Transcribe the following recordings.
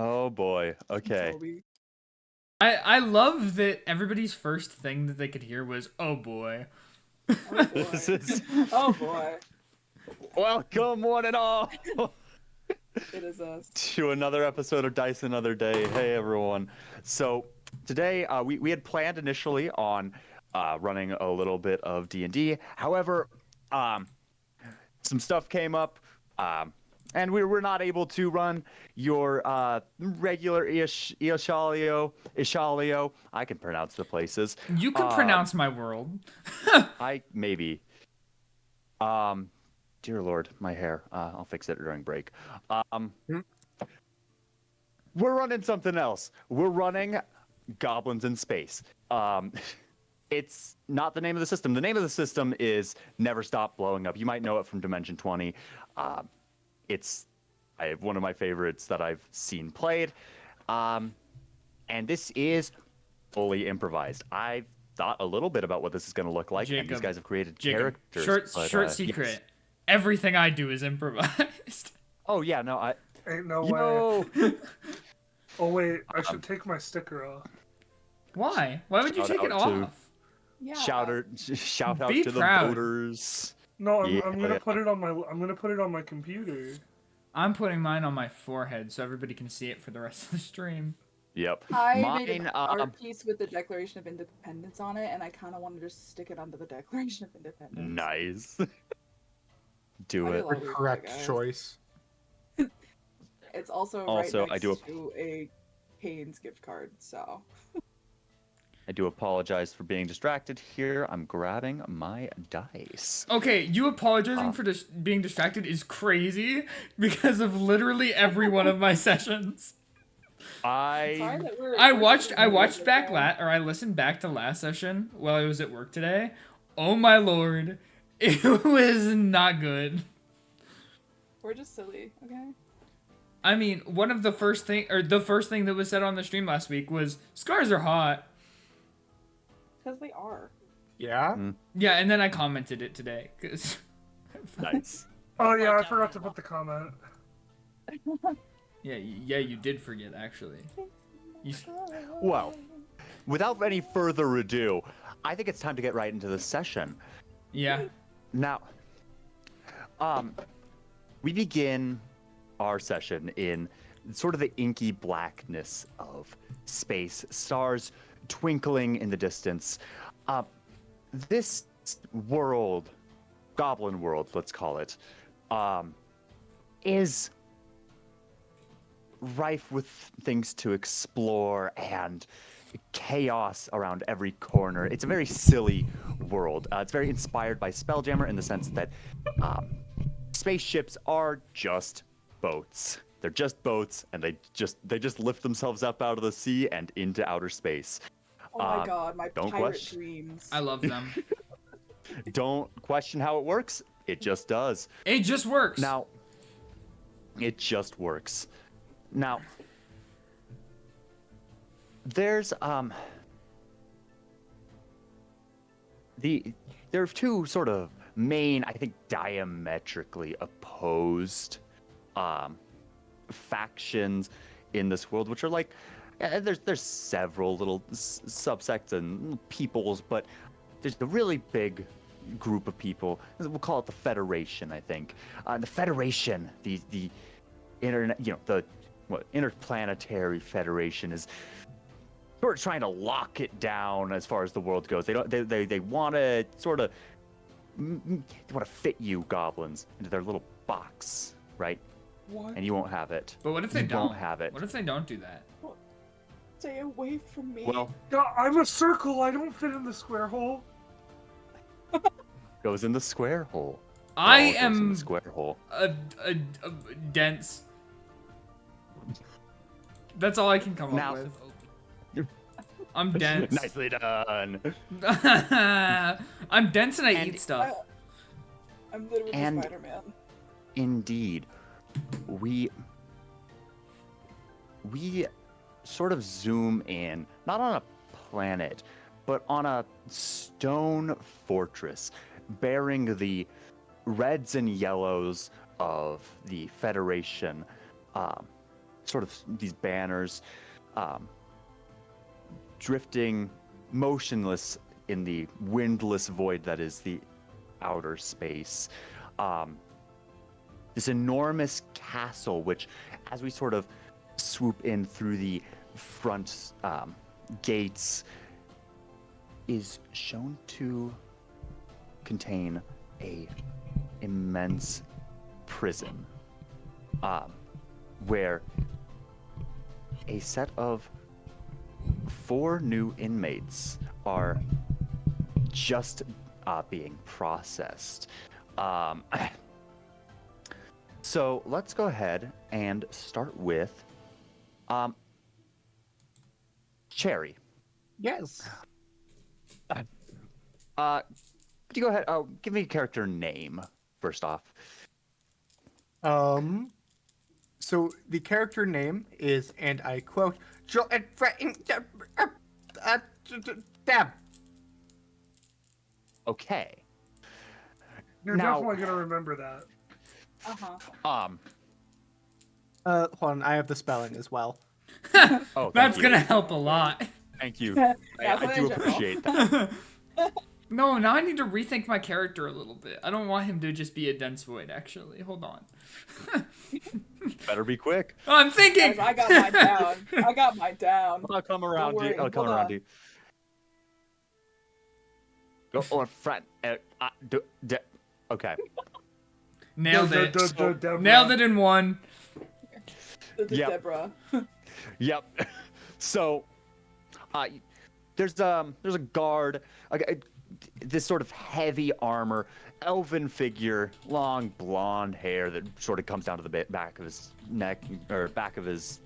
Oh boy. Okay. Toby. I love that everybody's first thing that they could hear was, "Oh boy." Oh boy. This is Oh boy. welcome one and all It is us. to another episode of Dice Another Day. Hey everyone. So today we had planned initially on running a little bit of D&D. However, um, some stuff came up, and we were not able to run your regular Ishalio. I can pronounce the places. You can pronounce my world. I maybe. Dear Lord, my hair. I'll fix it during break. We're running something else. We're running Goblins in Space. It's not the name of the system. The name of the system is Never Stop Blowing Up. You might know it from Dimension 20. It's one of my favorites that I've seen played. And this is fully improvised. I've thought a little bit about what this is going to look like, and these guys have created characters. Short secret. Yes. Everything I do is improvised. Oh yeah, no, Ain't no way. Oh wait, I should take my sticker off. Why? Why would you take it off? Yeah. Shout out Be to proud. the voters. No, I'm gonna put it on my computer. I'm putting mine on my forehead so everybody can see it for the rest of the stream. Yep. I made an art piece with the Declaration of Independence on it, and I kind of wanted to just stick it onto the Declaration of Independence. Nice. Do I it. love it, Correct guys. choice. It's also Also, right next to a Cane's gift card, so. I do apologize for being distracted here. I'm grabbing my dice. Okay, you apologizing for being distracted is crazy because of literally every one of my sessions. I listened back to last session while I was at work today. Oh my lord, it was not good. We're just silly, okay? I mean, the first thing that was said on the stream last week was scars are hot. Because they are. Yeah? Yeah, and then I commented it today. Cause Nice. Oh yeah, I forgot to put the comment. Yeah, you did forget, actually. Well, without any further ado, I think it's time to get right into the session. Yeah. Now, we begin our session in sort of the inky blackness of space, stars twinkling in the distance. This world, goblin world, let's call it, is rife with things to explore and chaos around every corner. It's a very silly world. It's very inspired by Spelljammer in the sense that spaceships are just boats. They're just boats, and they just lift themselves up out of the sea and into outer space. Oh my god, my pirate dreams. I love them. Don't question how it works. It just does. It just works. Now, it just works. Now, there's there are two sort of main, I think, diametrically opposed factions in this world, which are like, there's several little subsects and peoples, but there's a really big group of people. We'll call it the Federation, I think. The Federation, the internet, the interplanetary Federation is sort of trying to lock it down as far as the world goes. They want to sort of they want to fit you goblins into their little box, right? What? And you won't have it. But what if they You don't won't have it. What if they don't do that? Stay away from me. Well, No, I'm a circle. I don't fit in the square hole. goes in the square hole. I All goes in am the square hole. a dense. That's all I can come Now- up with. I'm dense. Nicely done. I'm dense and I eat stuff. I'm literally And- Spider-Man. Indeed, we sort of zoom in, not on a planet, but on a stone fortress bearing the reds and yellows of the Federation sort of these banners drifting motionless in the windless void that is the outer space. This enormous castle, which, as we sort of swoop in through the front gates, is shown to contain a immense prison, where a set of 4 new inmates are just being processed. So let's go ahead and start with Cherry. Yes. Could you go ahead? Give me a character name first off. So the character name is, and I quote, Deb. Okay. You're Now- definitely gonna remember that. Hold on, I have the spelling as well. Oh, That's thank you. gonna help a lot. Thank you. Yeah, I put it do in general. appreciate that. No, now I need to rethink my character a little bit. I don't want him to just be a dense void, actually. Hold on. Better be quick. I'm thinking! Guys, I got mine down. I got mine down. I'll come around to you. worry, I'll come hold around on. to you. Go on, friend. Okay. Nailed it. Deborah. Nailed it in one. The Yep. Deborah. Yep. So, there's a guard, this sort of heavy armor, elven figure, long blonde hair that sort of comes down to the back of his neck or back of his,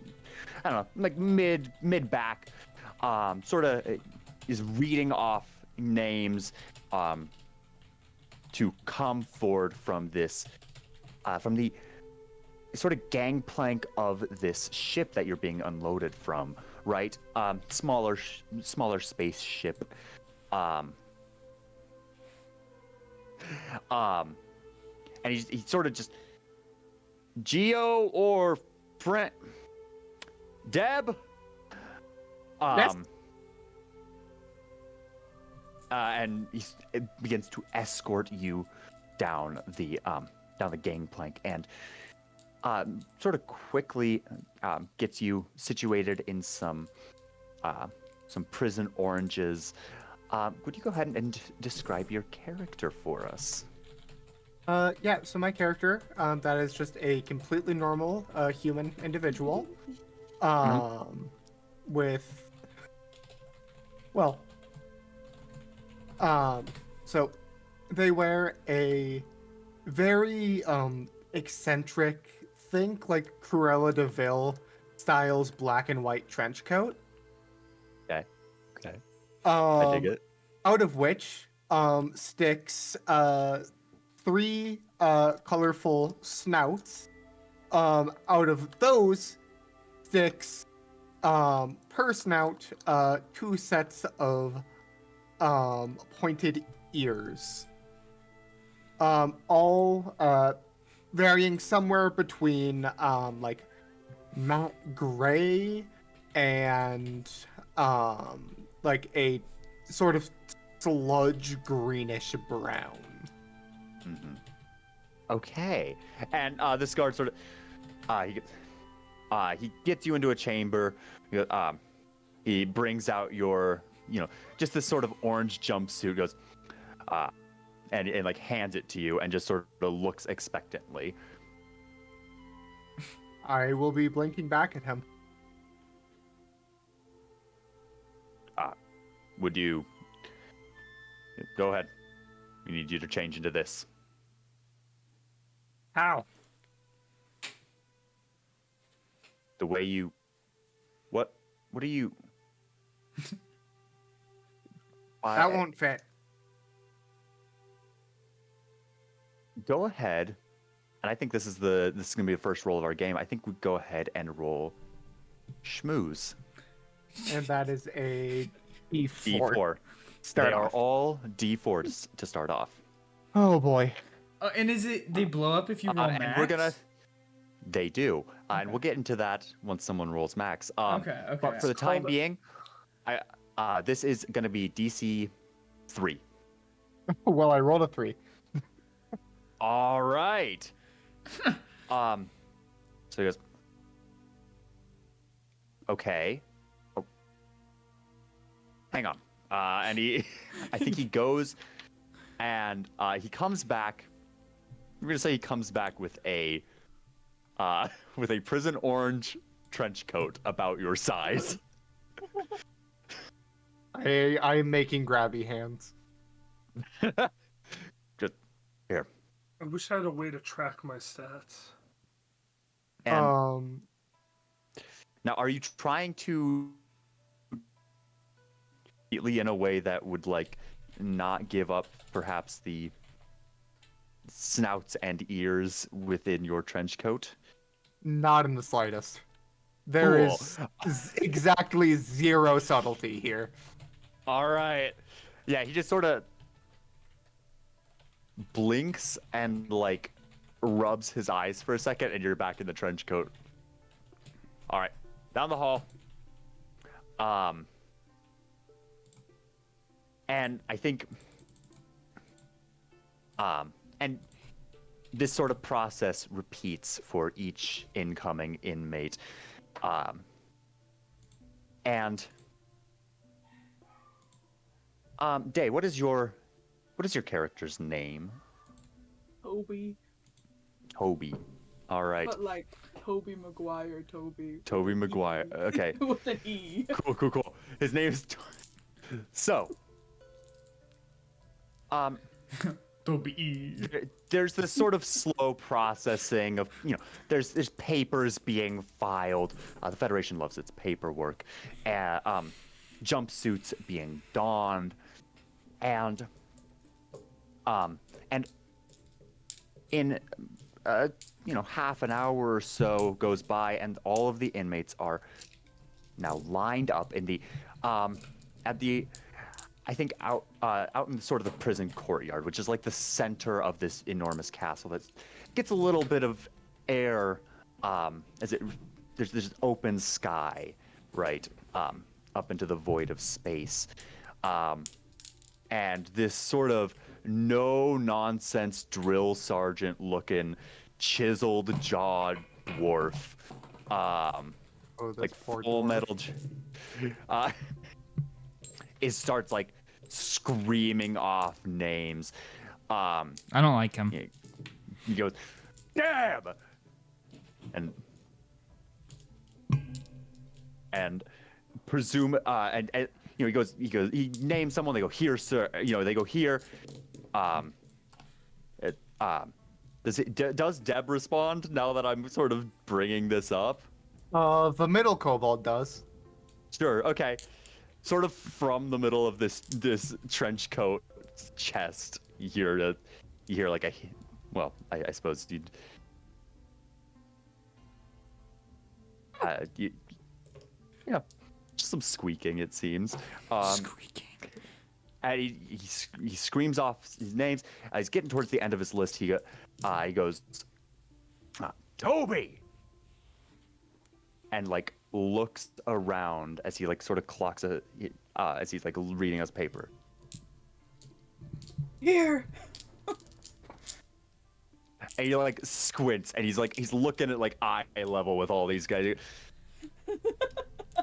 I don't know, like mid back. Sort of is reading off names to come forward from this, from the sort of gangplank of this ship that you're being unloaded from, right? Smaller spaceship. And he sort of just, Geo or Brent, Deb. Yes. And it begins to escort you down the gangplank and sort of quickly gets you situated in some prison oranges. Would you go ahead and describe your character for us? Yeah, so my character, that is just a completely normal human individual. With, well, so they wear a very eccentric, think like Cruella de Vil styles black and white trench coat. Okay. I dig it. Out of which sticks 3 colorful snouts. Out of those sticks per snout 2 sets of pointed ears. All varying somewhere between like matte gray and like a sort of sludge greenish brown. Mm-hmm. Okay. And this guard sort of he gets you into a chamber. He brings out your, just this sort of orange jumpsuit. Goes, and like hands it to you, and just sort of looks expectantly. I will be blinking back at him. Would you go ahead? We need you to change into this. How? The way you. What are you? That won't fit. Go ahead, and I think this is gonna be the first roll of our game. I think we go ahead and roll schmooze. And that is a D4. D4. Start They are off. all D4s to start off. Oh boy. And is it they blow up if you roll And max? we're gonna. They do. And we'll get into that once someone rolls max. Okay. But for the time being, this is going to be DC 3. Well, I rolled a 3. All right. So he goes, okay. Oh. Hang on. And I think he goes and he comes back. We're going to say he comes back with a prison orange trench coat about your size. I'm making grabby hands. Just here. I wish I had a way to track my stats. And now, are you trying to in a way that would like not give up perhaps the snouts and ears within your trench coat? Not in the slightest. There is exactly 0 subtlety here. All right. Yeah, he just sort of blinks and like rubs his eyes for a second, and you're back in the trench coat. All right, down the hall. And I think, and this sort of process repeats for each incoming inmate. Day, what is your character's name? Toby. Toby. All right. But like Toby Maguire, Toby. Toby Maguire. Okay. With an E. Cool. His name is. So. Toby. There's this sort of slow processing of, there's papers being filed. The Federation loves its paperwork. Jumpsuits being donned, and in half an hour or so goes by, and all of the inmates are now lined up in the I think out in sort of the prison courtyard, which is like the center of this enormous castle that gets a little bit of air as there's this open sky, right, up into the void of space, and this sort of no-nonsense drill sergeant looking, chiseled jawed dwarf, like full metal. It starts like screaming off names. I don't like him. He goes, "Damn!" and presume and he names someone. They go, "Here, sir." They go, "Here." Does Deb respond now that I'm sort of bringing this up? The middle kobold does. Sure. Okay. Sort of from the middle of this trench coat chest, you hear like I suppose you'd just some squeaking, it seems. Squeaking. And he screams off his names. He's getting towards the end of his list. He goes, "Toby," and like looks around as he like sort of clocks as he's like reading his paper. Here. And he like squints, and he's looking at like eye level with all these guys.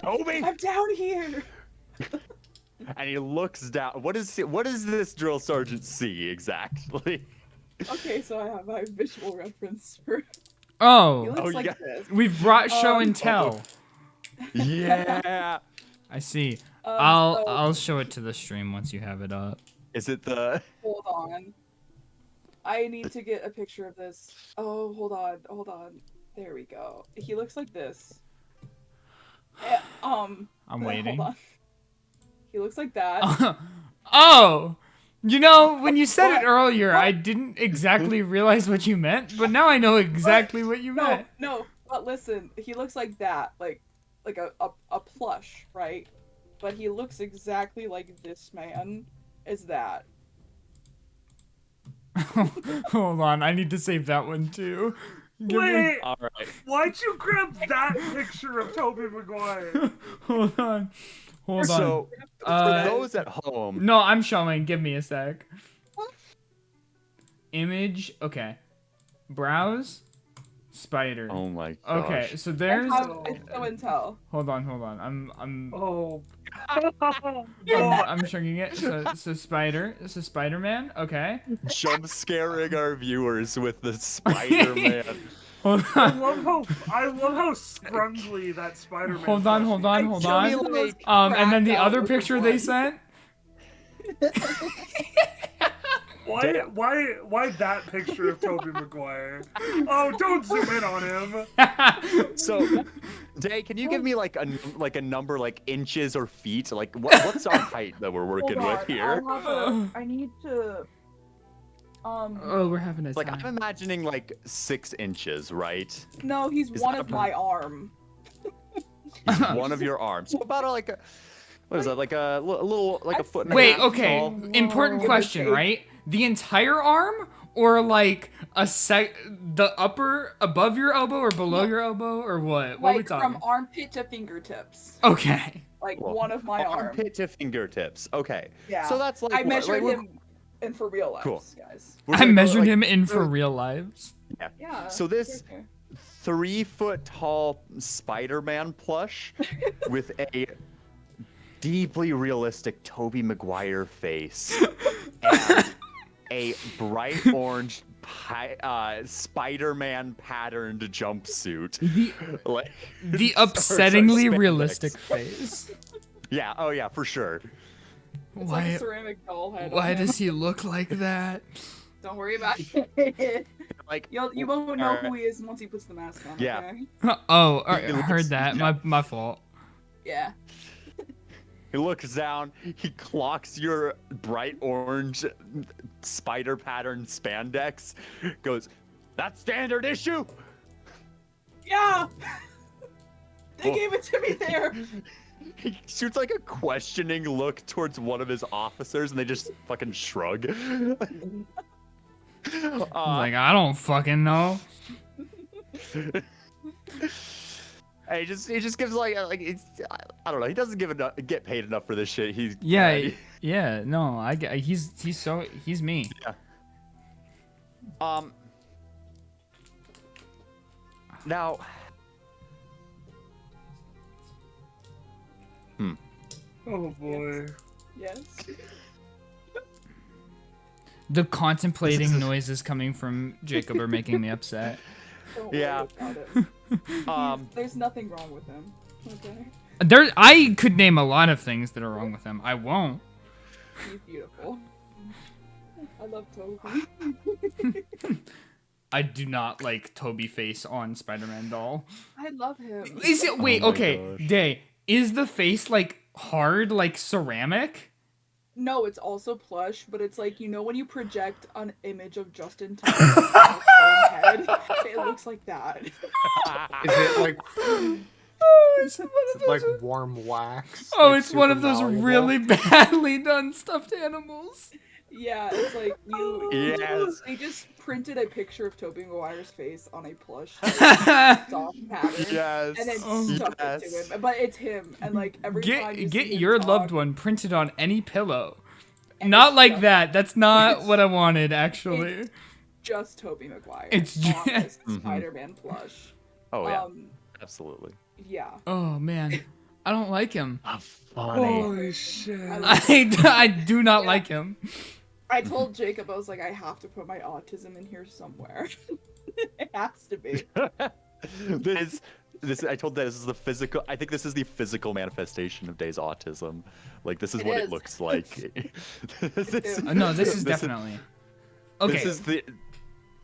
Toby, I'm down here. and he looks down. What does this drill sergeant see exactly? Okay, so I have my visual reference for. He Oh, looks like yeah. this. we've brought show and tell. Yeah. I see. So- I'll show it to the stream once you have it up. Is it the? Hold on. I need to get a picture of this. Oh, hold on. There we go. He looks like this. I'm waiting. Hold on. He looks like that. Oh! When you said it earlier, I didn't exactly realize what you meant, but now I know exactly what you meant. No, but listen, he looks like that, like a plush, right? But he looks exactly like this man is that. Hold on, I need to save that one too. Wait, All right. why'd you grab that picture of Tobey Maguire? Hold on. Hold on. So, for those at home, No, I'm showing. Give me a sec. Image. Okay. Browse. Spider. oh my gosh. Okay, so there's. It's show and tell. Hold on, hold on. I'm Oh. I'm showing it. So Spider. This is Spider-Man. Okay. Jump scaring our viewers with the Spider-Man. Hold I on. love how scrungly that Spider-Man. Hold on, hold on, hold I on. feel like And then the cracked out other with the picture they blood. sent. Why that picture of Tobey Maguire? Oh, don't zoom in on him. So, Day, can you give me like a number, like inches or feet? Like what's our height that we're working Hold with on, here? I need to. Oh, we're having a Like time. I'm imagining like 6 inches, right? No, he's Is one that of a- my arm. He's one of your arms. So about like a, what is that? Like a little, like a foot and a Wait, half okay. tall? Important Give or question, take. right? The entire arm, or like the upper above your elbow or below your elbow, or what? What are we Like talking? from armpit to fingertips. Okay. Like Well, one of my arm. Armpit to fingertips. Okay. Yeah. So that's like I what, measured like, him in for real life, Cool. guys. we're I gonna go, measured like, him in for real lives. Yeah. Yeah. So this okay. 3-foot tall Spider-Man plush with a deeply realistic Tobey Maguire face and a bright orange Spider-Man patterned jumpsuit. Like, The or upsettingly spandex. realistic face. Yeah. Oh yeah, for sure. It's like Why? a ceramic doll head. Why on him. does he look like that? Don't worry about it. Like You won't know alright. who he is once he puts the mask on. Yeah. Okay? Oh, I He looks- heard that. yeah. My fault. Yeah. He looks down, he clocks your bright orange spider pattern spandex, goes, "That's standard issue." Yeah. They Well- gave it to me there. He shoots like a questioning look towards one of his officers, and they just fucking shrug. Like, I don't fucking know. And he just gives like it's, I don't know. He doesn't get paid enough for this shit. He's Yeah, yeah. No, I get. He's me. Now. Oh boy. Yes. The contemplating noises coming from Jacob are making me upset. Don't Yeah. worry about it. There's nothing wrong with him. Okay. I could name a lot of things that are wrong with him. I won't. He's beautiful. I love Toby. I do not like Toby face on Spider-Man doll. I love him. Is it? Wait, my okay. gosh. Day, is the face like hard, like ceramic? No, it's also plush, but it's like, you know when you project an image of Justin Timberlake's head, it looks like that. Is it like Oh, it's one of like those. warm wax? Oh, like it's one of super those malleable? really badly done stuffed animals. Yeah, it's like you. Yes. They just printed a picture of Tobey Maguire's face on a plush soft pattern. Yes. And then Oh. stuck it to him. But it's him, and like every time you Get see him your talk, loved one printed on any pillow. and Not it's like just- that. That's not what I wanted, actually. Just Tobey Maguire. It's on this Mhm. Spider-Man plush. Oh yeah, Um, absolutely. yeah. Oh man, I don't like him. Holy shit. I do not Yeah. like him. I told Jacob, I was like, I have to put my autism in here somewhere. It has to be. this I told that this is the physical. I think this is the physical manifestation of Day's autism. Like this is It what is. it looks like. No, this is definitely. Okay,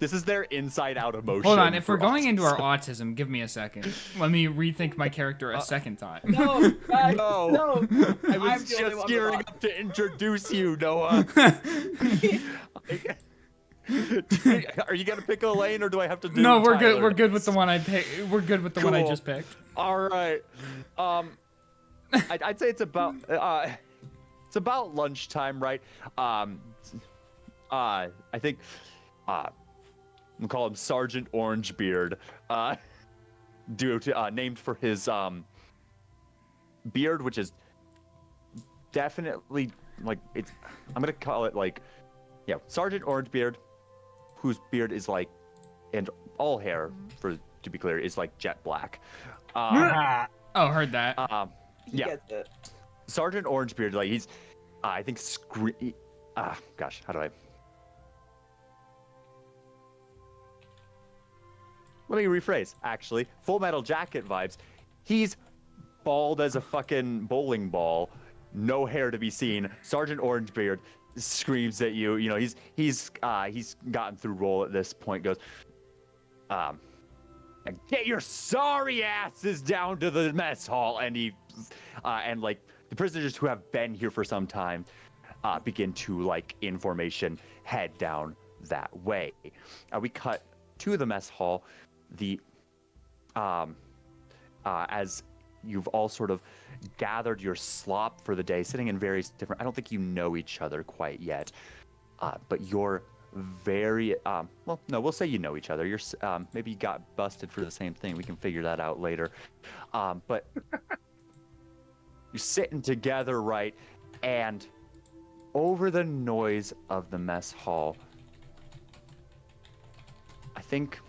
This is their inside out emotion. hold on. If we're for going into our autism. autism, give me a second. Let me rethink my character a second time. No, guys, No. no. I I'm was the only just one gearing with up to introduce you, Noah. Are you gonna pick a lane, or do I have to do? No, we're good. Tyler? We're good with the one I picked. We're good with the one I Cool. just picked. All right. I'd say it's about lunchtime, right? I think We'll call him Sergeant Orangebeard. Named for his beard, which is definitely like it's. I'm gonna call it like, yeah, Sergeant Orangebeard, whose beard is like, and all hair, to be clear, is like jet black. Oh, heard that. He Yeah, gets it. Sergeant Orangebeard, like he's, I think gosh, how do I? Let me rephrase. Actually, Full Metal Jacket vibes. He's bald as a fucking bowling ball, no hair to be seen. Sergeant Orangebeard screams at you. You know, he's gotten through roll at this point. Goes, get your sorry asses down to the mess hall. And he, and like the prisoners who have been here for some time, begin to like in formation head down that way. We cut to the mess hall. As you've all sort of gathered your slop for the day, sitting in various different, I don't think you know each other quite yet, but you're very, well, no, we'll say you know each other. You're, maybe you got busted for the same thing. We can figure that out later. But you're sitting together, right? And over the noise of the mess hall, I think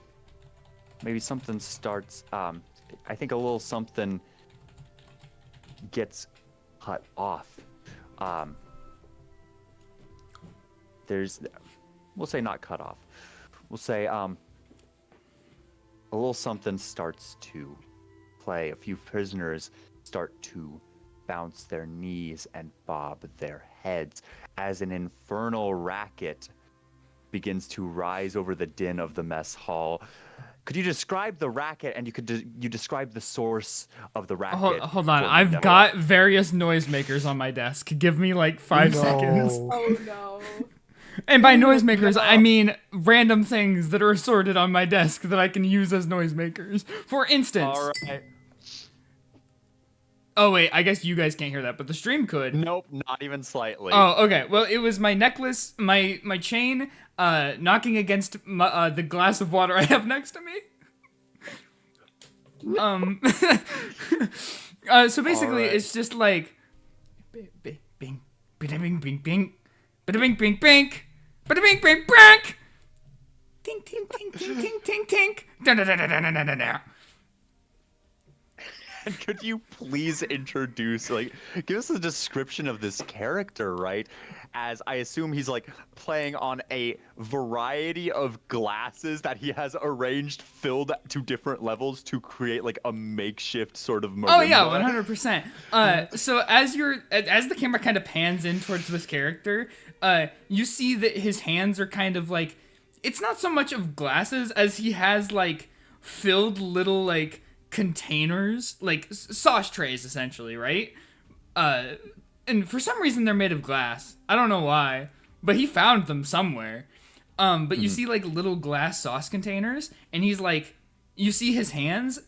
maybe something starts, I think a little something gets cut off. We'll say not cut off. We'll say a little something starts to play. A few prisoners start to bounce their knees and bob their heads as an infernal racket begins to rise over the din of the mess hall. Could you describe the racket, and you describe the source of the racket? Hold on, I've got various noisemakers on my desk. Give me like 5 seconds. Oh no. And by noisemakers, I mean random things that are assorted on my desk that I can use as noisemakers. For instance. All right. Oh wait, I guess you guys can't hear that, but the stream could. Nope, not even slightly. Oh, okay. Well, it was my necklace, my chain, knocking against the glass of water I have next to me. So basically, right. it's just like, bing, bing, bing, bing, bing, bing, bing, bing, bing, bing, bing, bing, ting, ting, ting, ting, ting, ting, ting, da da da da da da da da. And could you please introduce, like, give us a description of this character, right? As I assume he's, like, playing on a variety of glasses that he has arranged, filled to different levels to create, like, a makeshift sort of marimba. Oh, yeah, 100%. So as the camera kind of pans in towards this character, you see that his hands are kind of, like, it's not so much of glasses as he has, like, filled little, like, containers, like sauce trays essentially, right? And for some reason they're made of glass. I don't know why, but he found them somewhere. But you see like little glass sauce containers, and he's like, you see his hands,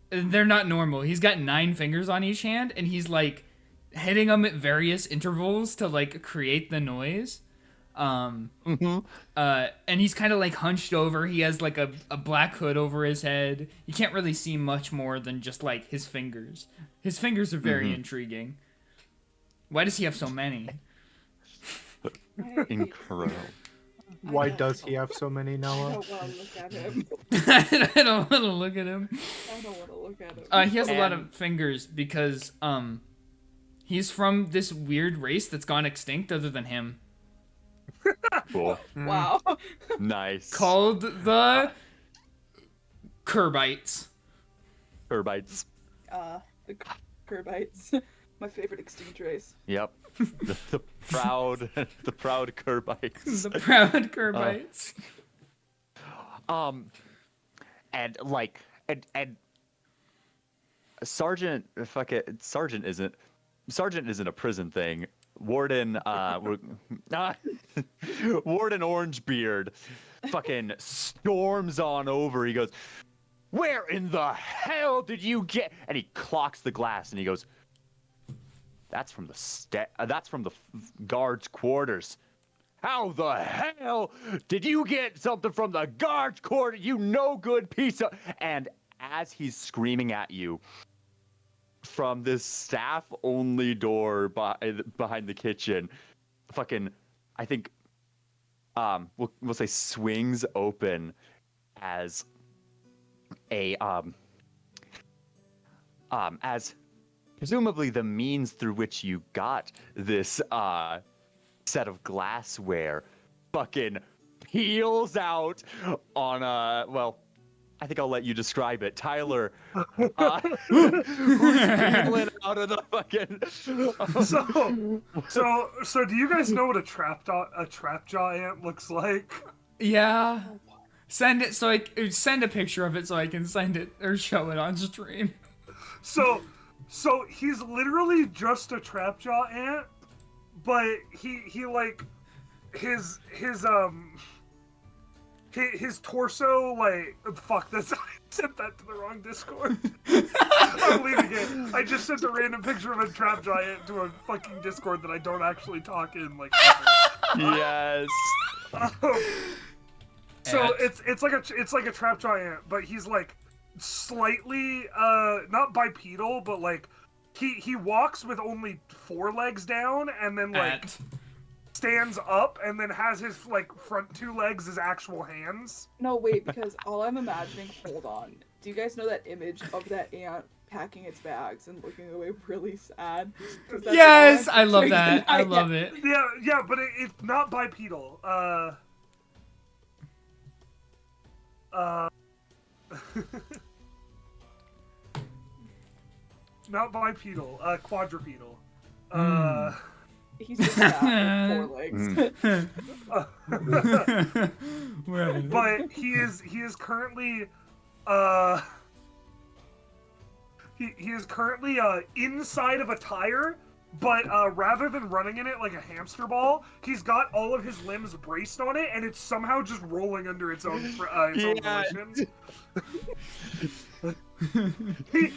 they're not normal. He's got 9 fingers on each hand, and he's like hitting them at various intervals to like create the noise. And he's kind of like hunched over. He has like a black hood over his head. You can't really see much more than just like his fingers. His fingers are very intriguing. Why does he have so many? Incredible. Why does he have so many, I Noah? don't want to look at him. I don't want to look at him. I don't want to look at him. He has a lot of fingers because he's from this weird race that's gone extinct other than him. Cool. Wow. Nice. Called the Kerbites. Kerbites. The Kerbites. My favorite extinct race. Yep. The proud Kerbites. The proud Kerbites. And like, and Sergeant isn't a prison thing. Warden Orangebeard fucking storms on over. He goes, "Where in the hell did you get?" And he clocks the glass and he goes, That's from the guards' quarters. How the hell did you get something from the guards quarter? You no good piece of. And as he's screaming at you from this staff-only door behind the kitchen, fucking, I think, we'll say swings open as a as presumably the means through which you got this set of glassware fucking peels out on a, well, I think I'll let you describe it. Tyler, who's peeling out of the fucking So do you guys know what a trap jaw ant looks like? Yeah. Send it so send a picture of it so I can send it or show it on stream. So he's literally just a trap jaw ant, but he like his torso, like, fuck this. I sent that to the wrong Discord. I'm leaving it. I just sent a random picture of a trap giant to a fucking Discord that I don't actually talk in, like, ever. Yes. So it's like a trap giant, but he's like slightly not bipedal, but like he walks with only 4 legs down, and then like stands up, and then has his like front 2 legs as actual hands. No, wait, because all I'm imagining. Hold on. Do you guys know that image of that ant packing its bags and looking away really sad? Yes, I love that. I love it. Yeah, but it's not bipedal. Not bipedal, quadrupedal. He's just fat with 4 legs. But he is currently he is currently inside of a tire, but rather than running in it like a hamster ball, he's got all of his limbs braced on it, and it's somehow just rolling under its own volition.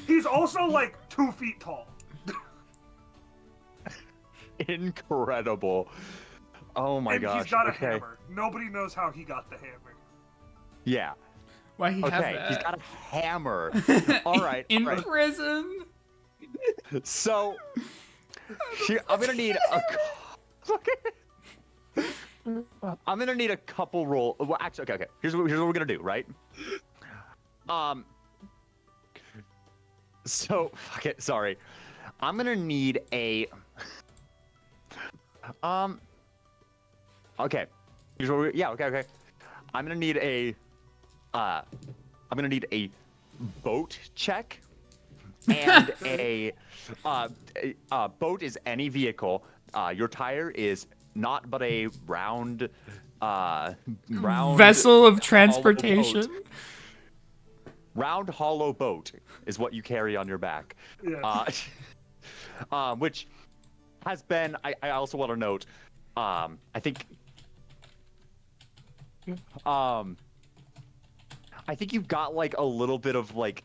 He's also like 2 feet tall. Incredible. Oh my gosh. He's got a hammer. Nobody knows how he got the hammer. Yeah. Why he have Okay, that? he's got a hammer. All right. In all right. prison. So, I'm gonna need I'm gonna need a couple roll. Well, actually, okay. Here's what we're gonna do, right? So, fuck it. Sorry. I'm gonna need a. Okay. Here's what yeah. Okay. I'm gonna need a. I'm gonna need a boat check, and a boat is any vehicle. Your tire is not but a round Vessel of transportation. Round hollow boat is what you carry on your back. Yeah. Which has been, I also want to note, I think you've got like a little bit of like,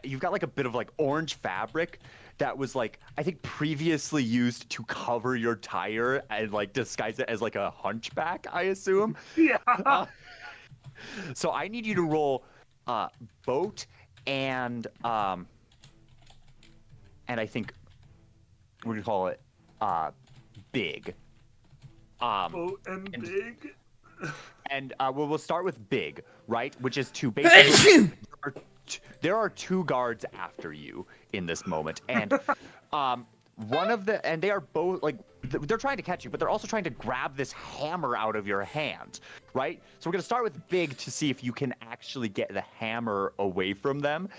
you've got like a bit of like orange fabric that was like, I think previously used to cover your tire and like disguise it as like a hunchback, I assume. Yeah. So I need you to roll boat and I think we're gonna call it big. Boat and big. And we'll start with big, right? Which is to basically there are 2 guards after you in this moment, and one of the and they are both like they're trying to catch you, but they're also trying to grab this hammer out of your hand, right? So we're gonna start with big to see if you can actually get the hammer away from them.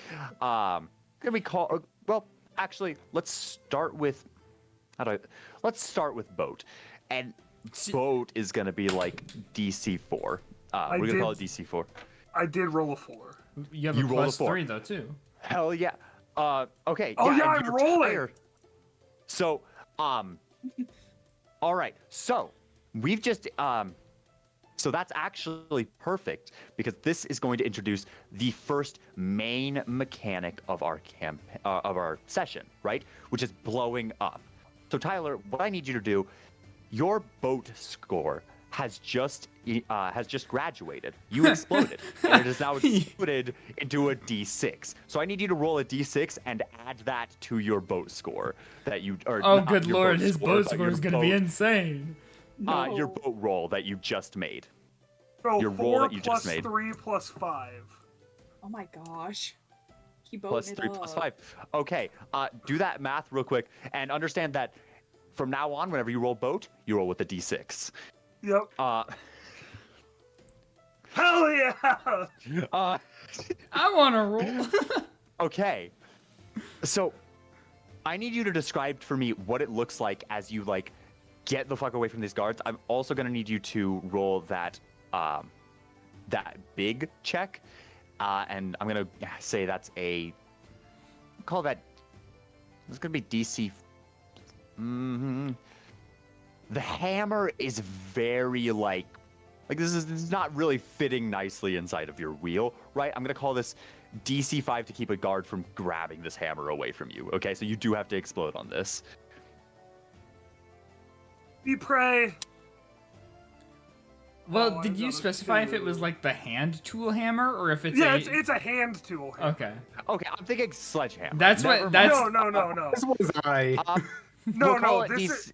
Can we call? Well, actually, let's start with boat, and boat is gonna be like DC4. We're gonna call it DC4. I did roll a 4. You have You a rolled a plus 4. 3 though too. Hell yeah. Okay. Oh yeah, and I'm your rolling. tire- So, all right. So we've just so that's actually perfect because this is going to introduce the first main mechanic of our session, right? Which is blowing up. So Tyler, what I need you to do your boat score has just graduated. You exploded, and it is now exploded into a D6. So I need you to roll a D6 and add that to your boat score that you. Or Oh, not good your lord, boat his score, boat but score your is gonna be boat- insane. No. Your boat roll that you just made. So Your roll 4 that you just plus made. 3 plus 5. Oh my gosh. Keep Plus boating it 3 up. plus 5. Okay, do that math real quick and understand that from now on, whenever you roll boat, you roll with a D6. Yep. Uh, Hell yeah! uh, I wanna roll. okay, so I need you to describe for me what it looks like as you like get the fuck away from these guards. I'm also gonna need you to roll that that big check, and I'm gonna say that's a call that. It's gonna be DC. The hammer is very like this is not really fitting nicely inside of your wheel, right? I'm gonna call this DC 5 to keep a guard from grabbing this hammer away from you. Okay, so you do have to explode on this. Be prey. Well, Oh, I did you got a specify if it 2. was like the hand tool hammer or if it's Yeah, a... it's a hand tool. Hammer. Okay. Okay, I'm thinking sledgehammer. That's what- Never that's- mind. No. This was I. No, We'll call no. it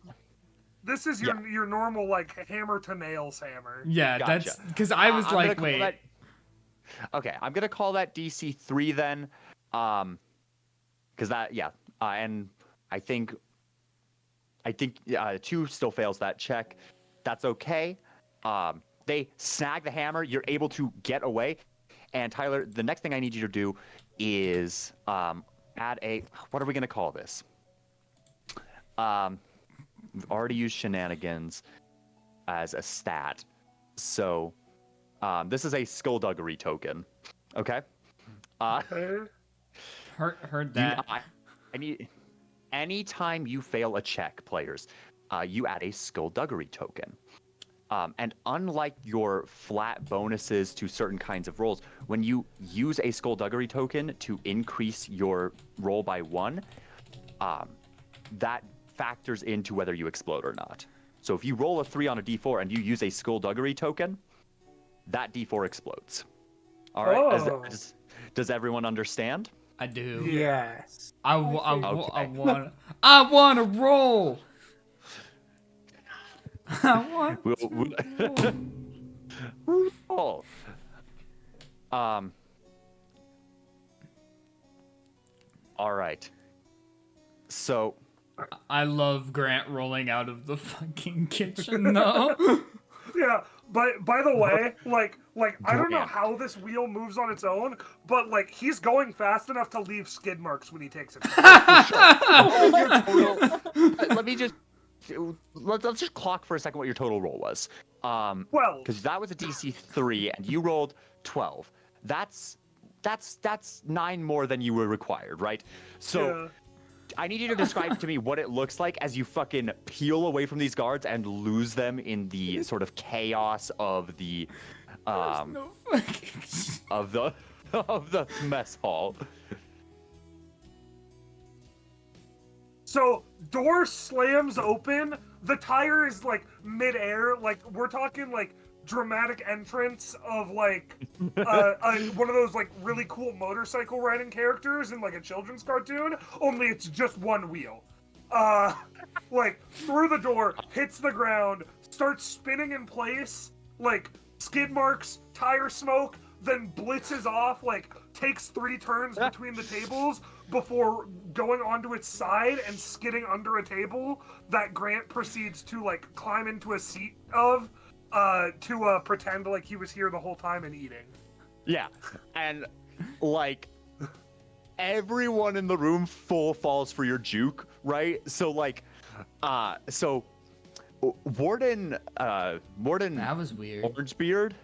This is your normal like hammer to nails hammer. Yeah, Gotcha. that's... Because I was I'm gonna like, call wait... that- Okay, I'm gonna call that DC 3 then, because that and I think 2 still fails that check. That's okay. They snag the hammer. You're able to get away. And Tyler, the next thing I need you to do is add a. What are we gonna call this? We've already used shenanigans as a stat, so. This is a skullduggery token. Okay. Okay. Heard that. I need. Anytime you fail a check, players, you add a skullduggery token. And unlike your flat bonuses to certain kinds of rolls, when you use a skullduggery token to increase your roll by 1, that factors into whether you explode or not. So if you roll a 3 on a d4 and you use a skullduggery token, that d4 explodes. All right. Oh. Does everyone understand? I do. Yes. I Okay. want to roll. I want to roll. Roll. All right. So. I love Grant rolling out of the fucking kitchen, though. Yeah, but by the way, like I don't know Grant. how this wheel moves on its own, but like he's going fast enough to leave skid marks when he takes it. Let me just let's just clock for a second what your total roll was. 12. Because that was a DC 3 and you rolled 12. That's 9 more than you were required, right? So. Yeah. I need you to describe to me what it looks like as you fucking peel away from these guards and lose them in the sort of chaos of the No fucking... of the mess hall. So door slams open. The tire is like midair. Like we're talking like dramatic entrance of like one of those like really cool motorcycle riding characters in like a children's cartoon. Only it's just one wheel. Like through the door, hits the ground, starts spinning in place, like skid marks, tire smoke, then blitzes off, like takes 3 turns between the tables before going onto its side and skidding under a table that Grant proceeds to like climb into a seat of to pretend like he was here the whole time and eating. Yeah, and like everyone in the room full falls for your juke, right? So like, so Warden That was weird.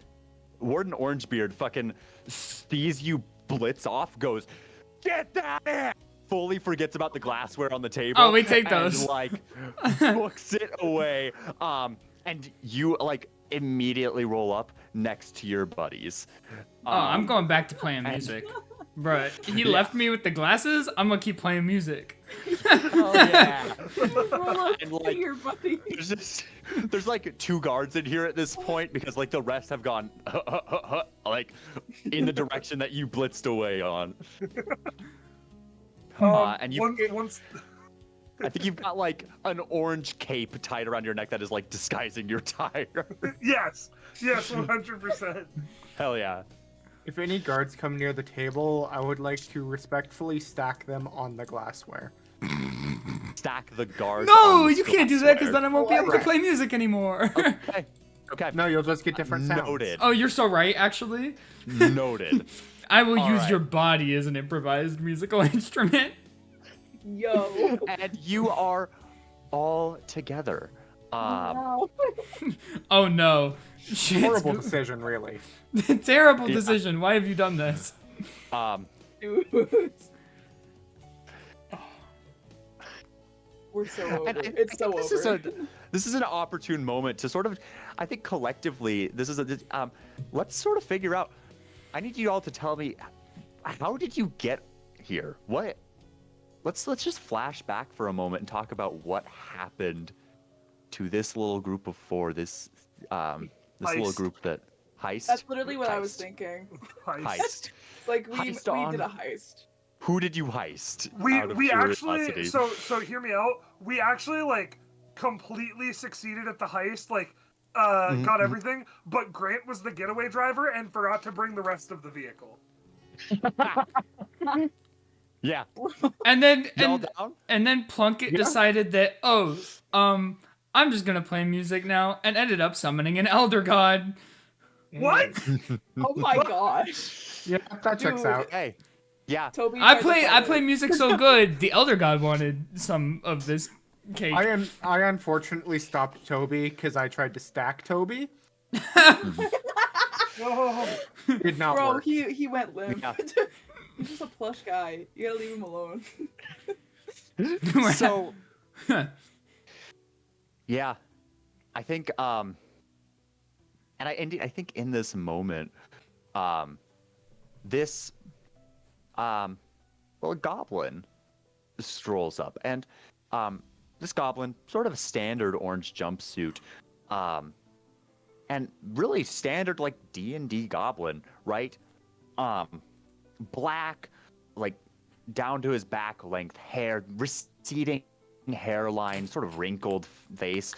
Warden Orangebeard fucking sees you blitz off, goes, "Get that in!" Fully forgets about the glassware on the table. Oh, we take and, those. like, books it away. And you like immediately roll up next to your buddies. Oh, I'm going back to playing music. Bruh, he left me with the glasses. I'm gonna keep playing music. Oh yeah. Roll up And, to like, your buddy. there's like 2 guards in here at this point because like the rest have gone like in the direction that you blitzed away on. And you, Once I think you've got like an orange cape tied around your neck that is like disguising your tire. yes, 100%. Hell yeah. If any guards come near the table, I would like to respectfully stack them on the glassware. Stack the guards. No, on the you can't do that because glassware. then I won't be able to What? play music anymore. Okay. Okay. No, you'll just get different sounds. Noted. Oh, you're so right, actually. Noted. I will All use right. your body as an improvised musical instrument. Yo. And you are all together. Wow. Oh no. Shit. Horrible decision, really. Terrible Yeah. decision. Why have you done this? Dude. We're so over. And It's so this over. this is an opportune moment to sort of, I think collectively, let's sort of figure out. I need you all to tell me, how did you get here? What? Let's just flash back for a moment and talk about what happened to this little group of 4. This little Heist. group that heist. That's literally what I was Heist. thinking. Heist. Like we Heist on- did a heist. Who did you heist? out of We actually curiosity? so hear me out. We actually like completely succeeded at the heist, like got everything, but Grant was the getaway driver and forgot to bring the rest of the vehicle. Yeah. And then Y'all and, down? and then Plunkett decided that, I'm just gonna play music now, and ended up summoning an elder god. What? Oh my gosh. Yeah, that checks Dude. out. Hey. Yeah. Toby. I tried to play follow it. music so good. The elder god wanted some of this cake. I unfortunately stopped Toby because I tried to stack Toby. Oh, Did not Bro, work. he went limp. Yeah. He's just a plush guy. You gotta leave him alone. So yeah, I think and I think in this moment, this well, a goblin strolls up, and this goblin, sort of a standard orange jumpsuit, and really standard like D&D goblin, right? Black, like down to his back length hair, receding hairline, sort of wrinkled face,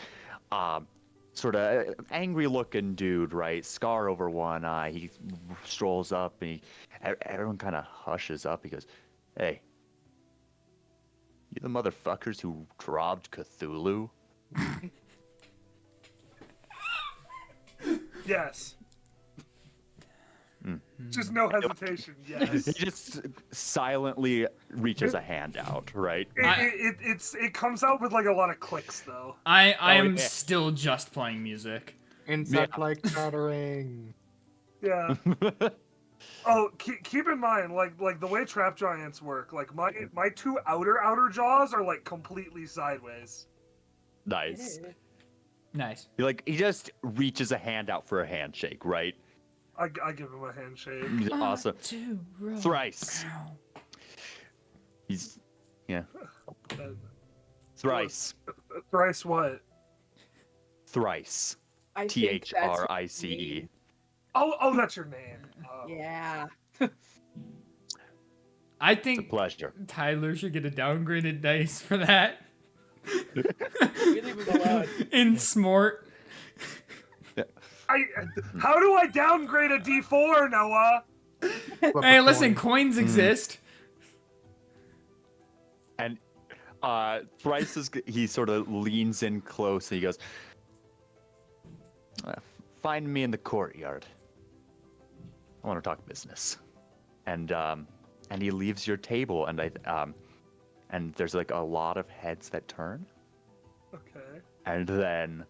sort of angry looking dude, right? Scar over one eye. He strolls up and everyone kind of hushes up. He goes, "Hey, you the motherfuckers who robbed Cthulhu?" yes. Just no hesitation. Yes. He just silently reaches a hand out, right? It comes out with like a lot of clicks though. I am yeah. still just playing music. Insect-like chattering. Yeah. Oh, keep in mind, like the way trap giants work, like my 2 outer jaws are like completely sideways. Nice. Nice. He just reaches a hand out for a handshake, right? I give him a handshake. He's awesome. Two, roll. Thrice. He's Uh, thrice. Thrice what? Thrice. I think that's THRICE. Oh, that's your name. Oh. Yeah. I It's a think pleasure. Tyler should get a downgraded dice for that. We leave him alone. In Smart. How do I downgrade a D4, Noah? Flip Hey, a listen, coin. coins exist. And Thrice he sort of leans in close and he goes, "Find me in the courtyard. I want to talk business." And he leaves your table, and there's like a lot of heads that turn, Okay. and then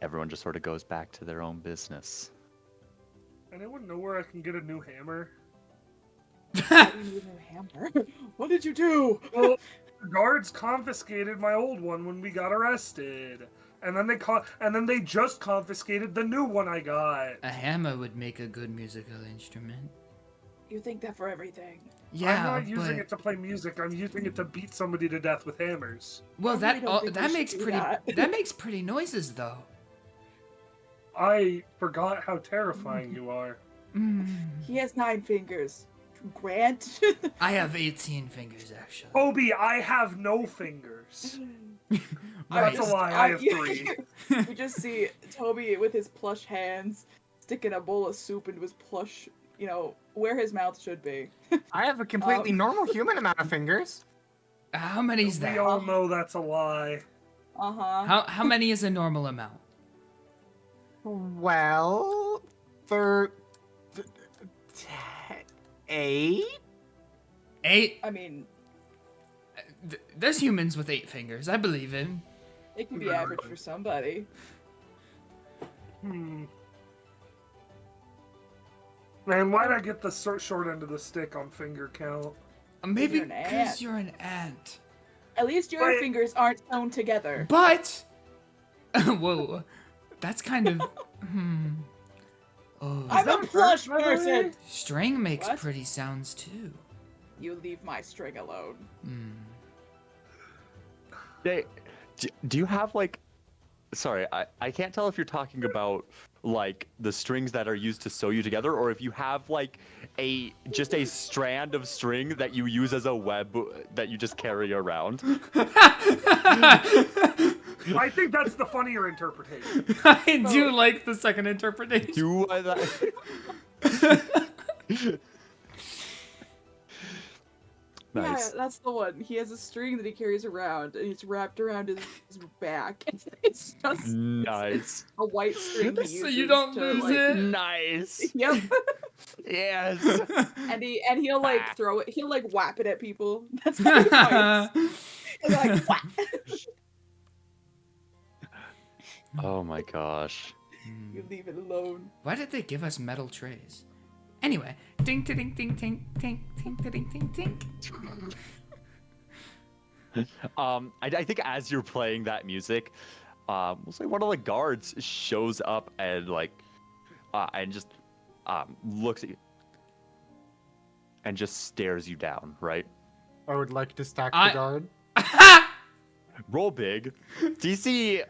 everyone just sort of goes back to their own business. Anyone know where I can get a new hammer? We need a new hammer. What did you do? Well, the guards confiscated my old one when we got arrested, and then they just confiscated the new one I got. A hammer would make a good musical instrument. You think that for everything. Yeah, I'm not using but it to play music. I'm using it to beat somebody to death with hammers. well, I really don't think we that should makes do pretty that. that makes pretty noises though. I forgot how terrifying you are. Mm. He has 9 fingers. Grant. I have 18 fingers actually. Obi, I have no fingers. Right. That's a lie. I have 3. We just see Toby with his plush hands sticking a bowl of soup into his plush, where his mouth should be. I have a completely normal human amount of fingers. How many is We that? all know that's a lie. Uh-huh. How many is a normal amount? Well, for 8. 8. I mean, There's humans with 8 fingers. I believe it. it can be average for somebody. Man, why'd I get the short end of the stick on finger count? Maybe You're an because ant. you're an ant. At least your Wait. fingers aren't sewn together. But whoa, that's kind of Oh, I'm a that plush first memory? person. string makes What? pretty sounds too. You leave my string alone. Hey, do you have like? Sorry, I can't tell if you're talking about like the strings that are used to sew you together, or if you have like just a strand of string that you use as a web that you just carry around. I think that's the funnier interpretation. I do like the second interpretation. You Nice. Yeah, that's the one. He has a string that he carries around, and it's wrapped around his back. It's just Nice. a white string. He So uses you don't to, lose like, it. Nice. Yep. Yes. And he'll like throw it. He'll like whap it at people. That's how he fights. And they're like whap. Oh my gosh. You leave it alone. Why did they give us metal trays? Anyway, ding ding ding ding ding ding ding ding ding ding. I think as you're playing that music, we'll say one of the guards shows up and and just looks at you and just stares you down, right? I would like to stack I- the guard. Roll big. DC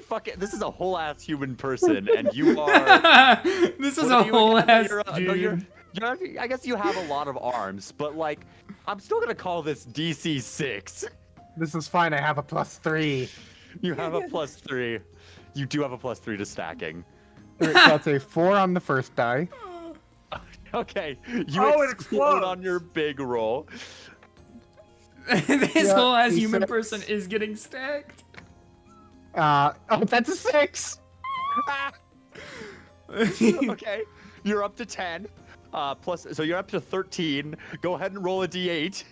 fucking, this is a whole ass human person and you are This is what a are you whole again? ass You're- dude. I guess you have a lot of arms, but like I'm still gonna call this DC 6. This is fine. I have a +3. You have a +3. You do have a +3 to stacking. Alright, so that's a 4 on the first die. Okay, Oh, you it explode explodes. on your big roll. This Yeah, whole ass human D6. person is getting stacked. Oh, that's a 6. Okay, you're up to 10. Plus, so you're up to 13. Go ahead and roll a d8.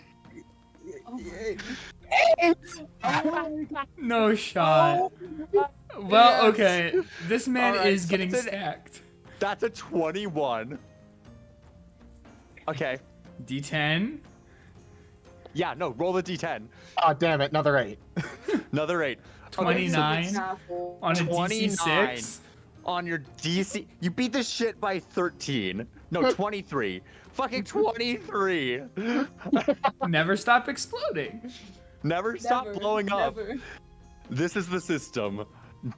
No shot. Well, Yes. okay. This man Alright, is so getting it's an- stacked. That's a 21. Okay. D10. Yeah, no, roll a d10. Oh, damn it. Another 8. Another 8. 29 Apple. on a 29. DC6. On your DC, you beat this shit by 13. No, 23. Fucking 23. Never stop exploding. Never stop Never, blowing up. never. This is the system.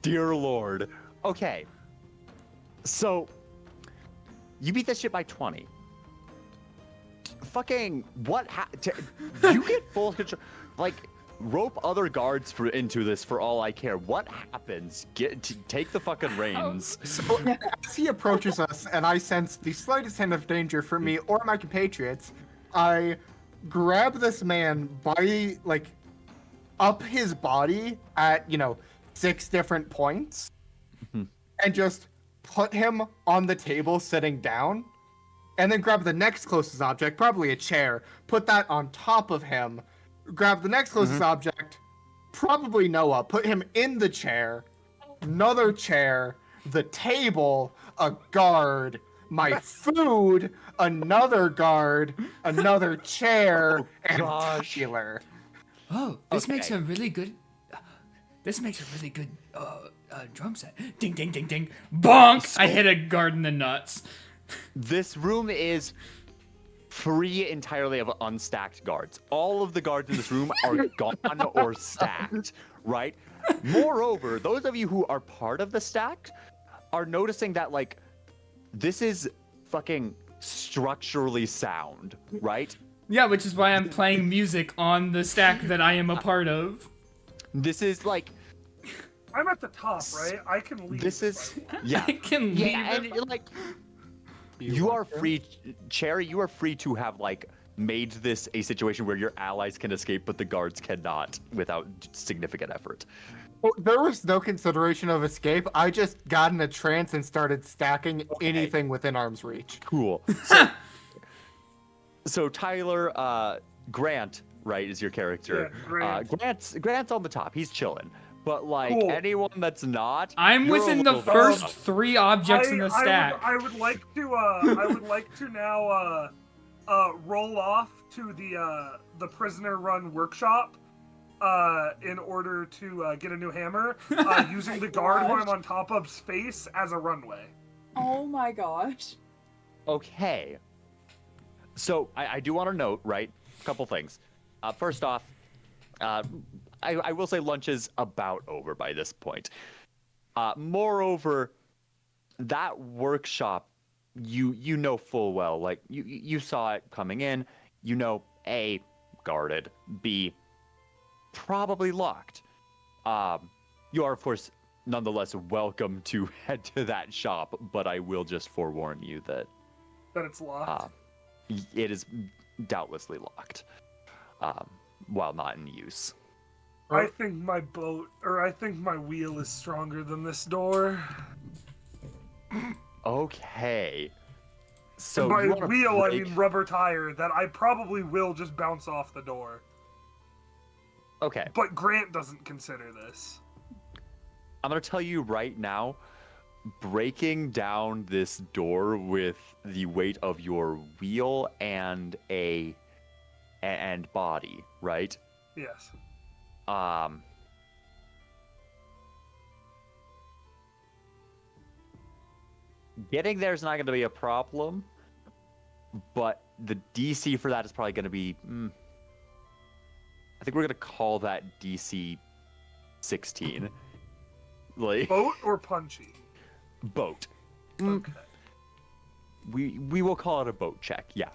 Dear Lord. Okay. So, you beat this shit by 20. Fucking, what you get full control. Like, rope other guards into this for all I care. What happens? Take the fucking reins. So, as he approaches us, and I sense the slightest hint of danger for me or my compatriots, I grab this man by, like, up his body at, 6 different points, and just put him on the table sitting down, and then grab the next closest object, probably a chair, put that on top of him, grab the next closest object, probably Noah, put him in the chair, another chair, the table, a guard, my food, another guard, another chair, and a gosh. tabular. Oh, this makes Okay. a really good. This makes a really good drum set. Ding ding ding ding. Bonk! I hit a guard in the nuts. This room is free entirely of unstacked guards. All of the guards in this room are gone or stacked, right? Moreover, those of you who are part of the stack are noticing that, like, this is fucking structurally sound, right? Yeah, which is why I'm playing music on the stack that I am a part of. This is like, I'm at the top, right? I can leave. this is, I yeah. can leave Yeah, and it. like, you are free, Cherry, you are free to have, like, made this a situation where your allies can escape, but the guards cannot without significant effort. Well, there was no consideration of escape. I just got in a trance and started stacking anything within arm's reach. Cool. So Tyler, Grant, right, is your character. Yeah, Grant. Grant's on the top. He's chilling. But, like, Cool. anyone that's not, I'm you're a within the little first fucked. 3 objects in the stack. I would like to now roll off to the prisoner run workshop in order to get a new hammer using the guard who I'm on top of's face as a runway. Oh my gosh. Okay. So I do want to note, right, a couple things. First off, I will say lunch is about over by this point. Moreover, that workshop, you know full well, like, you saw it coming in, you know, A, guarded, B, probably locked. You are, of course, nonetheless welcome to head to that shop, but I will just forewarn you that That it's locked. it is doubtlessly locked, while not in use. I think my wheel is stronger than this door. Okay. So By you wanna wheel, I break- mean rubber tire that I probably will just bounce off the door. Okay, But Grant doesn't consider this. I'm gonna tell you right now, breaking down this door with the weight of your wheel and body, right? Yes. Getting there is not going to be a problem, but the DC for that is probably going to be. I think we're going to call that DC 16. Like Boat or punchy? boat. Okay. We will call it a boat check. Yeah.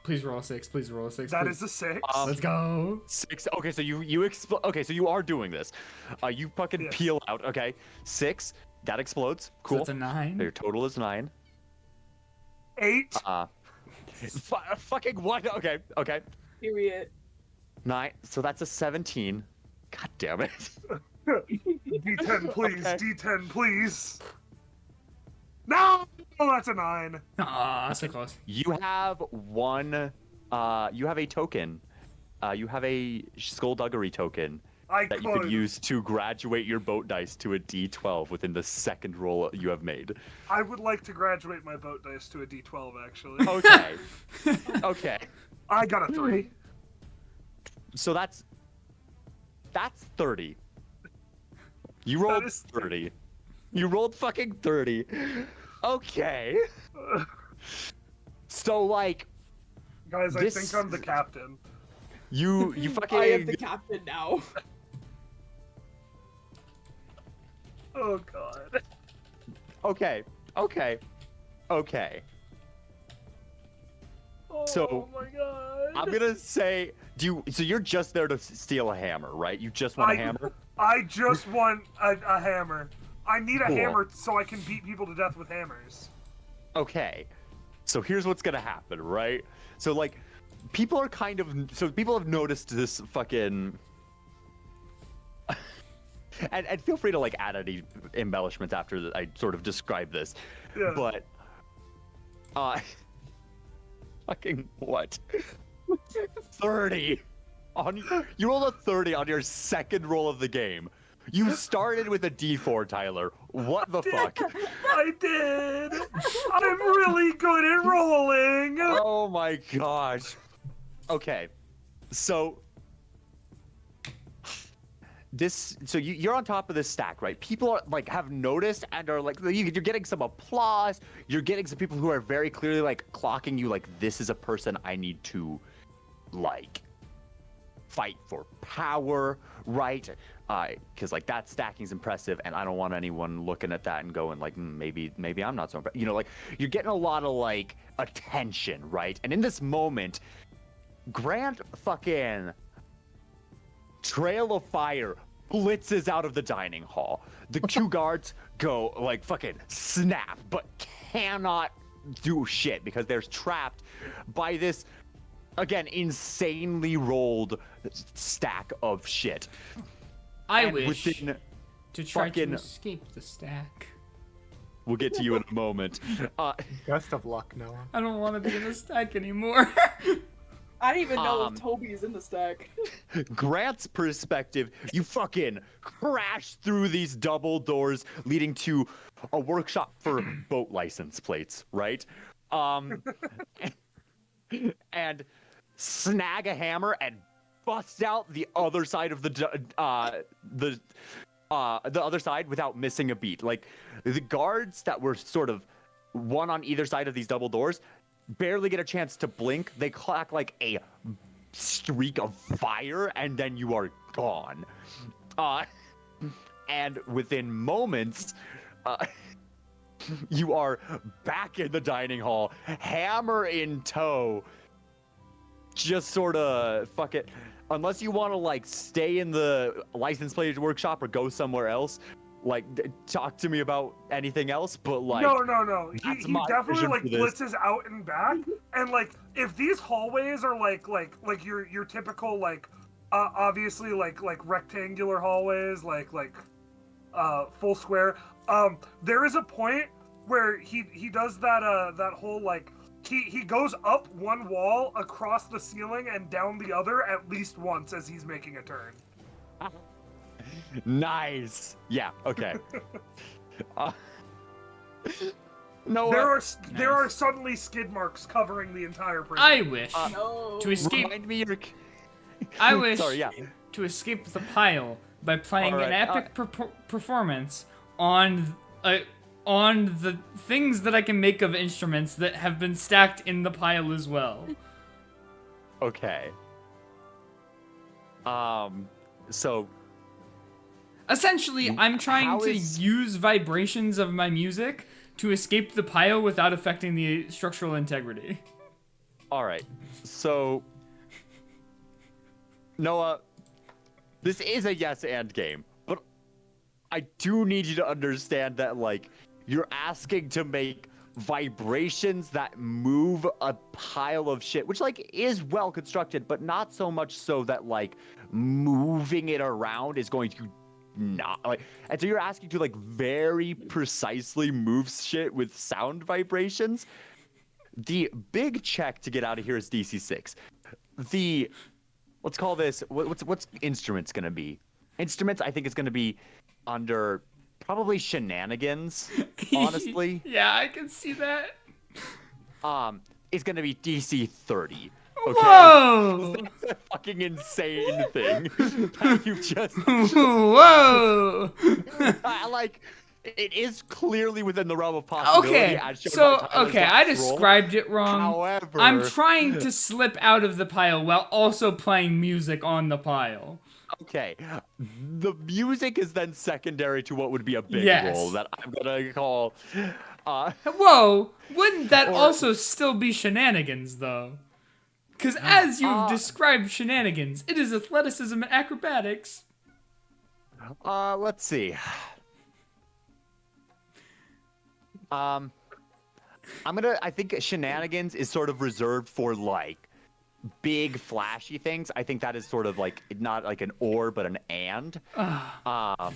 Please roll a 6. Please roll a 6. That please. is a 6. Let's go. 6. Okay, so you okay, so you are doing this. You fucking Yes. peel out. Okay, 6. That explodes. Cool. So that's a 9. Your total is 9. 8. Fucking what? Okay. Period. 9. So that's a 17. God damn it. D10, please. Okay. D10, please. No! Oh, that's a 9. Ah, so close. You have one. You have a token. You have a skullduggery token I that you could use to graduate your boat dice to a D12 within the second roll you have made. I would like to graduate my boat dice to a D12, actually. Okay. Okay. I got a 3. So that's 30. You rolled is 30. You rolled fucking 30. Okay. So like Guys, I This- think I'm the captain. you fucking I am the captain now. Oh, God. Okay. Oh, So, my God. I'm gonna say, so you're just there to steal a hammer, right? You just want a hammer? I just want a hammer. I need a Cool. hammer so I can beat people to death with hammers. Okay. So here's what's gonna happen, right? So like, people have noticed this fucking. And feel free to like add any embellishments after I sort of describe this. Yeah. But, fucking what? 30 you rolled a 30 on your second roll of the game. You started with a D4, Tyler. What the fuck? I did. I'm really good at rolling. Oh my gosh. Okay. So so you're on top of this stack, right? People are like have noticed and are like you're getting some applause. You're getting some people who are very clearly like clocking you like this is a person I need to like fight for power, right? Because like that stacking's impressive, and I don't want anyone looking at that and going like maybe I'm not so impressed. You know, like you're getting a lot of like attention, right? And in this moment, Grant fucking Trail of Fire blitzes out of the dining hall. The two guards go like fucking snap, but cannot do shit because they're trapped by this, again, insanely rolled stack of shit. I And wish within to try fucking- to escape the stack. We'll get to you in a moment. Best of luck, Noah. I don't want to be in the stack anymore. I don't even know Um, if Toby is in the stack. Grant's perspective, you fucking crash through these double doors leading to a workshop for boat license plates, right? And snag a hammer and bust out the other side of the other side without missing a beat. Like the guards that were sort of one on either side of these double doors barely get a chance to blink. They clack like a streak of fire, and then you are gone. And within moments, you are back in the dining hall, hammer in tow. Just sort of fuck it. Unless you want to like stay in the license plate workshop or go somewhere else, like talk to me about anything else. But like, no. that's He my definitely vision like for this. blitzes out and back, and like if these hallways are like your typical like obviously like rectangular hallways like full square. There is a point where he does that whole like he goes up one wall across the ceiling and down the other at least once as he's making a turn. Nice. Yeah. Okay. No. There are suddenly skid marks covering the entire prison. I wish No. to escape. Remind me your. I wish Sorry. Yeah. to escape the pile by playing All an right, epic performance on the things that I can make of instruments that have been stacked in the pile as well. Okay. So Essentially, I'm trying how to is- use vibrations of my music to escape the pile without affecting the structural integrity. all right. So Noah, this is a yes and game, but I do need you to understand that like you're asking to make vibrations that move a pile of shit, which like is well constructed, but not so much so that like moving it around is going to not like, and so you're asking to like very precisely move shit with sound vibrations. The big check to get out of here is DC 6. The let's call this what's instruments gonna be? Instruments I think is gonna be under probably shenanigans, honestly. Yeah, I can see that. Is gonna be DC 30. Okay. Whoa! That's a fucking insane thing that you just Whoa! like. It is clearly within the realm of possibility. Okay, as shown so by Tyler's okay, I last roll. described it wrong. However, I'm trying to slip out of the pile while also playing music on the pile. Okay, the music is then secondary to what would be a big Yes. roll that I'm gonna call. Whoa! Wouldn't that Or- also still be shenanigans, though? Because as you've described shenanigans, it is athleticism and acrobatics. Let's see. I think shenanigans is sort of reserved for like big flashy things. I think that is sort of like not like an or but an and. I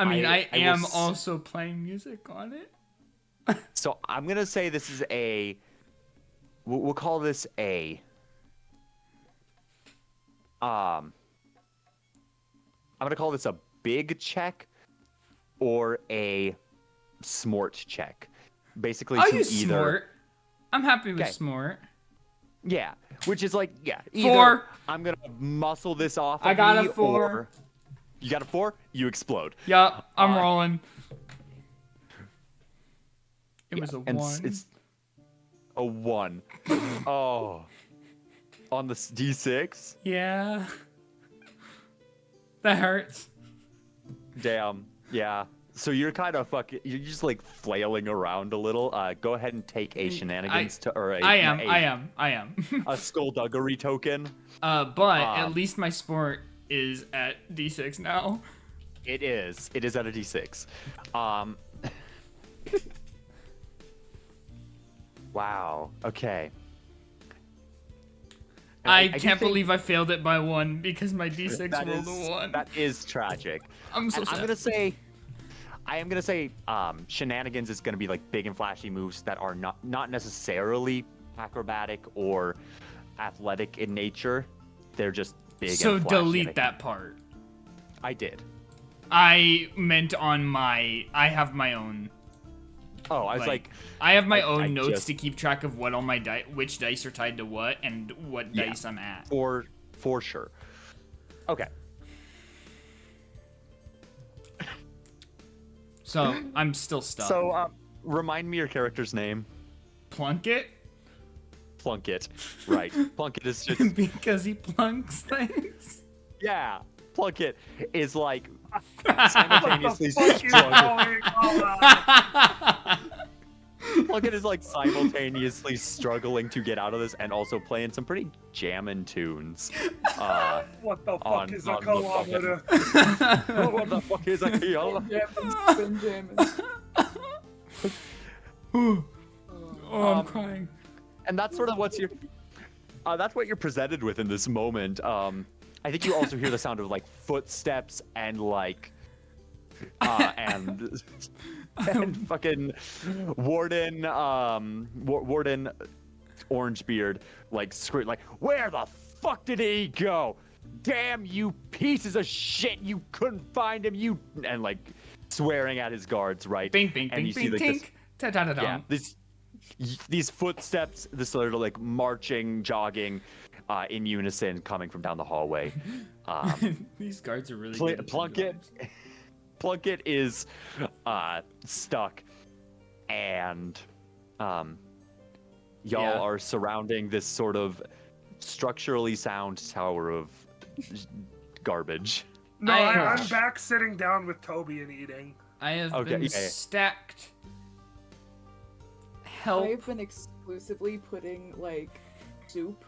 mean, I I will am s- also playing music on it. So I'm gonna say this is a. We'll call this a. I'm gonna call this a big check, or a smart check. Basically, I'll to use either. smart. I'm happy with Okay. smart. Yeah, which is like either 4. I'm gonna muscle this off. I of got a me, 4. Or, You got a 4, you explode. Yeah, I'm rolling. It was a And 1. it's a 1. Oh. On the D6? Yeah. That hurts. Damn. Yeah. So you're kind of you're just like flailing around a little. Go ahead and take a shenanigans I am. a skullduggery token. But at least my sport is at D6 now. It is. It is at a D6. Wow. Okay. And I do can't think believe I failed it by 1 because my D6 rolled a 1. That is tragic. I'm so And sad. I am gonna say shenanigans is gonna be like big and flashy moves that are not necessarily acrobatic or athletic in nature. They're just big So and flashy. delete that part. I did. I meant on my. I have my own. Oh, I was like I have my I own notes just- to keep track of what all my which dice are tied to what and what Yeah. dice I'm at. for sure. Okay. So I'm still stuck. So remind me your character's name. Plunkett Plunkett. Right. Plunkett is just because he plunks things. yeah. Plunkett is like What simultaneously the fuck is struggling. going on? Plunkett is like simultaneously struggling to get out of this and also playing some pretty jammin' tunes. What the fuck On- is a on the kilometer? What the fuck is a kill? Jamming, jamming. Oh, I'm Um, crying. And that's sort of that's what you're presented with in this moment. I think you also hear the sound of like footsteps and like and fucking Warden Warden Orangebeard like scream like, where the fuck did he go? Damn you pieces of shit, you couldn't find him, you, and like swearing at his guards, right? Bing, bing, and bing, you see bing, like this, tink. Ta-ta-ta-ta. yeah, these footsteps, this sort of like marching, jogging, in unison, coming from down the hallway. These guards are really good at their Plunkett, jobs. Plunkett is stuck, and y'all Yeah. are surrounding this sort of structurally sound tower of garbage. No, I- I'm back sitting down with Toby and eating. I have Okay, been yeah. stacked. Help. I've been exclusively putting like soup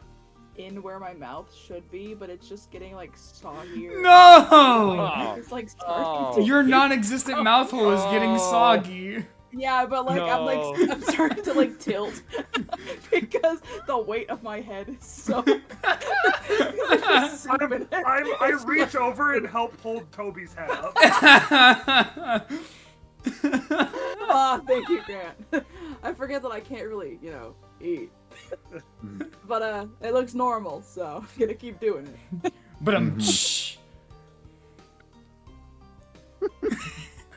in where my mouth should be, but it's just getting like soggier. No! Oh. It's like Oh. starting to. Your non-existent mouth hole is getting Oh. soggy. Yeah, but like No. I'm starting to like tilt because the weight of my head is so. I reach over and help hold Toby's head up. Ah, thank you, Grant. I forget that I can't really, eat. But it looks normal, so I'm gonna keep doing it. But I'm.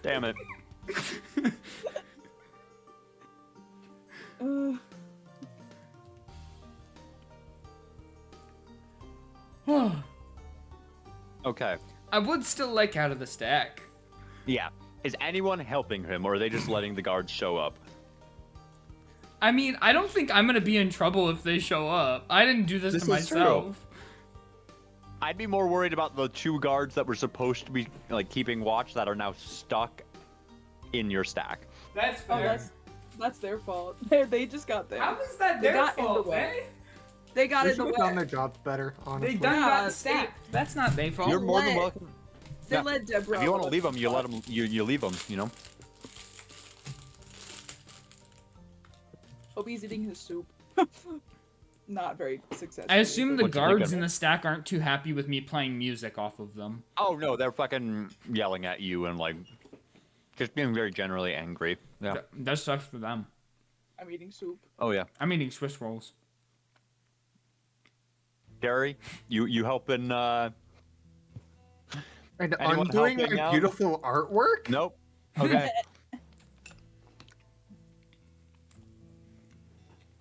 Damn it. Okay. I would still like out of the stack. Yeah. Is anyone helping him, or are they just letting the guards show up? I mean, I don't think I'm gonna be in trouble if they show up. I didn't do this This to is true. myself. I'd be more worried about the 2 guards that were supposed to be like keeping watch that are now stuck in your stack. That's Oh, fair. that's their fault. They just got there. How is that They their got in the fault, way. man? They got They in should the have done way. their jobs better, honestly. They done Yeah, got the stack. That's not their fault. You're more than let- welcome. They Yeah. let Deborah. If you want to leave them, you let them. You leave them. You know. Hope he's eating his soup. Not very successful. I assume the What'd you think guards of in it? the stack aren't too happy with me playing music off of them. Oh no, they're fucking yelling at you and like just being very generally angry. Yeah. That sucks for them. I'm eating soup. Oh yeah. I'm eating Swiss rolls. Gary, you helping? And Anyone undoing helping my out? beautiful artwork? Nope. Okay.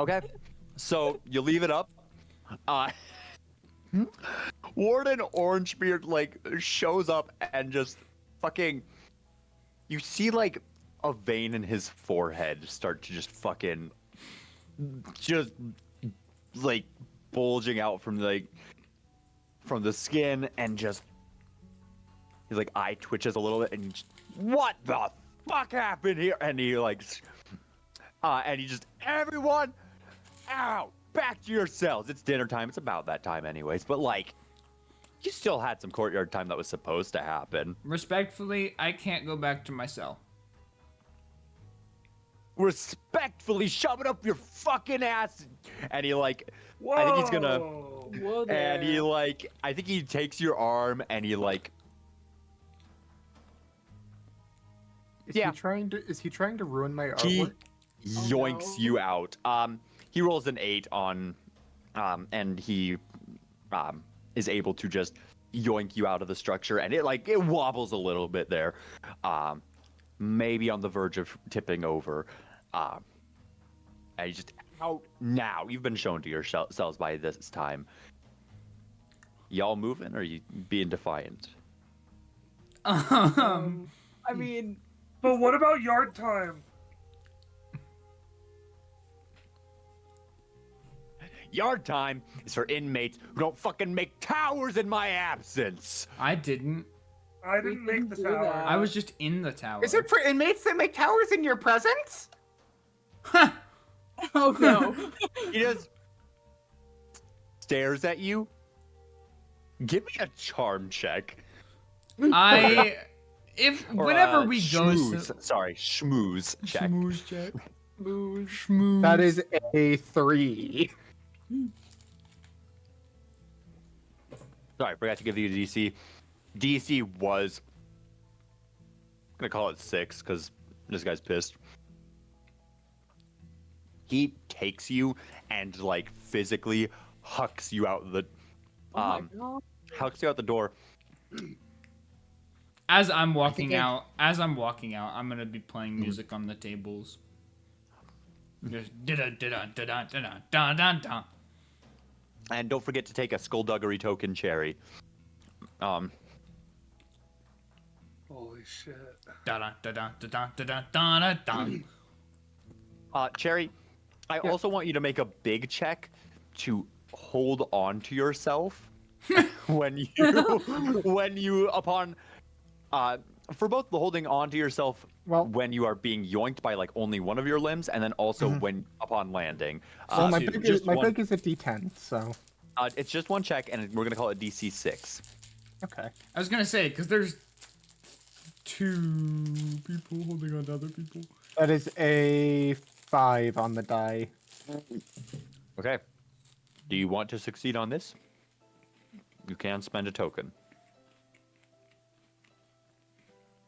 Okay. So you leave it up. Warden Orangebeard like shows up and just fucking. You see like a vein in his forehead start to just fucking, just like bulging out from the skin, and just his like eye twitches a little bit, and what the fuck happened here? And he like, and he just, everyone, out, back to your cells. It's dinner time. It's about that time, anyways. But like, you still had some courtyard time that was supposed to happen. Respectfully, I can't go back to my cell. Respectfully, shove it up your fucking ass. And he like, Whoa. I think he's gonna, Whoa and he there. like, I think he takes your arm and he like, Is Yeah. he trying to ruin my he artwork? yoinks no. you out. He rolls an 8 on, and he, is able to just yoink you out of the structure, and it wobbles a little bit there, maybe on the verge of tipping over, and you just out now. You've been shown to yourselves by this time. Y'all moving, or are you being defiant? I mean, But what about yard time? Yard time is for inmates who don't fucking make towers in my absence. I didn't. I didn't make didn't the do tower. that. I was just in the tower. Is it for inmates that make towers in your presence? oh no. He just stares at you. Give me a charm check. If Or, whenever we go, schmooze check. Schmooze check. Boosh. Schmooze. That is a 3. Sorry, forgot to give you a DC. DC was, I'm gonna call it 6 because this guy's pissed. He takes you and like physically hucks you out the Oh my god. hucks you out the door. As I'm walking think I- out, I'm gonna be playing music on the tables. Just da da da da da da da da da. And don't forget to take a skullduggery token, Cherry. Holy shit. Da da da da da da da da da da. Cherry, I also want you to make a big check to hold on to yourself when you upon for both the holding on to yourself Well- when you are being yoinked by like only one of your limbs, and then also when upon landing. Well, my So big just is, my one- big is a D10, so it's just one check, and we're gonna call it DC 6. okay. I was gonna say because there's 2 people holding on to other people. That is a 5 on the die. Okay. Do you want to succeed on this? You can spend a token.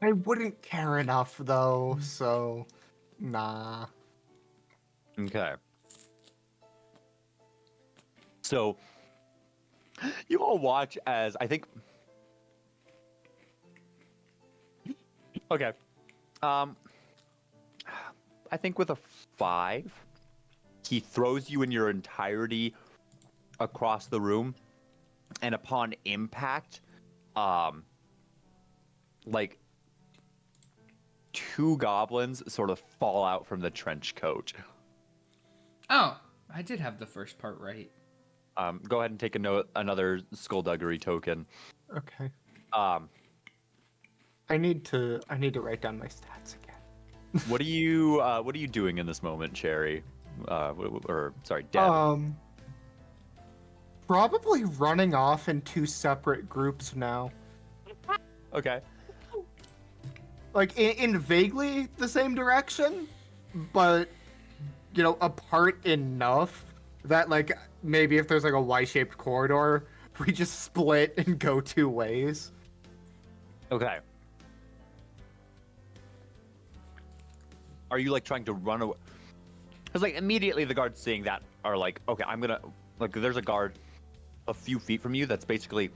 I wouldn't care enough though, so nah. Okay. So you all watch as I think. Okay. I think with a 5, he throws you in your entirety across the room, and upon impact, like 2 goblins sort of fall out from the trench coat. Oh, I did have the first part right. Go ahead and take another skullduggery token. Okay. Um, I need to write down my stats again. what are you doing in this moment, Cherry? Or sorry, Deb. Probably running off in 2 separate groups now. Okay. Like in vaguely the same direction, but you know, apart enough that like maybe if there's like a Y-shaped corridor, we just split and go 2 ways. Okay. Are you like trying to run away? Because like immediately the guards seeing that are like, okay, I'm gonna like. There's a guard a few feet from you that's basically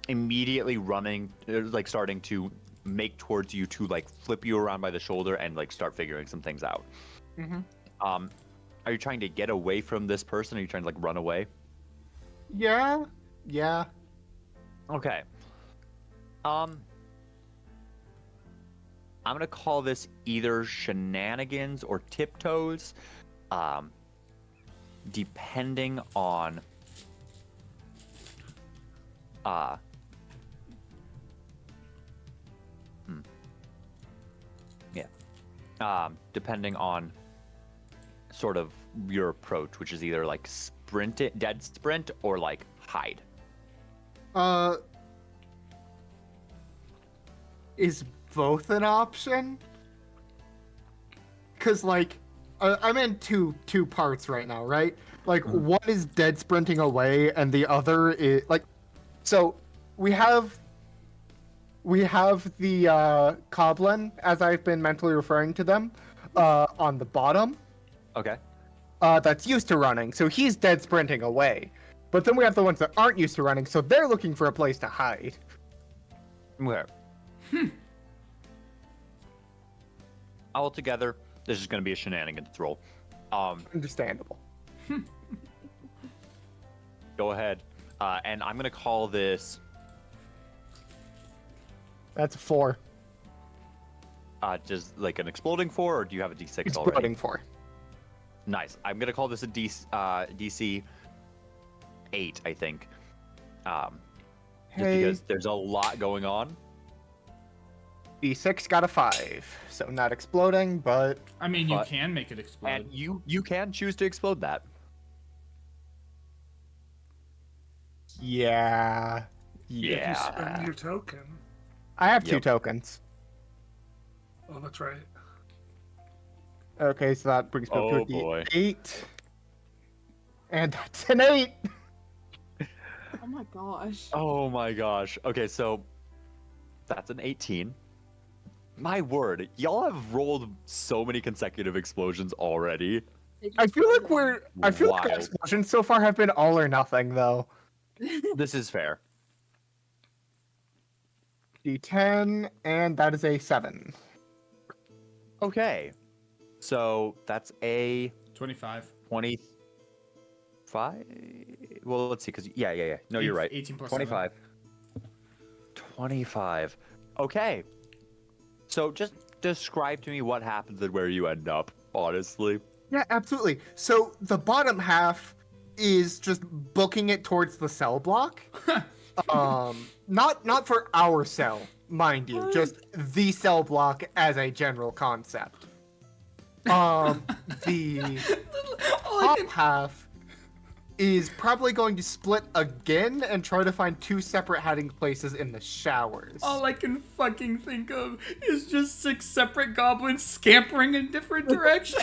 immediately running, like starting to make towards you to like flip you around by the shoulder and like start figuring some things out. Mm-hmm. Are you trying to get away from this person? Or are you trying to like run away? Yeah. Okay. I'm gonna call this either shenanigans or tiptoes, um, depending on uh, yeah, depending on sort of your approach, which is either like dead sprint, or like hide. Is both an option? Cause like, I'm in two parts right now, right? Like one is dead sprinting away, and the other is like, so we have the Coblin, as I've been mentally referring to them, on the bottom. Okay. That's used to running, so he's dead sprinting away. But then we have the ones that aren't used to running, so they're looking for a place to hide. Okay. Altogether, this is going to be a shenanigans roll. Understandable. Go ahead. And I'm going to call this That's a 4. just like an exploding 4, or do you have a D6 already? Exploding 4. Nice. I'm going to call this a DC 8, I think. Just Hey. because there's a lot going on. D6 got a 5, so not exploding, but I mean, you But- can make it explode. And you can choose to explode that. yeah. If you Yeah. spend your token. I have 2 Yep. tokens. Oh, that's right. Okay, so that brings me Oh, up to boy. 8. And that's an 8. Oh my gosh. Oh my gosh. Okay, so that's an 18. My word, y'all have rolled so many consecutive explosions already. I feel like like our Wow. explosions so far have been all or nothing, though. This is fair. D10, and that is a 7. Okay. So that's a 25. 25? Well, let's see, because, yeah. No, you're right. 18 plus 25. 25. Okay. So just describe to me what happens and where you end up, honestly. Yeah, absolutely. So the bottom half is just booking it towards the cell block. Not for our cell, mind you, just the cell block as a general concept. The All I top can- half is probably going to split again and try to find 2 separate hiding places in the showers. all I can fucking think of is just 6 separate goblins scampering in different directions.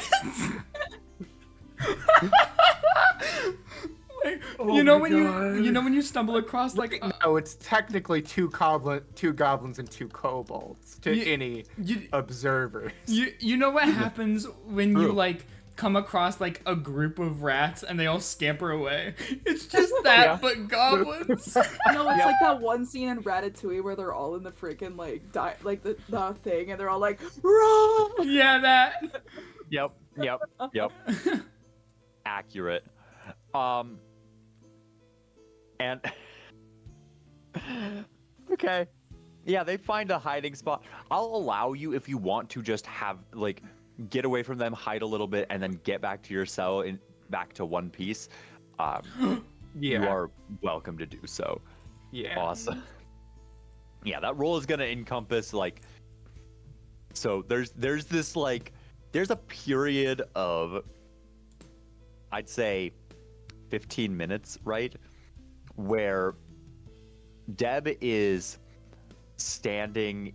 Like, Oh you know my when God. you know when you stumble across like No, it's technically 2 goblins and 2 kobolds to You- any you, observers. you know what happens when you True. like come across like a group of rats and they all scamper away. It's just that, Yeah. but goblins. No, it's like that one scene in Ratatouille where they're all in the freaking like the thing, and they're all like, run! Yeah, that. Yep. Accurate. And okay. Yeah, they find a hiding spot. I'll allow you if you want to just have like get away from them, hide a little bit, and then get back to your cell and back to one piece. You are welcome to do so. Yeah. Awesome. Yeah, that role is gonna encompass like. So there's this like there's a period of I'd say 15 minutes, right? Where Deb is sitting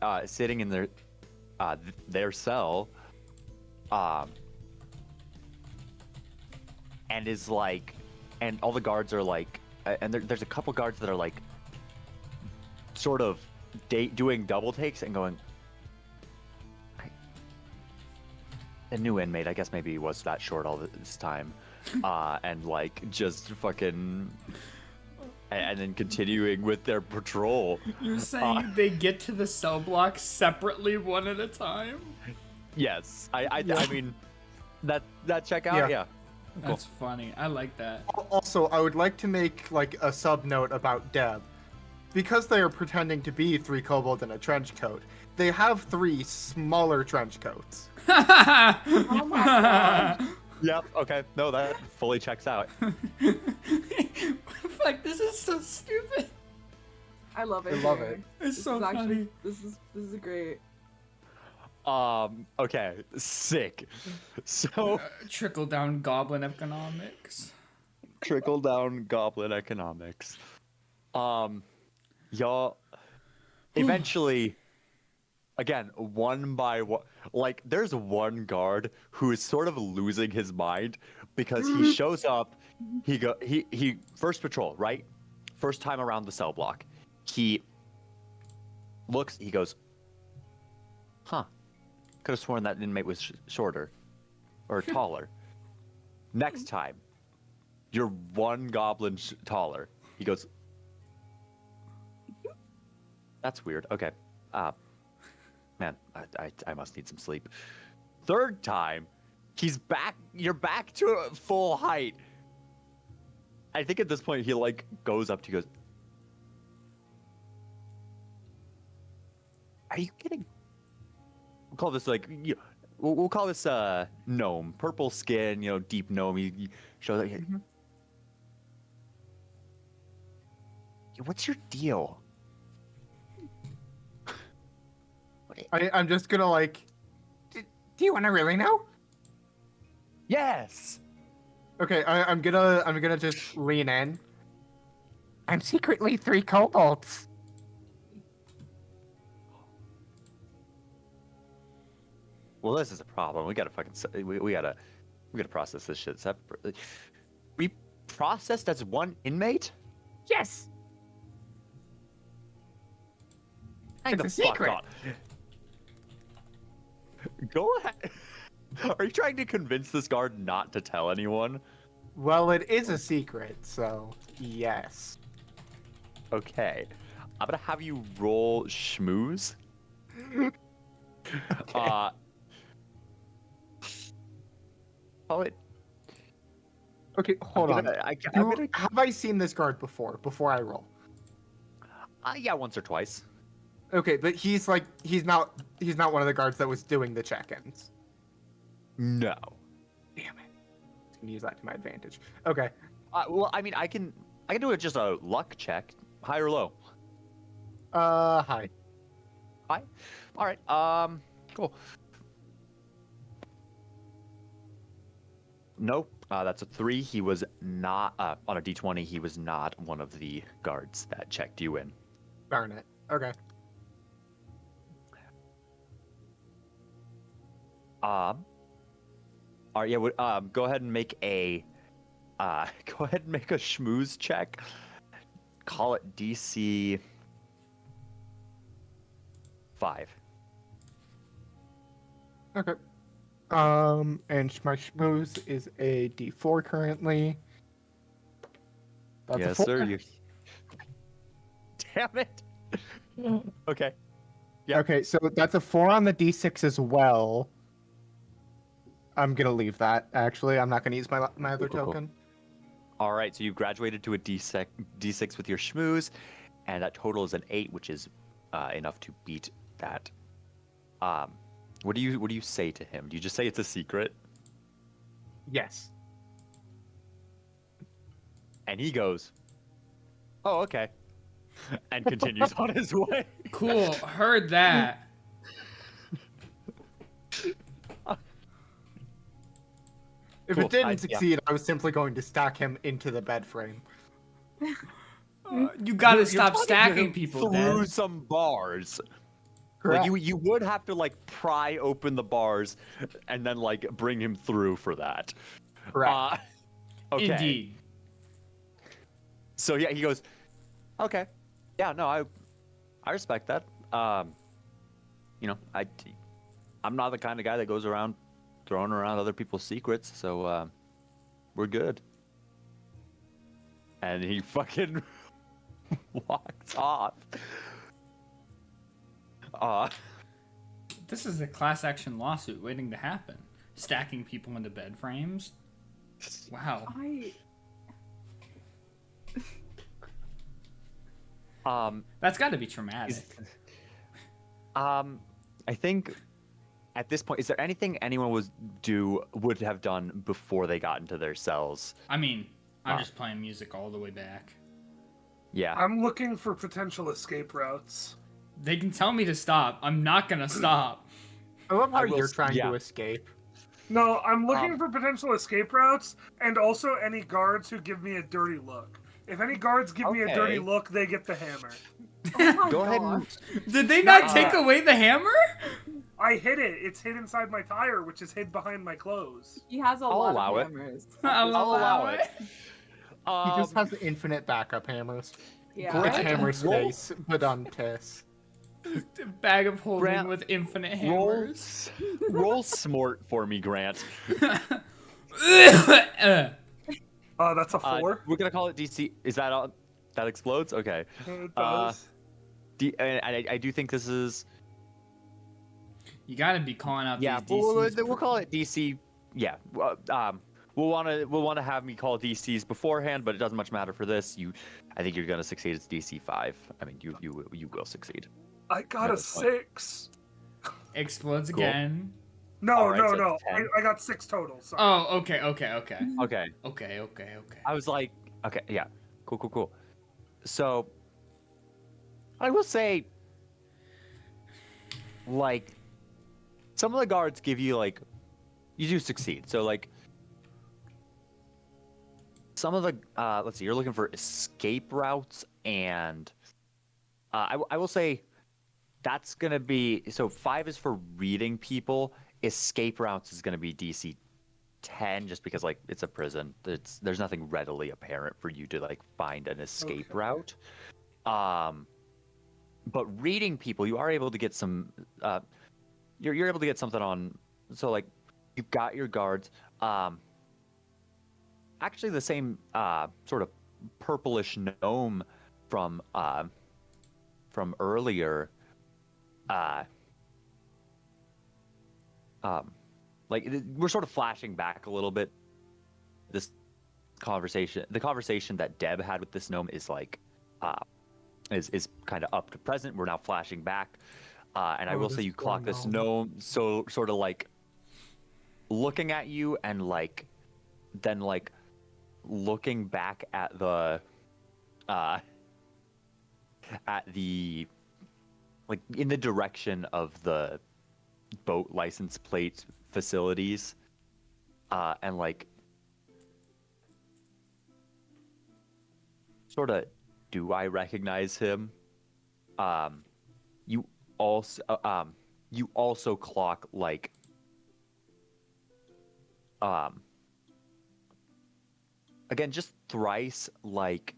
in their cell, and is like, and all the guards are like, and there's a couple guards that are like, sort of doing double takes and going. A new inmate, I guess maybe he was that short all this time, and like just fucking, and then continuing with their patrol. You're saying they get to the cell block separately, one at a time? Yes, I mean, that check out, Yeah. yeah. Cool. That's funny. I like that. Also, I would like to make like a sub note about Deb. because they are pretending to be 3 kobolds in a trench coat, they have 3 smaller trench coats. Oh my god. Yep. Okay. No, that fully checks out. Fuck, this is so stupid. I love it. I love here. it. It's This so is actually funny. this is great. Okay. Sick. So Trickle down goblin economics. trickle down goblin economics. Y'all eventually, again, one by one, like there's one guard who is sort of losing his mind because he shows up. He first patrol, right? First time around the cell block, he looks. He goes, "Huh? Could have sworn that inmate was shorter or taller." Next time, you're one goblin taller. He goes, "That's weird." Okay. Man, I must need some sleep. Third time, he's back. You're back to a full height. I think at this point he like goes up to you, goes, "Are you kidding?" We'll call this like we'll call this gnome, purple skin, deep gnome. He shows up. What's your deal? I'm just gonna like. Do you want to really know? Yes. Okay, I'm gonna just lean in. I'm secretly 3 kobolds. Well, this is a problem. We gotta we gotta process this shit separately. We processed as one inmate? Yes. Hang It's the a fuck secret. on. Go ahead. Are you trying to convince this guard not to tell anyone? Well, it is a secret, so yes. Okay. I'm gonna have you roll schmooze. Call it. Okay, hold on. I'm Have I seen this guard before I roll? yeah, once or twice. Okay, but he's not one of the guards that was doing the check-ins. No. Damn it. I can use that to my advantage. Okay. Well, I mean, I can do it just a luck check, high or low. Hi. High. All right. Cool. Nope. That's a 3. He was not on a D20. He was not one of the guards that checked you in. Darn it. Okay. All right. Yeah. Go ahead and make a schmooze check. Call it DC 5. Okay. And my schmooze is a D4 currently. That's a Yes, 4. sir. You. Damn it. Okay. Yeah. Okay, so that's a 4 on the D6 as well. I'm gonna leave that. Actually, I'm not gonna use my other Cool. token. All right. So you've graduated to a D6 with your schmooze, and that total is an 8, which is enough to beat that. What do you say to him? Do you just say it's a secret? Yes. And he goes, "Oh, okay," and continues on his way. Cool, heard that. If Cool, it didn't yeah. succeed, I was simply going to stack him into the bed frame. You gotta You're stop talking stacking him people, through Dad. some bars. Correct. Like you would have to like pry open the bars and then like bring him through for that. Correct. Okay. Indeed. So yeah, he goes, "Okay, yeah, no, I respect that. I'm not the kind of guy that goes around throwing around other people's secrets, so we're good." And he fucking walks off. This is a class action lawsuit waiting to happen. Stacking people into bed frames. Wow. That's got to be traumatic. I think at this point, is there anything anyone would have done before they got into their cells? I mean, I'm just playing music all the way back. Yeah. I'm looking for potential escape routes. They can tell me to stop. I'm not gonna stop. I love how I will you're s- trying yeah. to escape. No, I'm looking for potential escape routes, and also any guards who give me a dirty look. If any guards give me a dirty Okay. look, they get the hammer. Oh my Go ahead and gosh. Did they not Not take yet. away the hammer? I hid it. It's hid inside my tire, which is hid behind my clothes. He has a I'll lot allow of it. hammers. I'll allow it. He just has infinite backup hammers. Yeah. It's Grant, hammer roll- space, but on Tiss. A bag of holding Grant, with infinite roll, hammers. roll smart for me, Grant. That's a 4. We're gonna call it DC. Is that all? That explodes? Okay. It does. I do think this is. You gotta be calling out Yeah, these DCs. we'll call it DC. Yeah. We'll wanna have me call DCs beforehand, but it doesn't much matter for this. I think you're gonna succeed. It's DC 5. I mean, you will succeed. I got Yeah, a that's fine. 6. Explodes Cool. again. No, Alright, no, so no. 10. I got 6 total. Sorry. Oh, okay. Okay. I was like, okay, yeah, cool. So, I will say, like, some of the guards give you like, you do succeed. So like, some of the let's see, you're looking for escape routes, and I will say, that's gonna be so 5 is for reading people. Escape routes is gonna be DC 10, just because like it's a prison. There's nothing readily apparent for you to like find an escape Okay. route. But reading people, you are able to get some. You're able to get something on. So like, you've got your guards. Actually, the same sort of purplish gnome from earlier. We're sort of flashing back a little bit. The conversation that Deb had with this gnome is like, is kind of up to present. We're now flashing back, and I will say this you poor clock this gnome. gnome so sort of like looking at you, and like then like looking back at the like in the direction of the boat license plate facilities, and like sort of, do I recognize him? You also clock like again, just thrice, like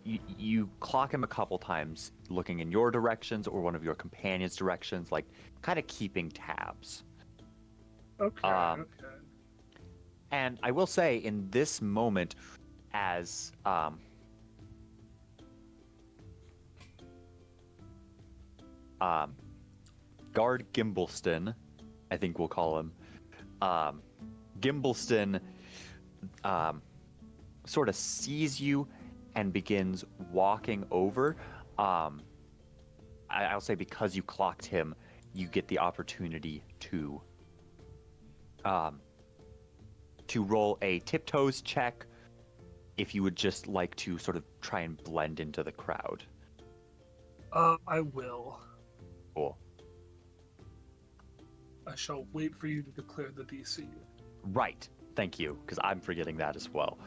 you clock him a couple times looking in your directions or one of your companions' directions, like kind of keeping tabs. Okay. Um, Okay. And I will say, in this moment, as Guard Gimbleston, I think we'll call him, Gimbleston sort of sees you and begins walking over. I'll say, because you clocked him, you get the opportunity to roll a tiptoes check if you would just like to sort of try and blend into the crowd. I will. Cool. I shall wait for you to declare the DC. Right. Thank you, because I'm forgetting that as well.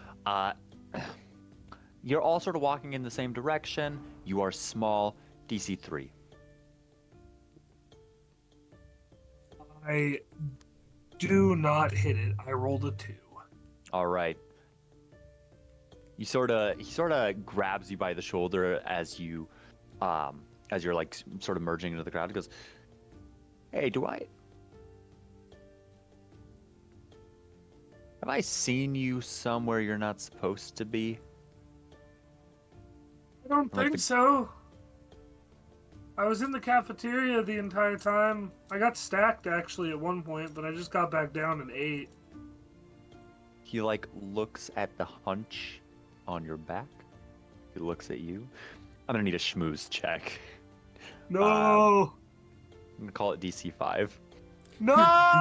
You're all sort of walking in the same direction. You are small, DC 3. I do not hit it. I rolled a 2. All right. He sort of grabs you by the shoulder as you're like sort of merging into the crowd. He goes, "Hey, have I seen you somewhere you're not supposed to be?" I don't Like think the- so. I was in the cafeteria the entire time. I got stacked actually at one point, but I just got back down and ate. He like looks at the hunch on your back. He looks at you. I'm gonna need a schmooze check. No. I'm gonna call it DC 5. No.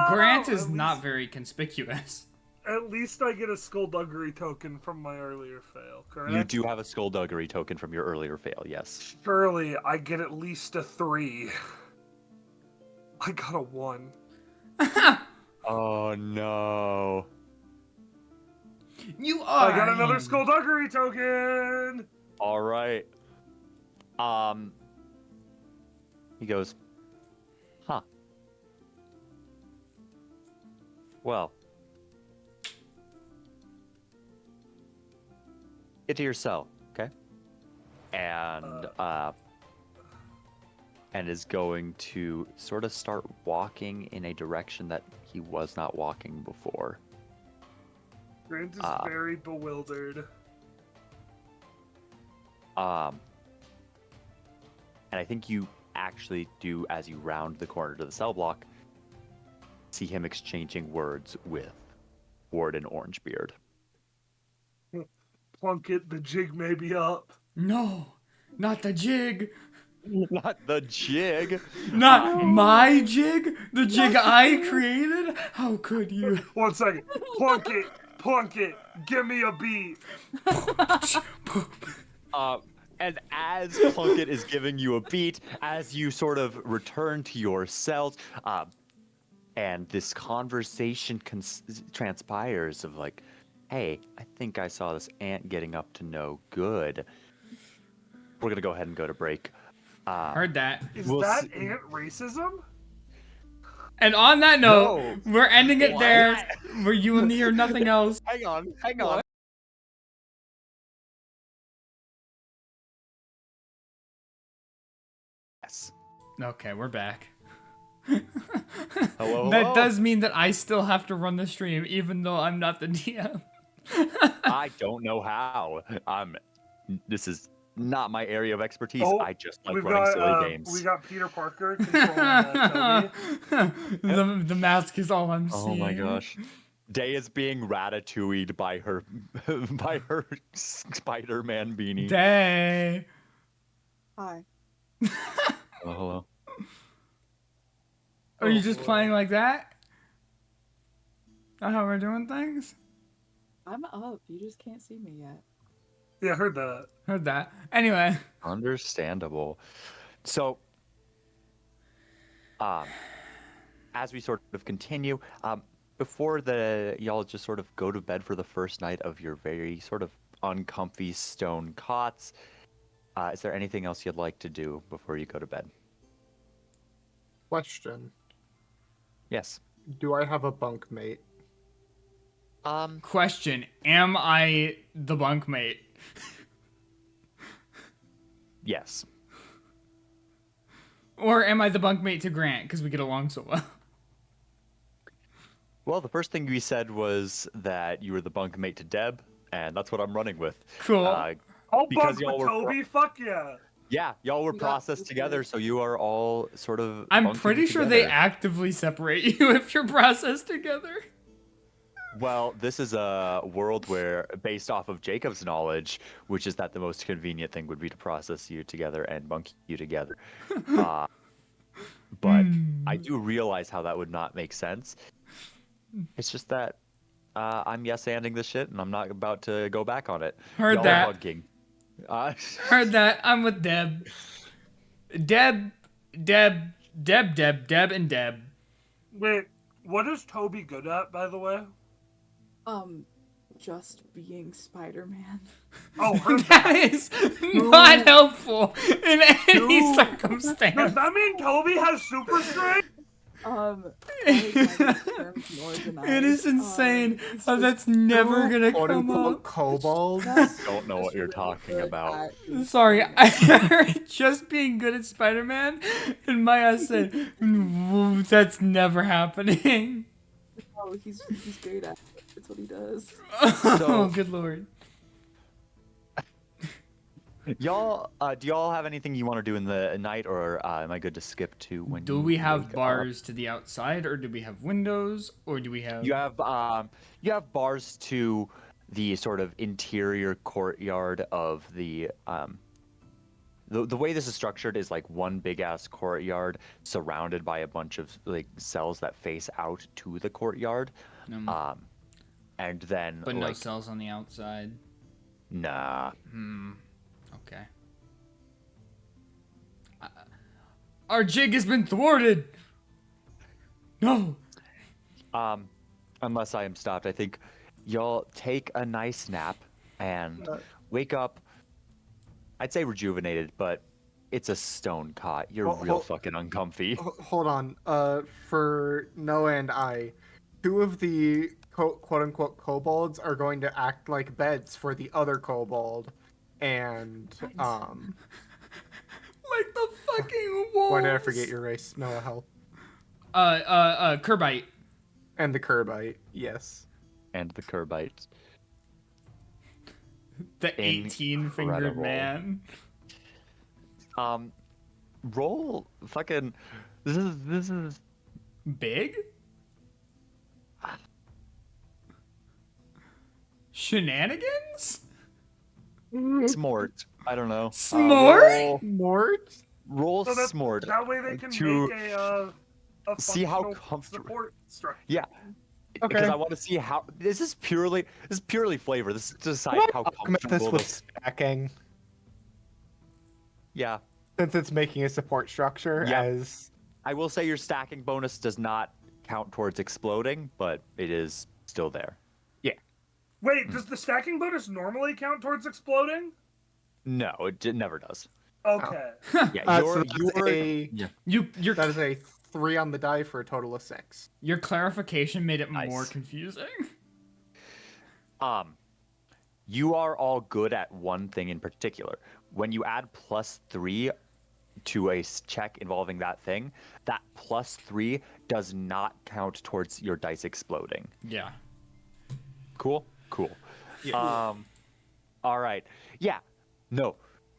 Grant is At not least- very conspicuous. At least I get a skullduggery token from my earlier fail, correct? You do have a skullduggery token from your earlier fail, yes. Surely I get at least a 3. I got a 1. Oh no. You are. I got another him. skullduggery token. All right. He goes, huh. Well. Get to your cell, okay? And is going to sort of start walking in a direction that he was not walking before. Grant is very bewildered. And I think you actually do, as you round the corner to the cell block, see him exchanging words with Warden Orangebeard. Plunkett, the jig may be up. No, not the jig. Not the jig. Not my jig. The jig I created. How could you? 1 second. Plunkett, give me a beat. And as Plunkett is giving you a beat, as you sort of return to your cells, and this conversation transpires of like, hey, I think I saw this ant getting up to no good. We're gonna go ahead and go to break. Heard that. Is We'll that see. ant racism? And on that note, No. we're ending it What? there. Where you will hear nothing else. Hang on. Yes. Okay, we're back. Hello. That does mean that I still have to run the stream, even though I'm not the DM. I don't know how. This is not my area of expertise. Oh, I just like we've running got silly games. we got Peter Parker controlling Toby. The mask is all I'm Oh seeing. my gosh. Day is being ratatouille'd by her Spider-Man beanie. Day. Hi. Oh, hello. Are you Oh, just boy. playing like that? Not how we're doing things? I'm up. You just can't see me yet. Yeah, I heard that. Heard that. Anyway. Understandable. So, as we sort of continue, before y'all just sort of go to bed for the first night of your very sort of uncomfy stone cots, is there anything else you'd like to do before you go to bed? Question: Yes. do I have a bunkmate? Question. Am I the bunkmate? Yes. Or am I the bunkmate to Grant? Because we get along so well. Well, the first thing we said was that you were the bunkmate to Deb, and that's what I'm running with. Cool. I'll Because bunk y'all with were Toby. Fuck yeah. Yeah, y'all were Yeah, processed that's together, good. so you are all sort of. I'm bunking pretty sure they together. actively separate you if you're processed together. Well, this is a world where, based off of Jacob's knowledge, which is that the most convenient thing would be to process you together and bunk you together. But I do realize how that would not make sense. It's just that I'm yes-anding this shit, and I'm not about to go back on it. Heard Y'all that. are bunking. Heard that. I'm with Deb. Deb, and Deb. Wait, what is Toby good at, by the way? Just being Spider-Man. Oh, heard That that. is not helpful in any Does circumstance. that mean Toby has super strength? It is insane how that's never gonna Quote come unquote up. kobolds. Don't know what you're talking about. Sorry, I heard just being good at Spider-Man, and Maya said, "That's never happening." Oh, he's great at it. That's what he does. Oh, good lord. Y'all, do y'all have anything you want to do in the night, or am I good to skip to when? Do you we have wake up? bars to the outside, or do we have windows, or do we have? You have bars to the sort of interior courtyard of the way this is structured is like one big ass courtyard surrounded by a bunch of like cells that face out to the courtyard. Um, And then but no like cells on the outside. nah. Okay. Our jig has been thwarted. No. Unless I am stopped, I think y'all take a nice nap and wake up. I'd say rejuvenated, but it's a stone cot. You're real fucking uncomfy. Hold on. For Noah and I, two of the quote unquote kobolds are going to act like beds for the other kobold, and Like the fucking wolves. why did I forget your race? Noah, help. Curbite. And the Curbite, yes. And the Curbite. The 18-fingered Incredible. man. Roll fucking. This is Big? Shenanigans? smart. I don't know. Smart? Mort? Roll So that, smart. that way they can to make a see how functional comfortable. support structure. Yeah. Okay. Because I want to see how this is purely flavor. This is to decide how Augment this comfortable with this. stacking, Yeah. since it's making a support structure Yeah. as... I will say your stacking bonus does not count towards exploding, but it is still there. Wait, does the stacking bonus normally count towards exploding? No, it never does. Okay. Yeah, so yeah. Your that is a 3 on the die for a total of 6. your clarification made it more Nice. confusing. You are all good at one thing in particular. When you add +3 to a check involving that thing, that +3 does not count towards your dice exploding. Yeah. Cool? Cool. Yeah. All right. Yeah. No.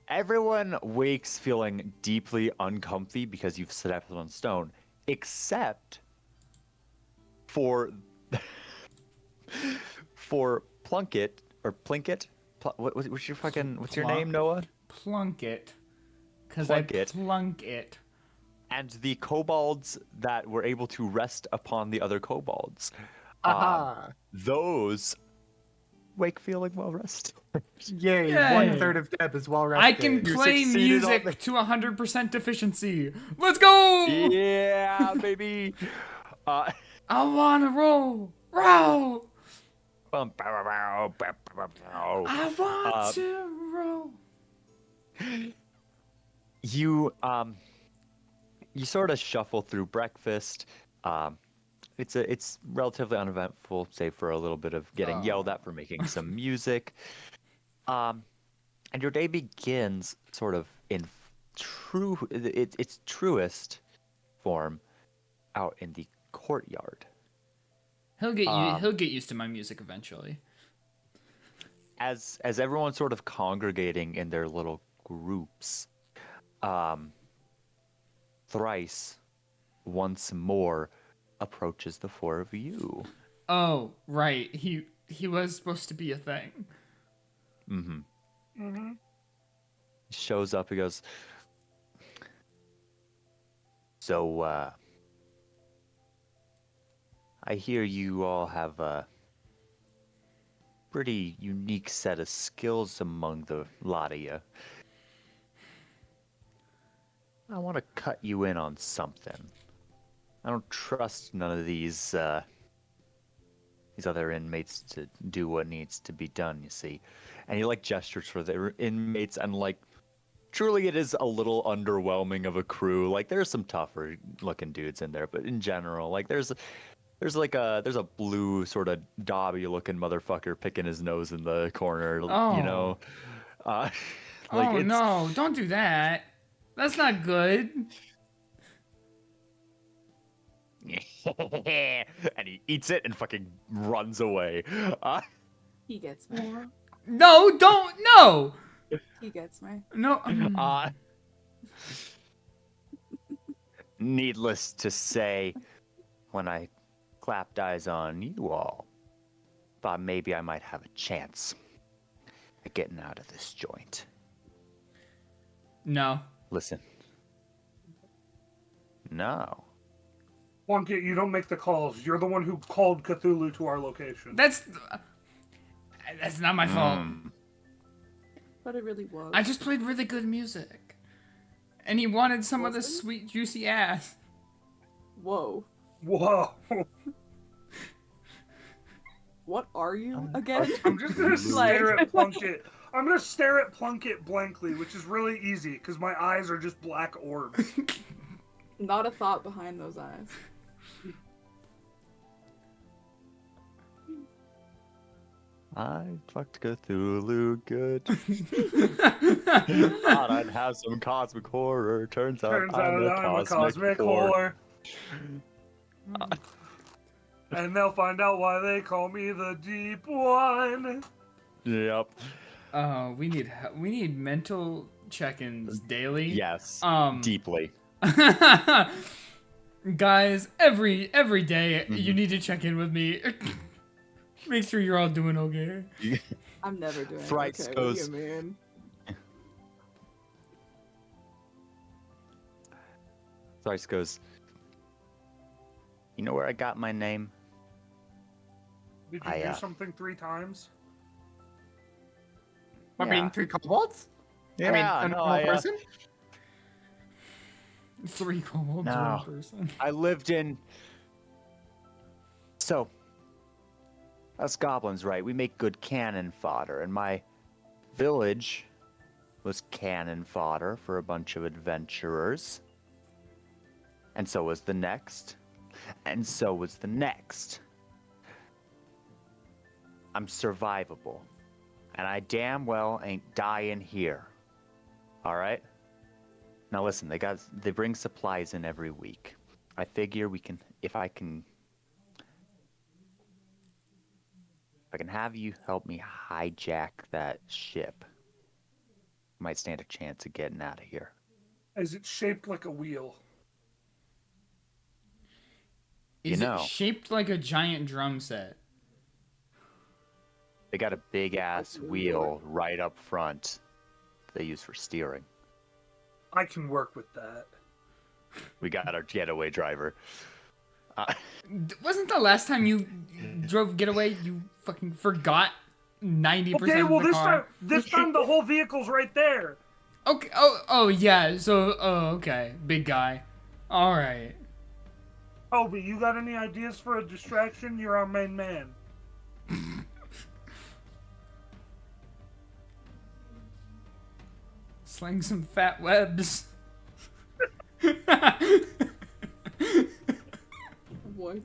Everyone wakes feeling deeply uncomfy because you've stepped on stone, except for Plunkett or Plinkett. What's your name, Noah? Plunk-it. Because Plunk-it. I plunk it. And the kobolds that were able to rest upon the other kobolds. Aha! Those wake feeling well rested. Yay, Yay. 1/3 of Deb is well rested. I can You play succeeded on music the- to 100% efficiency. Let's go! Yeah, baby. I wanna roll. Roll. I want to roll. You sort of shuffle through breakfast. It's relatively uneventful, save for a little bit of getting yelled at for making some music. And your day begins sort of in its truest form out in the courtyard. He'll get used to my music eventually. As everyone's sort of congregating in their little groups, Thrice once more approaches the four of you. Oh, right. He was supposed to be a thing. Mm-hmm. He shows up, he goes, so, I hear you all have a pretty unique set of skills among the lot of you. I want to cut you in on something. I don't trust none of these other inmates to do what needs to be done, you see. And he like gestures for the inmates, and like truly it is a little underwhelming of a crew. Like there's some tougher looking dudes in there, but in general, like there's a blue sort of Dobby looking motherfucker picking his nose in the corner, you know. Like Oh it's, no, don't do that. That's not good. and he eats it and fucking runs away. He gets me. No, don't. No. He gets me. No. Needless to say, when I clapped eyes on you all, thought maybe I might have a chance at getting out of this joint. No. Listen. No. Plunkett, you don't make the calls. You're the one who called Cthulhu to our location. That's not my fault. But it really was. I just played really good music. And he wanted some of the Was it? sweet, juicy ass. Whoa. Whoa. What are you again? I'm just gonna Like- stare at Plunkett. I'm gonna stare at Plunkett blankly, which is really easy because my eyes are just black orbs. Not a thought behind those eyes. I fucked Cthulhu good. Thought I'd have some cosmic horror. Turns out Turns I'm out I'm a cosmic whore. And they'll find out why they call me the Deep One. Yep. Oh, we need mental check-ins daily. Yes. Um, Deeply. Guys, every day Mm-hmm. you need to check in with me. Make sure you're all doing okay. I'm never doing Frights okay. goes- What do you mean? Thrice goes, you know where I got my name? Did you do something 3 times? I mean, Yeah. 3 kobolds? Yeah, I mean, a no, normal person? 3 kobolds, No. 1 person. I lived in... So, us goblins, right? We make good cannon fodder, and my village was cannon fodder for a bunch of adventurers. And so was the next. And so was the next. I'm survivable. And I damn well ain't dying here. Alright? Now listen, they bring supplies in every week. I figure we can if I can have you help me hijack that ship, might stand a chance of getting out of here. Is it shaped like a wheel? You Is know. it shaped like a giant drum set? They got a big ass wheel right up front they use for steering. I can work with that. We got our getaway driver. Wasn't the last time you drove Getaway you fucking forgot 90% Okay, well of the car? this time the whole vehicle's right there. Okay. Oh yeah. So okay, big guy. All right. Obi, you got any ideas for a distraction? You're our main man. Sling some fat webs. Voice.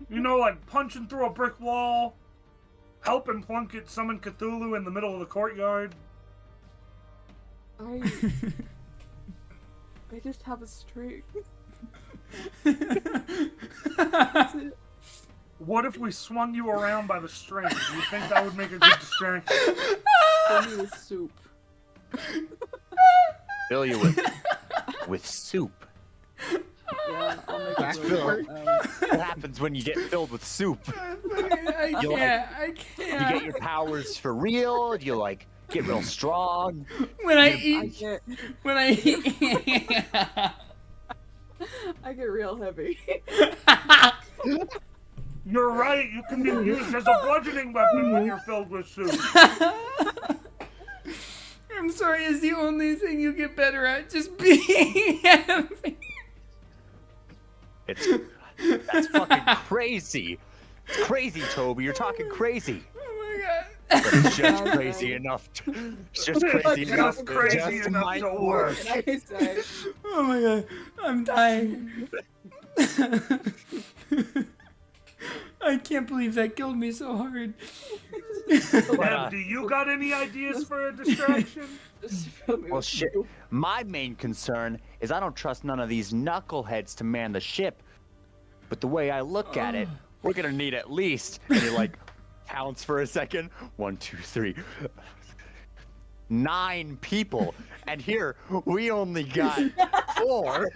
You know, like punching through a brick wall, helping Plunkett summon Cthulhu in the middle of the courtyard. I just have a streak. That's it. What if we swung you around by the string? Do you think that would make a good distraction? Fill me with soup. Fill you with soup. Yeah, I'll make That's it really What happens when you get filled with soup? I You'll, can't. I You can't. get your powers for real? Do you like get real strong? When I I eat. get, When I eat. I get real heavy. You're right, you can be used as a bludgeoning weapon when you're filled with soup. I'm sorry, it's the only thing you get better at. Just being heavy. That's fucking crazy. It's crazy, Toby. You're talking crazy. Oh my god. But it's just Okay. crazy enough. It's just crazy Just enough. crazy just enough might to work. work. What can I say? Oh my god. I'm dying. I can't believe that killed me so hard. Deb, do you got any ideas for a distraction? Just fill me Well, with shit. soup. My main concern is I don't trust none of these knuckleheads to man the ship. But the way I look at it, we're gonna need at least. And he like counts for a second. 1, 2, 3. 9 people, and here we only got 4.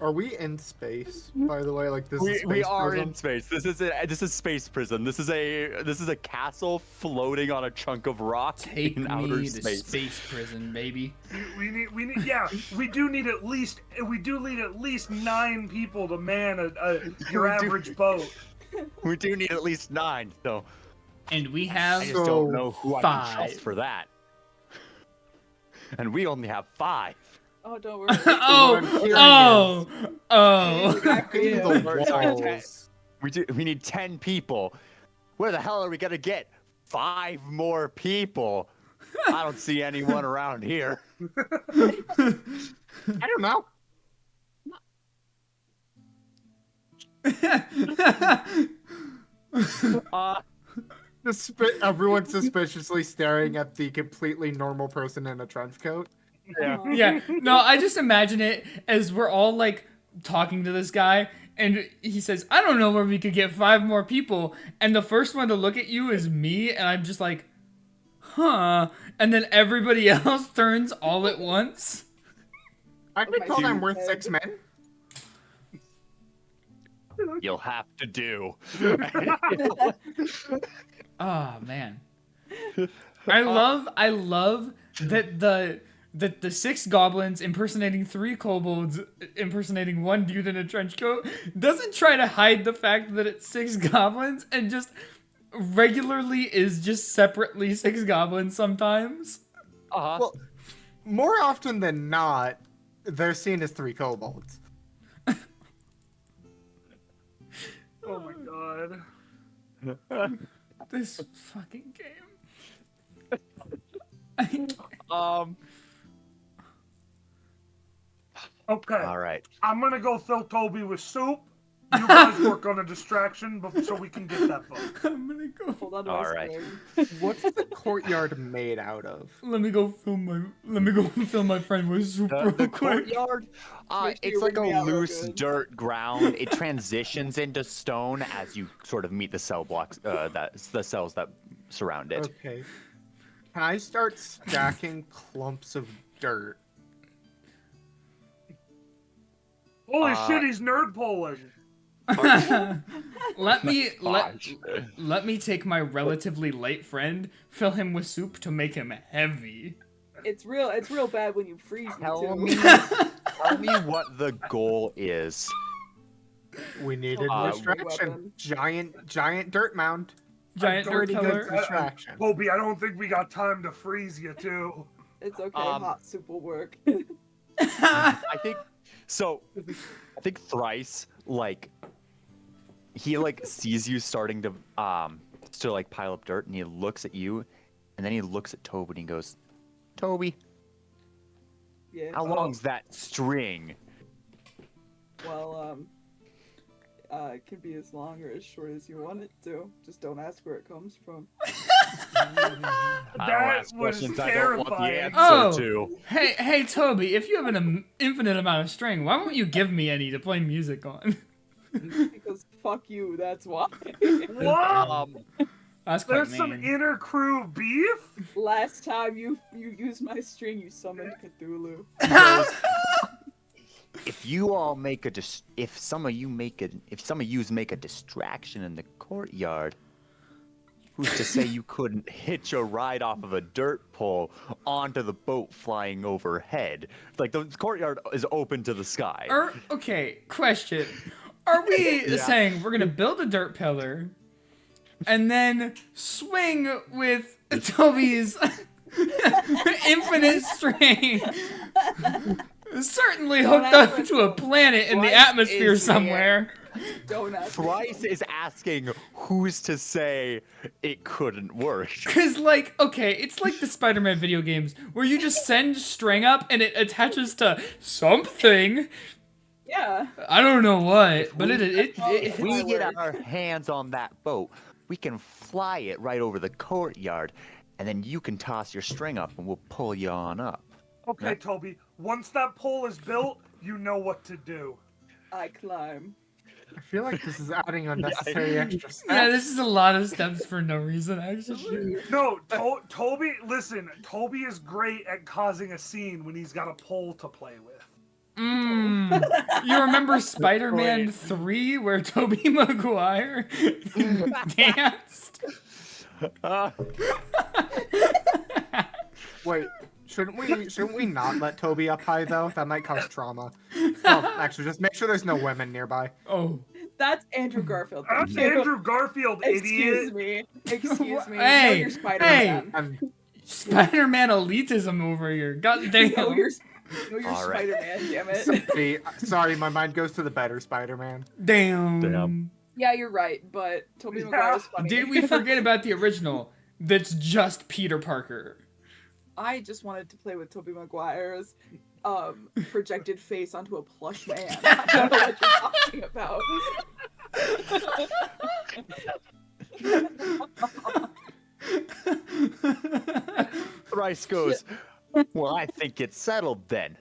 Are we in space, by the way? Like this is We space are prison? in space. This is space prison. This is a castle floating on a chunk of rock Take in outer me to space. space prison, baby. We need yeah, we do need at least 9 people to man your We do. average boat. We do need at least 9, so And we I have just So, don't know who I can 5. trust for that. And we only have 5. Oh, don't worry. Oh, I'm hearing oh, Here's the oh. guy for In you. the Sorry, walls. We need 10 people. Where the hell are we gonna get 5 more people? I don't see anyone around here. I don't know. Everyone's suspiciously staring at the completely normal person in a trench coat. Uh-huh. Yeah, no, I just imagine it as we're all like talking to this guy, and he says, I don't know where we could get 5 more people. And the first one to look at you is me, and I'm just like, huh. And then everybody else turns all at once. I could my call them God. worth 6 men. You'll have to do. Oh man. I love that the 6 goblins impersonating 3 kobolds impersonating 1 dude in a trench coat doesn't try to hide the fact that it's 6 goblins and just regularly is just separately 6 goblins sometimes. Uh-huh. Well, more often than not, they're seen as 3 kobolds. Oh my god. This fucking game. Okay. All right. I'm gonna go fill Toby with soup. You guys work on a distraction so we can get that boat. I'm gonna go. Hold on to All my right. string. What's the courtyard made out of? Let me go film my friend with soup real The quick. courtyard, Make sure it's you like ring a me out real loose good. dirt ground. It transitions into stone as you sort of meet the cell blocks, the cells that surround it. Okay. Can I start stacking clumps of dirt? Holy shit, he's nerd polling. let me Fudge. let me take my relatively light friend, fill him with soup to make him heavy. It's real bad when you freeze me Tell too. me, tell me what the goal is. We needed Uh, distraction. Giant dirt mound. Giant dirt Pretty good pillar. distraction. Toby, I don't think we got time to freeze you too. It's okay. Hot soup will work. I think so. I think Thrice he sees you starting to like pile up dirt, and he looks at you, and then he looks at Toby and he goes, "Toby, Yeah. how long's that string?" Well, it can be as long or as short as you want it to. Just don't ask where it comes from. I don't That ask was questions I don't want the terrifying. answer Oh. to. Hey Toby, if you have an infinite amount of string, why won't you give me any to play music on? Because fuck you, that's why. What? That's quite There's some mean. inner crew beef? Last time you used my string, you summoned Cthulhu. If you all make if some of you make a distraction in the courtyard, who's to say you couldn't hitch a ride off of a dirt pole onto the boat flying overhead? Like the courtyard is open to the sky. Okay, question. Are we saying we're gonna build a dirt pillar and then swing with Toby's infinite string? Certainly Don't hooked ask up me. to a planet in the Thrice atmosphere is somewhere. Don't ask me. Thrice is asking who's to say it couldn't work. Cause okay, it's like the Spider-Man video games where you just send string up and it attaches to something. Yeah. I don't know what, but it If we My get word. our hands on that boat, we can fly it right over the courtyard, and then you can toss your string up and we'll pull you on up. Okay, Yeah. Toby, once that pole is built, you know what to do. I climb. I feel like this is adding unnecessary extra steps. Yeah, this is a lot of steps for no reason, actually. No, Toby, listen, Toby is great at causing a scene when he's got a pole to play with. You remember Spider-Man 3 where Tobey Maguire danced? Wait, shouldn't we not let Toby up high though? That might cause trauma. Oh, actually, just make sure there's no women nearby. Oh. That's Andrew Garfield. That's Thank you. Andrew Garfield, Excuse idiot. me. Excuse me. Hey, No, you're Spider-Man. And Spider-Man elitism over here. God damn. No, you're All right. Spider-Man, damn it. Sophie, sorry, my mind goes to the better Spider-Man. Damn. Yeah, you're right, but Tobey Maguire's funny. Did we forget about the original? That's just Peter Parker. I just wanted to play with Tobey Maguire's projected face onto a plush man. I don't know what you're talking about. Rice goes, well, I think it's settled then.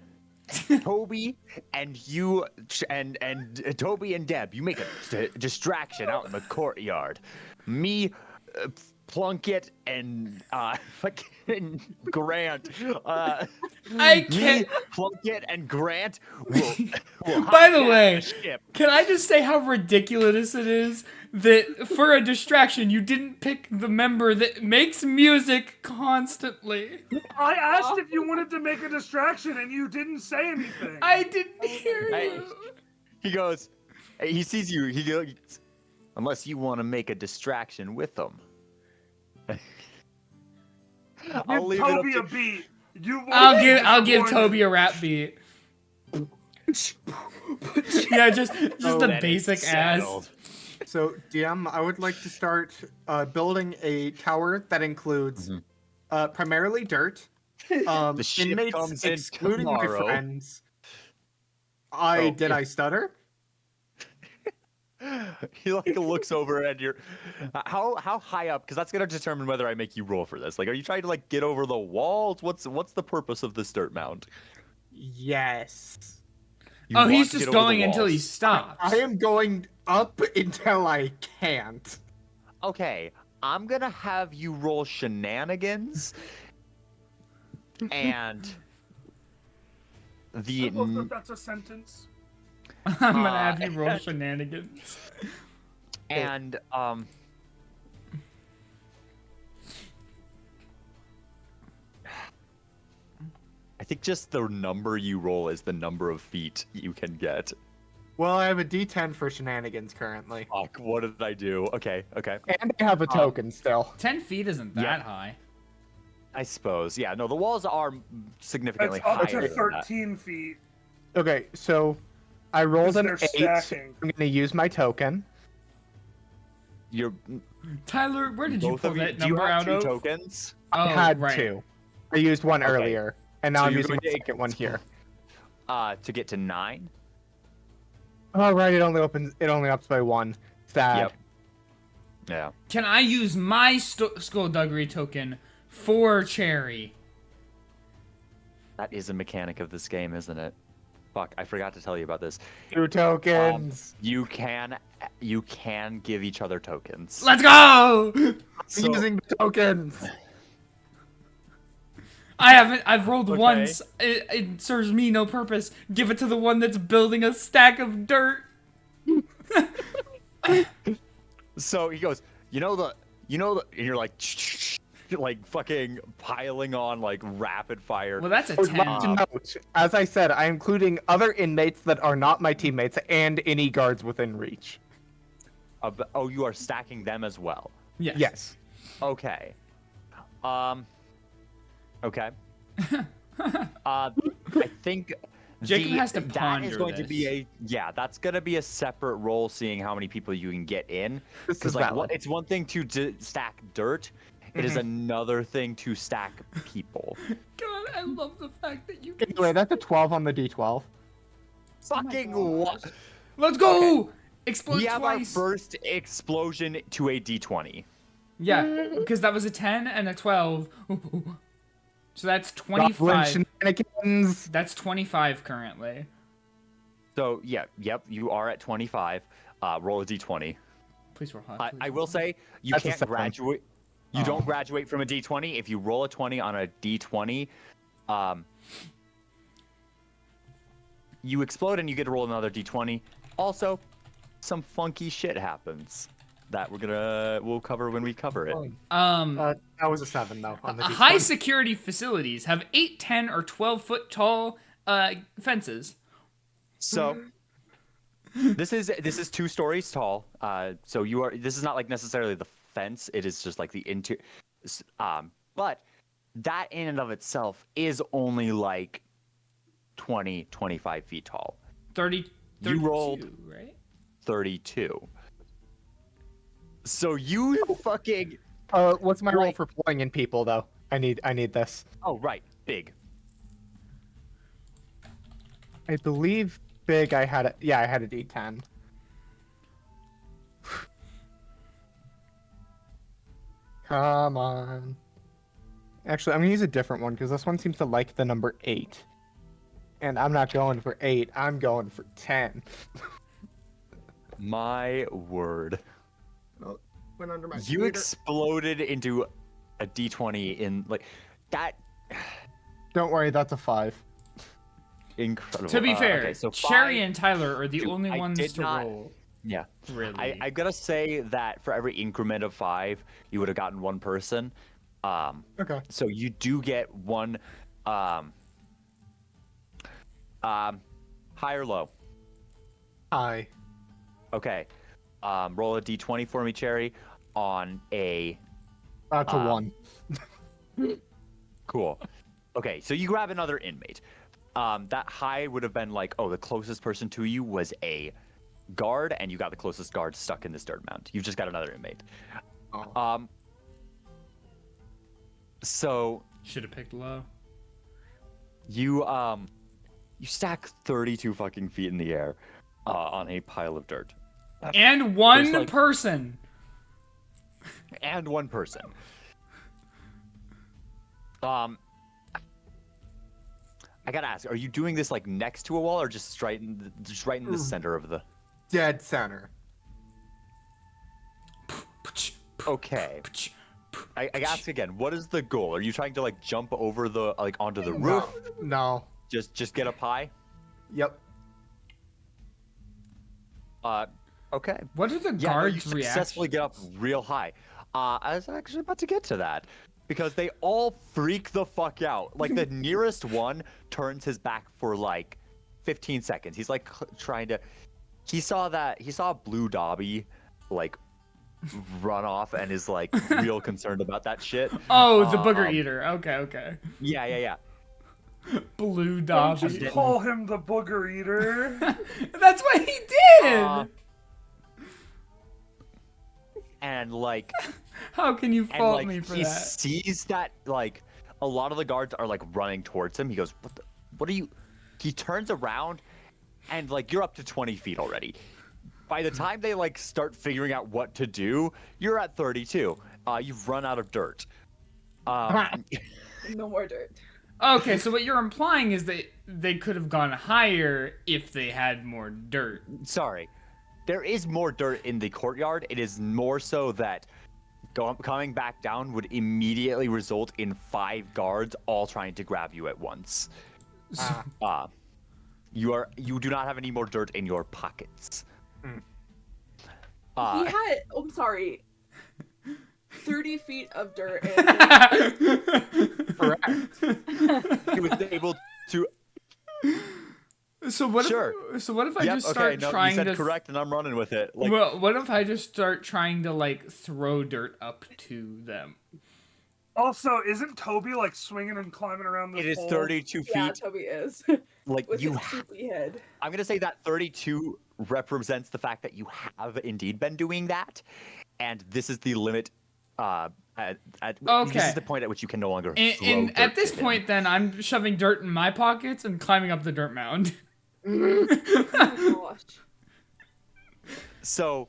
Toby and you and Toby and Deb, you make a distraction out in the courtyard. Me, Plunkett, and fucking Grant. I Me, can't. Plunkett, and Grant will By the hijack way, ship. can I just say how ridiculous it is that for a distraction you didn't pick the member that makes music constantly? I asked if you wanted to make a distraction and you didn't say anything. I didn't hear Hey, you. he goes, he sees you. He goes, unless you want to make a distraction with them. I'll Give leave it up Toby to a beat. You won't I'll be give disappointed. Toby a rap beat. Yeah, just Oh, the Then basic it's ass. settled. So, DM, I would like to start building a tower that includes primarily dirt, The ship inmates comes in excluding tomorrow. my friends. Oh, Did yeah. I stutter? He like looks over at your how high up, because that's gonna determine whether I make you roll for this. Like, are you trying to like get over the walls? What's the purpose of this dirt mound? Yes. You Oh, want he's to just get over the going until he walls. stops. I am going up until I can't. Okay, I'm gonna have you roll shenanigans, and I the don't know if that's a sentence. I'm gonna have you roll shenanigans. and I think just the number you roll is the number of feet you can get. Well, I have a D10 for shenanigans currently. Fuck, what did I do? Okay. And I have a token still. 10 feet isn't that Yeah. high. I suppose. Yeah, no, the walls are significantly That's up higher to than that. 13 feet. Okay, so I rolled an Because 8. they're So stacking. I'm going to use my token. You're Tyler, where did you both pull of you. that Do you number have out two of? tokens? Oh, I had right. 2. I used one Okay. earlier, and now So I'm you're using going my to- second one here. To get to 9. Oh, right, it only ups by 1. Sad. Yep. Yeah. Can I use my skullduggery token for Cherry? That is a mechanic of this game, isn't it? Fuck, I forgot to tell you about this. 2 tokens. You can give each other tokens. Let's go! So- Using the tokens. I've rolled Okay. once. It serves me no purpose. Give it to the one that's building a stack of dirt. So he goes, and you're like, like fucking piling on like rapid fire. Well, that's a I would like 10. to note, as I said, I'm including other inmates that are not my teammates and any guards within reach. Oh, you are stacking them as well. Yes. Yes. Okay. Okay. I think Jacob has to that is ponder going to be this. that's gonna be a separate roll, seeing how many people you can get in. This Because is like, valid. it's one thing to stack dirt. It is another thing to stack people. God, I love the fact that you can. Anyway, that's a 12 on the D12. Fucking gosh. what? Let's go! Explode We have our twice. first explosion to a D20. Yeah, because that was a 10 and a 12. So that's Goblin 25. shenanigans. That's 25 currently. So yep, you are at 25. Roll a D20. Please roll high. I will say you That's a can't 7. graduate. You don't graduate from a D20 if you roll a 20 on a D20. you explode and you get to roll another d20. Also, some funky shit happens that we'll cover when we cover it. That was a 7 though on the High D20. security facilities have 8, 10, or 12-foot tall fences. So this is 2 stories tall. So this is not like necessarily the fence. It is just like the interior. But that in and of itself is only like 20, 25 feet tall. 32, You rolled right? 32. So you fucking. What's my roll Like- for pulling in people though? I need this. Oh right, big. I believe big. I had a D10. Come on. Actually, I'm gonna use a different one because this one seems to like the number 8. And I'm not going for 8. I'm going for 10. My word. Oh, went under my You meter. exploded into a d20 in like that. Don't worry, that's a 5. Incredible. To be fair, okay, so Cherry 5. and Tyler are the Dude, only I ones did to not- roll. Yeah. Really. I gotta say that for every increment of 5, you would have gotten one person. Okay. So you do get one. High or low? Hi. Okay. Roll a d20 for me, Cherry. On a That's a 1. cool. Okay, so you grab another inmate. That high would have been like, oh, the closest person to you was a guard, and you got the closest guard stuck in this dirt mound. You just got another inmate. Oh. So Should have picked low. you stack 32 fucking feet in the air on a pile of dirt. And one like- person. And one person. I gotta ask, are you doing this like next to a wall or just right in the center of the? Dead center. Okay. I ask again. What is the goal? Are you trying to like jump over the onto the roof? No. Just get up high? Yep. Okay. What do the Yeah, no, you guards successfully react? get up real high. I was actually about to get to that because they all freak the fuck out. Like the nearest one turns his back for like 15 seconds. He's like trying to. He saw Blue Dobby like run off and is like real concerned about that shit. Oh, the booger eater. Okay. Yeah. Blue Don't Dobby. just call him the booger eater. That's what he did. And like. How can you And fault like me for he that? sees that like a lot of the guards are like running towards him. He goes, what are you? He turns around and like you're up to 20 feet already. By the time they like start figuring out what to do, you're at 32. You've run out of dirt. No more dirt. Okay, so what you're implying is that they could have gone higher if they had more dirt. Sorry, there is more dirt in the courtyard. It is more so that coming back down would immediately result in 5 guards all trying to grab you at once. You do not have any more dirt in your pockets. He had, oh, I'm sorry, 30 feet of dirt and Correct. He was able to. So what Sure. if I Yep, just okay, start no, trying you said to correct, and I'm running with it. Like, well, what if I just start trying to like throw dirt up to them? Also, isn't Toby like swinging and climbing around this it is pole? 32 feet. yeah, Toby is. Like With you, his soupy head. I'm gonna say that 32 represents the fact that you have indeed been doing that, and this is the limit. This Okay. is the point at which you can no longer. And, throw and dirt at this to him. point, then I'm shoving dirt in my pockets and climbing up the dirt mound. Oh my gosh. So,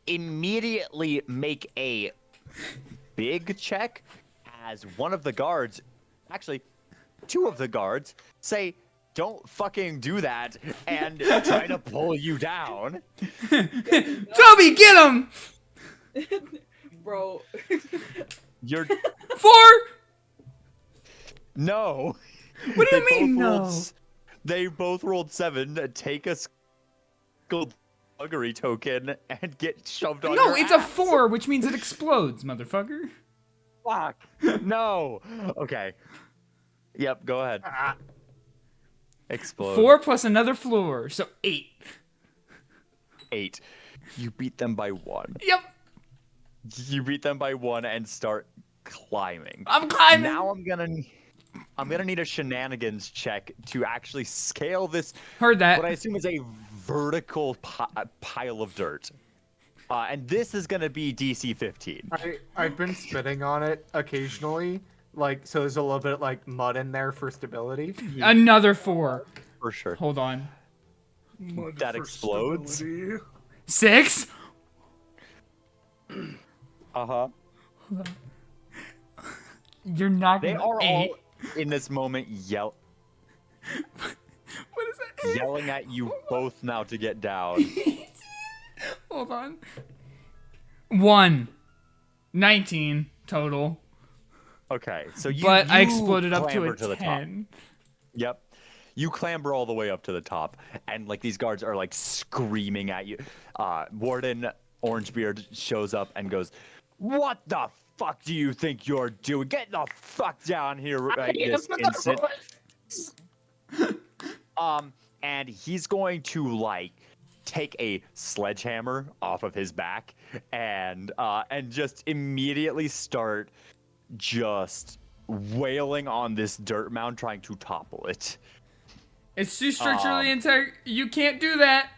immediately make a big check as one of the guards, actually, 2 of the guards, say, don't fucking do that, and try to pull you down. Toby, get him! Bro. You're 4. no. What do you They mean both rolled no? They both rolled 7. Take a skullduggery token and get shoved on No, your it's ass. a 4, which means it explodes, motherfucker. Fuck. No. Okay. Yep, go ahead. Explode. 4 plus another floor, so 8. 8. You beat them by 1. Yep, You beat them by 1 and start climbing. I'm climbing. Now I'm gonna need a shenanigans check to actually scale this. Heard that. What I assume is a vertical pile of dirt. And this is gonna be DC 15. I've been spitting on it occasionally, like so. There's a little bit like mud in there for stability. Another 4. For sure. Hold on. Mud That for explodes? stability. 6. Uh-huh. You're not They gonna are 8. all in this moment What is that? yelling at you both now to get down. Hold on. 1. 19 total. Okay, so But I you exploded up to clamber a the top. 10. Yep. You clamber all the way up to the top, and like these guards are like screaming at you. Warden Orangebeard shows up and goes, "What the fuck do you think you're doing? Get the fuck down here right this instant." And he's going to like take a sledgehammer off of his back and just immediately start just wailing on this dirt mound, trying to topple it. It's too structurally intact. You can't do that.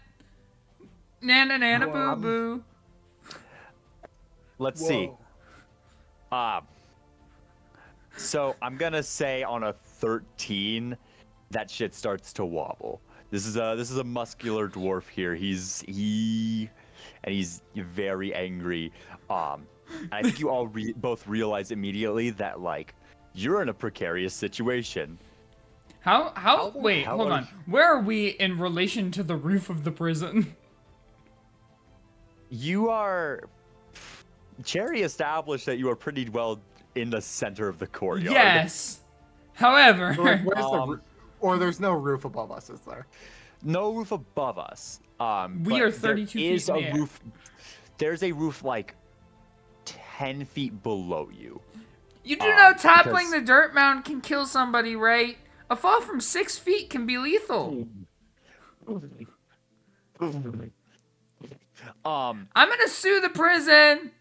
Nana nana boo boo. Let's see. Whoa. So I'm gonna say on a 13, that shit starts to wobble. This is a muscular dwarf here. He's very angry. And I think you all both realize immediately that like you're in a precarious situation. How wait, hell hold are on. Where are we in relation to the roof of the prison? You are. Cherry established that you are pretty well in the center of the courtyard. Yes. However, So, like, where's the Um, or there's no roof above us, is there? No roof above us. We but are 32 there feet is in a the air. roof. There's a roof like 10 feet below you. you do know toppling because- the dirt mound can kill somebody, right? A fall from 6 feet can be lethal. I'm gonna sue the prison.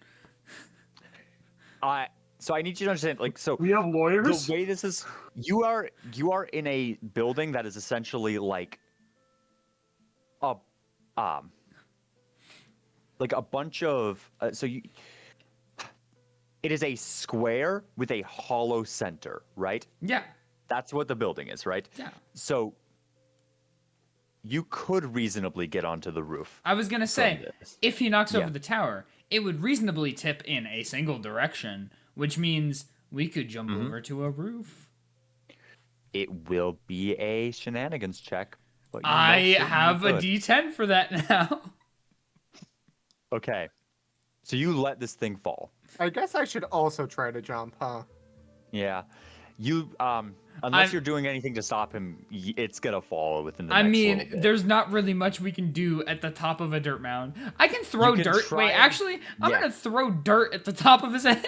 So I need you to understand, like, so We have lawyers? the way this is, you are in a building that is essentially like a bunch of it is a square with a hollow center, right? Yeah. That's what the building is, right? Yeah. So you could reasonably get onto the roof. I was gonna say, this. if he knocks Yeah. over the tower, it would reasonably tip in a single direction, which means we could jump over to a roof. It will be a shenanigans check. But you I most certainly have a could. D10 for that now. Okay. So you let this thing fall. I guess I should also try to jump, huh? Yeah. You unless I'm- you're doing anything to stop him, it's gonna fall within the I next mean, little bit. there's not really much we can do at the top of a dirt mound. I can throw can dirt. try Wait, and- actually, I'm yeah. gonna throw dirt at the top of his head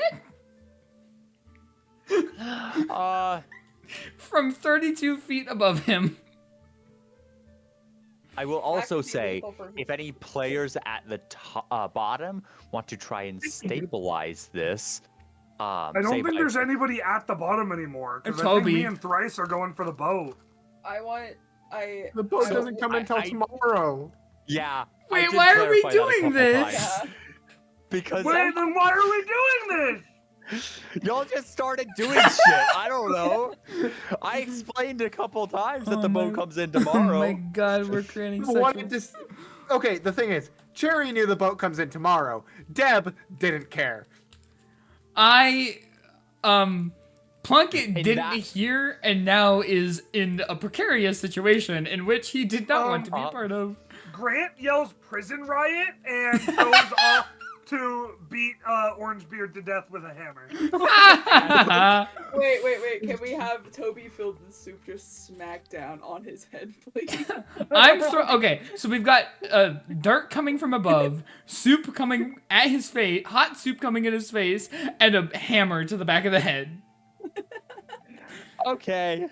from 32 feet above him. I will also could be say, lethal for if any players at the bottom want to try and stabilize this, I don't think there's anybody at the bottom anymore. Because I think Toby. me and Thrice are going for the boat. The boat So, doesn't come until I- tomorrow. Yeah. I Wait, did why are we clarify that a doing couple this? times. Because Wait, then why are we doing this? y'all just started doing shit. I don't know. I explained a couple times that Oh the my- boat comes in Oh tomorrow. my god, we're creating Who such wanted to Okay, the thing is, Cherry knew the boat comes in tomorrow. Deb didn't care. Plunkett And didn't that- hear and now is in a precarious situation in which he did not want to be a part of. Grant yells prison riot and goes off to beat Orangebeard to death with a hammer. Wait. Can we have Toby filled with soup just smack down on his head, please? Okay, so we've got dirt coming from above, soup coming at his face, hot soup coming in his face, and a hammer to the back of the head. Okay.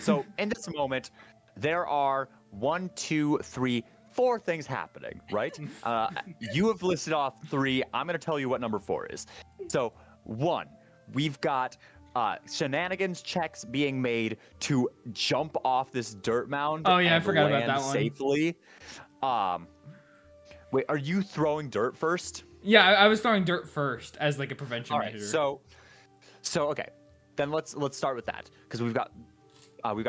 So in this moment, there are 1, 2, 3, 4 things happening, right? You have listed off 3. I'm going to tell you what number 4 is. So 1, we've got shenanigans checks being made to jump off this dirt mound. Oh yeah, I and forgot about land that one. safely. Wait, are you throwing dirt first? Yeah, I was throwing dirt first as like a prevention All right, measure. so okay, then let's start with that because we've got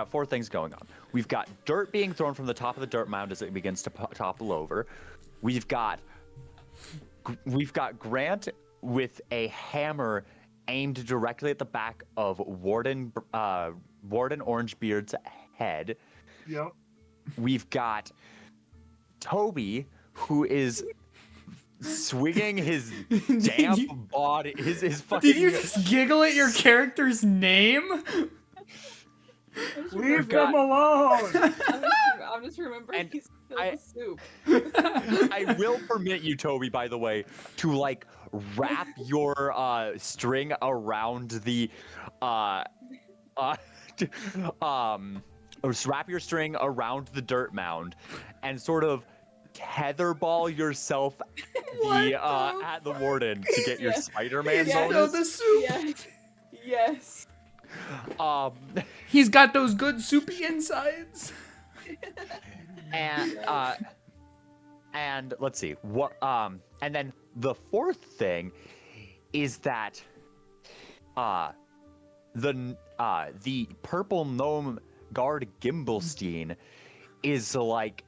4 things going on. We've got dirt being thrown from the top of the dirt mound as it begins to topple over. We've got Grant with a hammer aimed directly at the back of Warden Orangebeard's head. Yep. We've got Toby who is swinging his damp body, his fucking. Did you just giggle at your character's name? Leave them alone. I'm just remembering And he's filled with soup. I will permit you, Toby, by the way, to like wrap your string around the wrap your string around the dirt mound and sort of tetherball yourself at the warden to get your Spider-Man Yeah. bonus. The soup. Yes. He's got those good soupy insides. And let's see what and then the 4th thing is that the purple gnome guard Gimblestein is like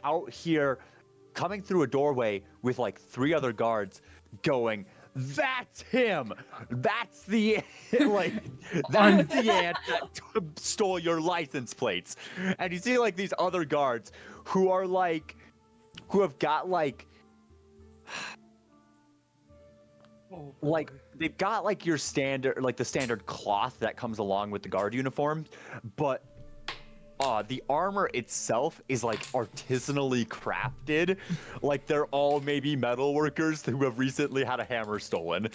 out here coming through a doorway with like 3 other guards going, that's him. That's the like that's the ant that stole your license plates. And you see like these other guards who are like who have got like they've got like your standard like the standard cloth that comes along with the guard uniform, but the armor itself is like artisanally crafted, like they're all maybe metal workers who have recently had a hammer stolen.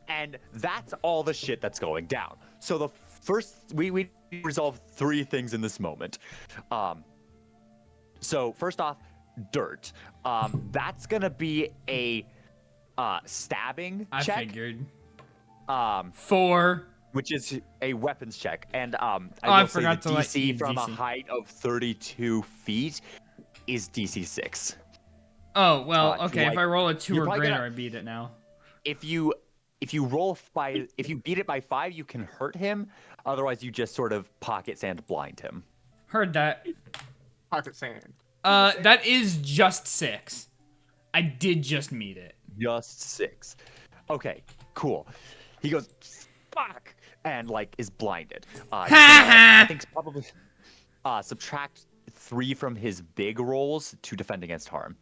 And that's all the shit that's going down. So the first we resolve 3 things in this moment. So first off, dirt. That's gonna be a stabbing I check. figured. 4, which is a weapons check, and I forgot the to DC from DC. a height of 32 feet is DC 6. Oh well, okay. Like, if I roll a 2 you're or probably greater, gonna- I beat it now. If you beat it by 5, you can hurt him. Otherwise, you just sort of pocket sand blind him. Heard that. Pocket sand. That is just 6. I did just meet it. Just 6. Okay, cool. He goes, fuck, and like is blinded. I think probably subtract 3 from his big rolls to defend against harm.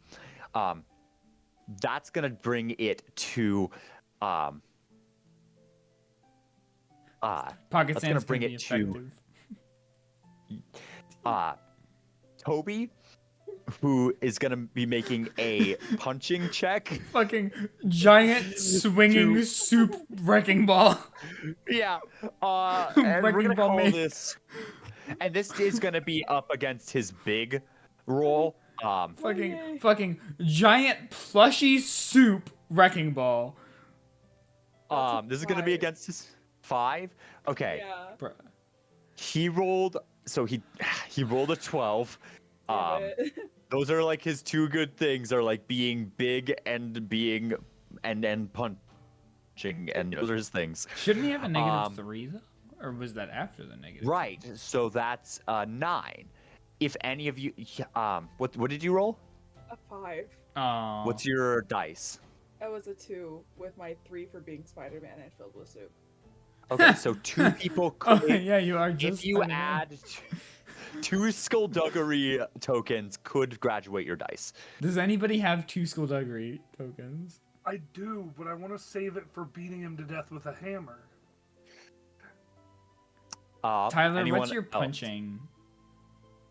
That's gonna bring it to Pocket that's sand's gonna bring be it to Toby, who is gonna be making a punching check. Fucking giant swinging soup wrecking ball. Yeah. And we're Wrecking gonna ball call me. this, and this is gonna be up against his big roll. Fucking giant plushy soup wrecking ball. This is gonna be 5. against his 5. Okay. Yeah. Bruh. He rolled, so he rolled a 12. Damn it. Those are like his 2 good things are like being big and being and punching, and those are his things. Shouldn't he have a -3 though? Or was that after the negative? Right. So that's 9. If any of you, what did you roll? A 5. Oh. What's your dice? That was a 2 with my 3 for being Spider-Man and filled with soup. Okay, so two people Oh could. yeah, you are just. If you Spider-Man. add two skullduggery tokens, could graduate your dice. Does anybody have 2 skullduggery tokens? I do, but I want to save it for beating him to death with a hammer. Tyler, anyone what's your else? punching?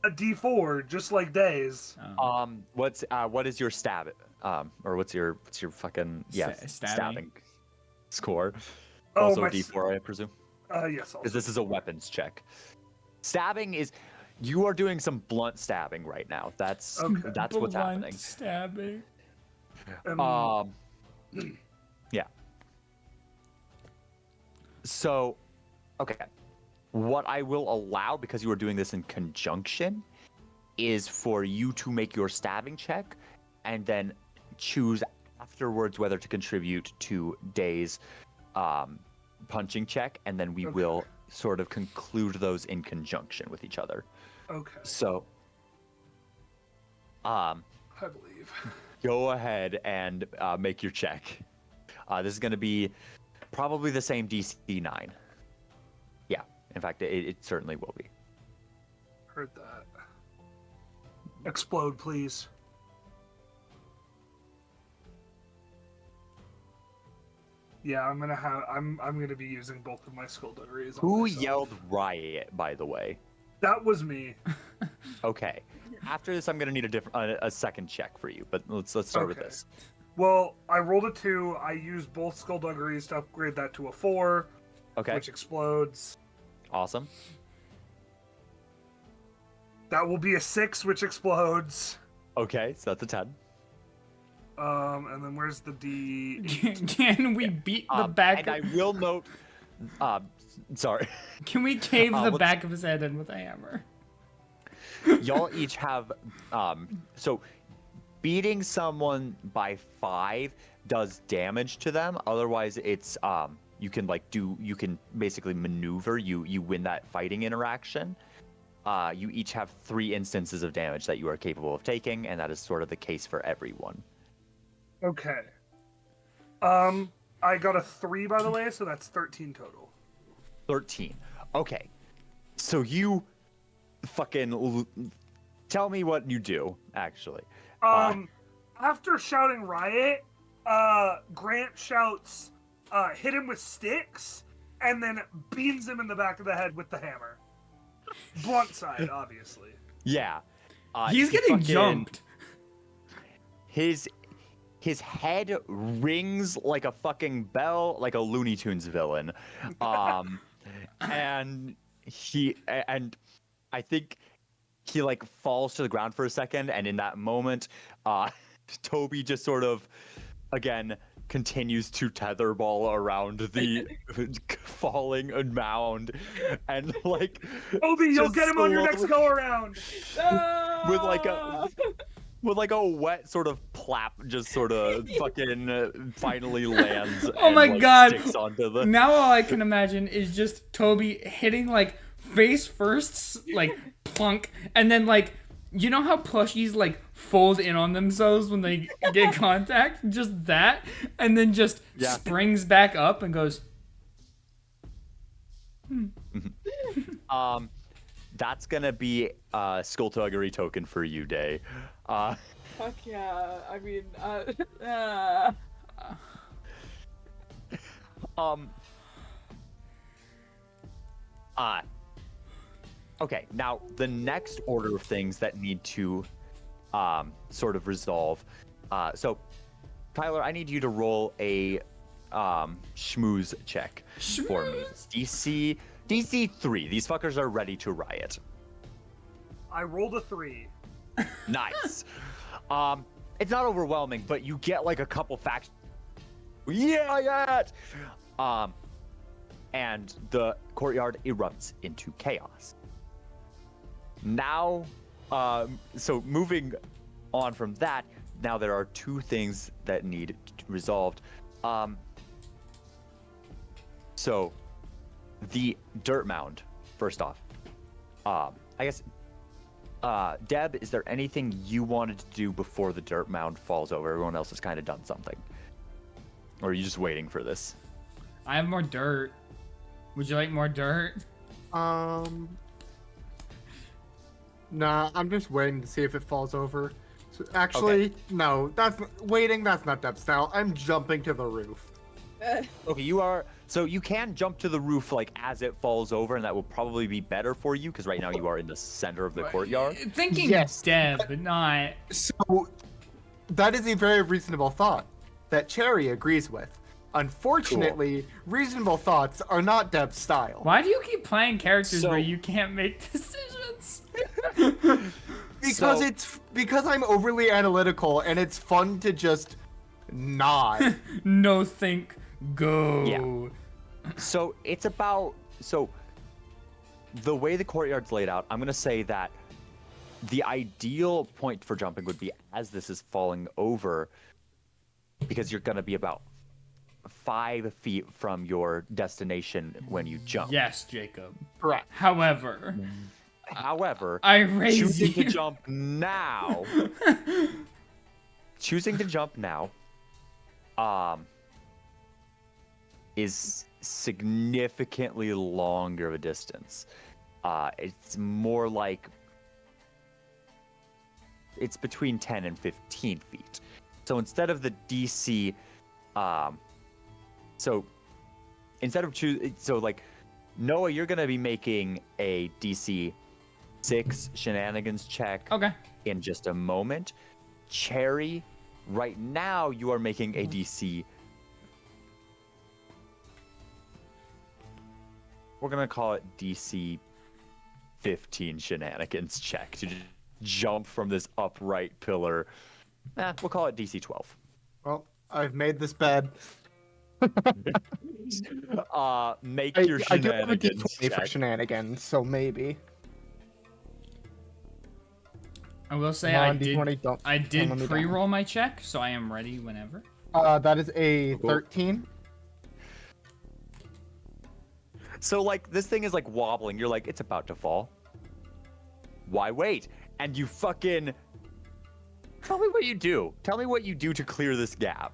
A D4, just like Days. Oh. What is your stab? Or what's your fucking stabbing score? Oh, Also my D4, I presume. Yes. Because this is a weapons check. Stabbing is, you are doing some blunt stabbing right now. That's Okay. that's what's Blunt happening. Stabbing. Yeah. So, okay. What I will allow, because you are doing this in conjunction, is for you to make your stabbing check, and then choose afterwards whether to contribute to Day's punching check, and then we will sort of conclude those in conjunction with each other. Okay. So, I believe. go ahead and make your check. This is going to be probably the same DC 9. Yeah, in fact, it certainly will be. Heard that. Explode, please. Yeah, I'm gonna be using both of my skullduggeries. Who yelled riot, by the way? That was me. Okay. After this, I'm gonna need a second check for you, but let's start with Okay. this. Well, I rolled a 2. I used both skullduggeries to upgrade that to a 4, Okay. which explodes. Awesome. That will be a 6, which explodes. Okay, so that's a 10. And then where's the D? Can we beat the back? And I will note. Sorry. Can we cave the let's- back of his head in with a hammer? Y'all each have. So, beating someone by 5 does damage to them. Otherwise, it's you can basically maneuver. You win that fighting interaction. You each have 3 instances of damage that you are capable of taking, and that is sort of the case for everyone. Okay. I got a 3, by the way, so that's 13 total. 13. Okay. So you fucking tell me what you do, actually. After shouting riot, Grant shouts, hit him with sticks, and then beams him in the back of the head with the hammer. Blunt side, obviously. Yeah. He's he getting fucking- jumped. His head rings like a fucking bell, like a Looney Tunes villain. And I think he like falls to the ground for a second, and in that moment, Toby just sort of again continues to tetherball around the falling mound, and like Toby, you'll just get him on your next slowly- go around. with like a wet sort of plap, just sort of fucking finally lands. Oh and, my like, God. Sticks onto the. Now all I can imagine is just Toby hitting like face first, like plunk, and then like you know how plushies like fold in on themselves when they get contact? Just that, and then just Yeah. springs back up and goes. That's gonna be a skullduggery token for you, Day. Fuck yeah. I mean, Okay, now the next order of things that need to sort of resolve. So, Tyler, I need you to roll a schmooze check for me. DC 3. These fuckers are ready to riot. I rolled a 3. Nice. It's not overwhelming, but you get like a couple facts. Yeah. And the courtyard erupts into chaos. Now, so moving on from that, now there are 2 things that need resolved. So, the dirt mound, first off. I guess, Deb, is there anything you wanted to do before the dirt mound falls over? Everyone else has kind of done something. Or are you just waiting for this? I have more dirt. Would you like more dirt? Nah, I'm just waiting to see if it falls over. So actually, no, that's waiting. That's not depth style. I'm jumping to the roof. Okay, so you can jump to the roof like as it falls over, and that will probably be better for you because right now you are in the center of the courtyard. Thinking Yes, depth, but not. So that is a very reasonable thought that Cherry agrees with. Unfortunately, reasonable thoughts are not depth style. Why do you keep playing characters So- where you can't make decisions? Because I'm overly analytical and it's fun to just nod. No, think, go. Yeah. So the way the courtyard's laid out, I'm gonna say that the ideal point for jumping would be as this is falling over, because you're gonna be about 5 feet from your destination when you jump. Yes, Jacob. Correct. However, However, I raise choosing you. to jump now, is significantly longer of a distance. It's more like it's between 10 and 15 feet. So instead of the DC, Noah, you're gonna be making a DC 6 shenanigans check Okay. in just a moment. Cherry, right now you are making a DC. We're gonna call it DC 15 shenanigans check to jump from this upright pillar. We'll call it DC 12. Well, I've made this bed. Make I your do have a shenanigans D20 for check. shenanigans, so maybe. I will say Come I on, did. D20, don't I did let me down. pre-roll my check, so I am ready whenever. That is a Cool. 13. So like this thing is like wobbling. You're like, it's about to fall. Why wait? And you fucking tell me what you do. Tell me what you do to clear this gap.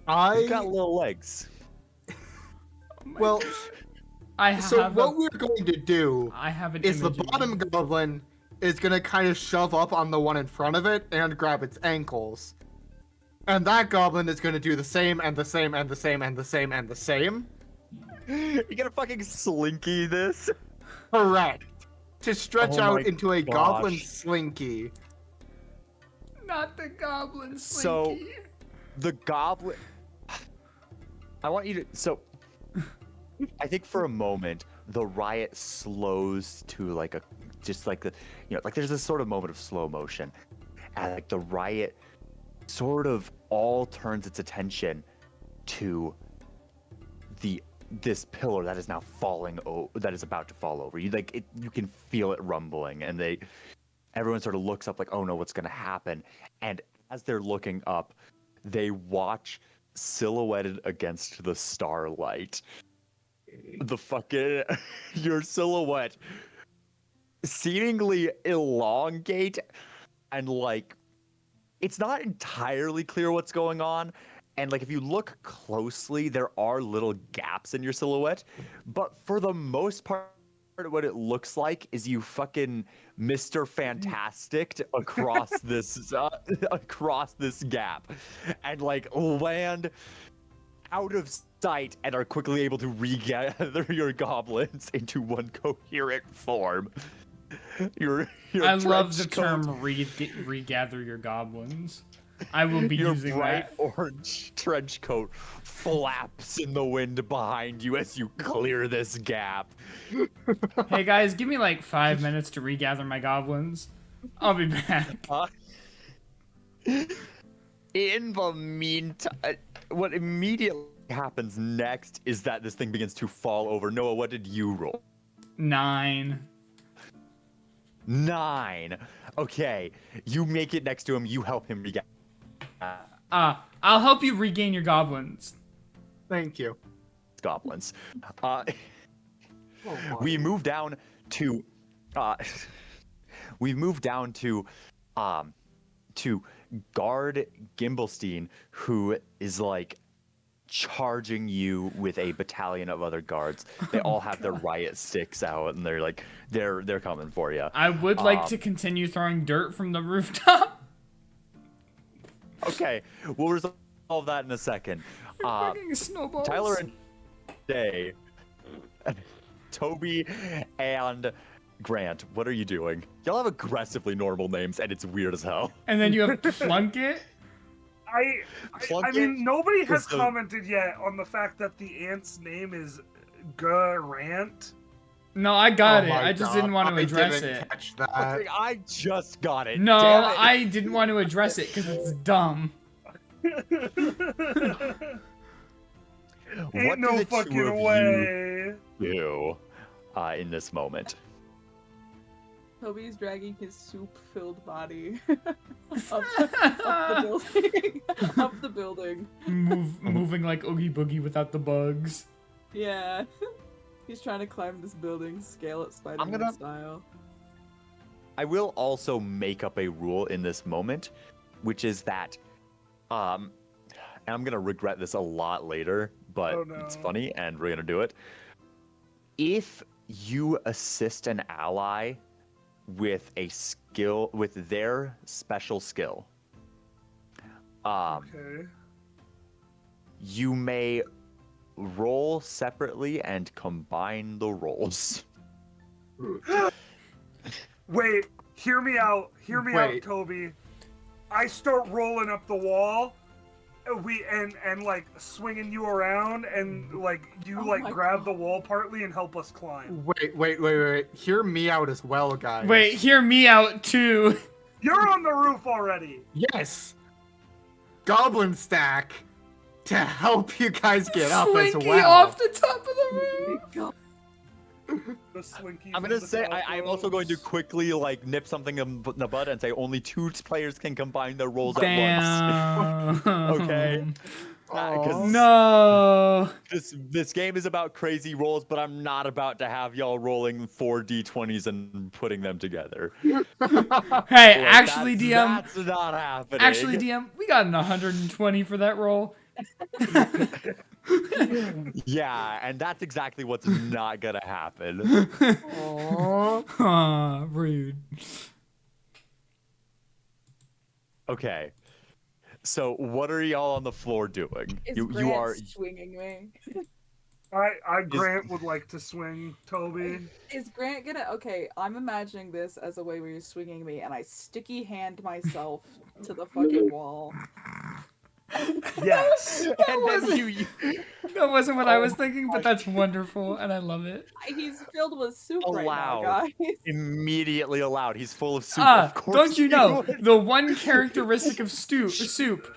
You've got little legs. Well, I have so a, what we're going to do I have an is the image of bottom you. goblin is going to kind of shove up on the one in front of it and grab its ankles. And that goblin is going to do the same and the same and the same and the same and the same. You gonna fucking slinky this? Correct. To stretch Oh my out into a gosh. goblin slinky. Not the goblin So- slinky. The goblin. I want you to. So, I think for a moment the riot slows to like a, just like the, like there's this sort of moment of slow motion, and like the riot sort of all turns its attention to this pillar that is now that is about to fall over. You can feel it rumbling, and everyone sort of looks up like, oh no, what's gonna happen? And as they're looking up, they watch silhouetted against the starlight, the fucking your silhouette seemingly elongate, and like it's not entirely clear what's going on. And like if you look closely, there are little gaps in your silhouette, but for the most part, what it looks like is you fucking Mr. Fantastic across this gap, and like land out of sight, and are quickly able to regather your goblins into one coherent form. Your I love the trench coat, term regather your goblins. I will be your using bright that. orange trench coat flaps in the wind behind you as you clear this gap. Hey guys, give me like 5 minutes to regather my goblins. I'll be back. In the meantime, what immediately happens next is that this thing begins to fall over. Noah, what did you roll? 9. 9. Okay, you make it next to him. You help him regather. I'll help you regain your goblins. Thank you. Goblins. Oh, We move down to to guard Gimblestein, who is like charging you with a battalion of other guards. They all have their God. riot sticks out, and they're like, they're coming for you. I would like to continue throwing dirt from the rooftop. Okay, we'll resolve that in a second. Fucking snowballs. Tyler and Day, Toby and Grant, what are you doing? Y'all have aggressively normal names, and it's weird as hell. And then you have Plunkett. I Plunkett mean, nobody has is the- commented yet on the fact that the ant's name is Grant. No, I got Oh it. my I just God, didn't want to I address didn't it. catch that. I just got it. No, Damn it. I didn't want to address it because it's dumb. What Ain't do no the two fucking of way. you do in this moment? Toby's dragging his soup-filled body up the building. Up the building. Moving like Oogie Boogie without the bugs. Yeah. He's trying to climb this building, scale it Spider-Man gonna- style. I will also make up a rule in this moment, which is that, and I'm gonna regret this a lot later, but Oh, no. it's funny, and we're gonna do it. If you assist an ally with a skill, with their special skill, Okay. you may roll separately and combine the rolls. Wait, hear me out. Hear me out, Wait. Toby. I start rolling up the wall. And like swinging you around, and like you Oh like my grab God. the wall partly and help us climb. Wait. Hear me out as well, guys. Wait, hear me out too. You're on the roof already. Yes. Goblin stack to help you guys get up as Slinky well. off the top of the roof. The slinky. I'm from gonna the say top I'm also going to rows. quickly like nip something in the bud and say only 2 players can combine their rolls at once. Damn. Okay. Because No. this game is about crazy rolls, but I'm not about to have y'all rolling 4 d20s and putting them together. Hey, Like, actually, DM. that's not happening. Actually, DM, we got an 120 for that roll. Yeah, and that's exactly what's not gonna happen. Aw. Aw, rude. Okay. So what are y'all on the floor doing? Is You Grant are swinging me? Grant would like to swing Toby. Is Grant gonna? Okay, I'm imagining this as a way where you're swinging me, and I sticky hand myself to the fucking wall. Yes. and then you That wasn't what I was thinking, but that's wonderful, and I love it. He's filled with soup right now, Allowed. guys. immediately allowed. He's full of soup. Of course Don't you know would. the one characteristic of soup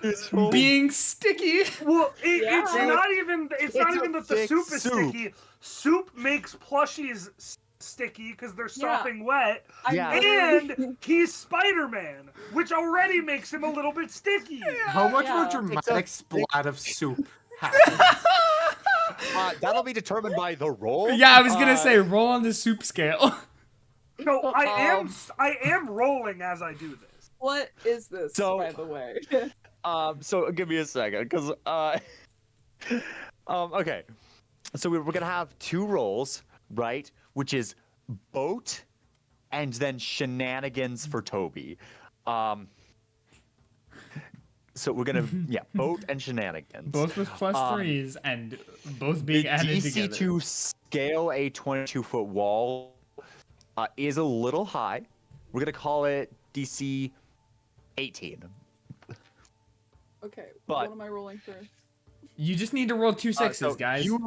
He's full of being sticky? Well, Yeah. it's not even. It's not It's a even that the thick soup is soup. sticky. Soup makes plushies sticky because they're Yeah. sopping wet, Yeah. and he's Spider-Man, which already makes him a little bit sticky. How much Yeah. of a dramatic splat of soup happens? That'll be determined by the roll. Yeah, I was gonna say roll on the soup scale. No, I am rolling as I do this. What is this, So- by the way? So give me a second, because okay. So we're gonna have 2 rolls, right? Which is boat, and then shenanigans for Toby. So we're gonna boat and shenanigans. Both with plus Um, 3s and both The being added DC together. to scale a 22-foot wall is a little high. We're gonna call it DC 18. Okay, But- what am I rolling first? You just need to roll 2 sixes, So guys. You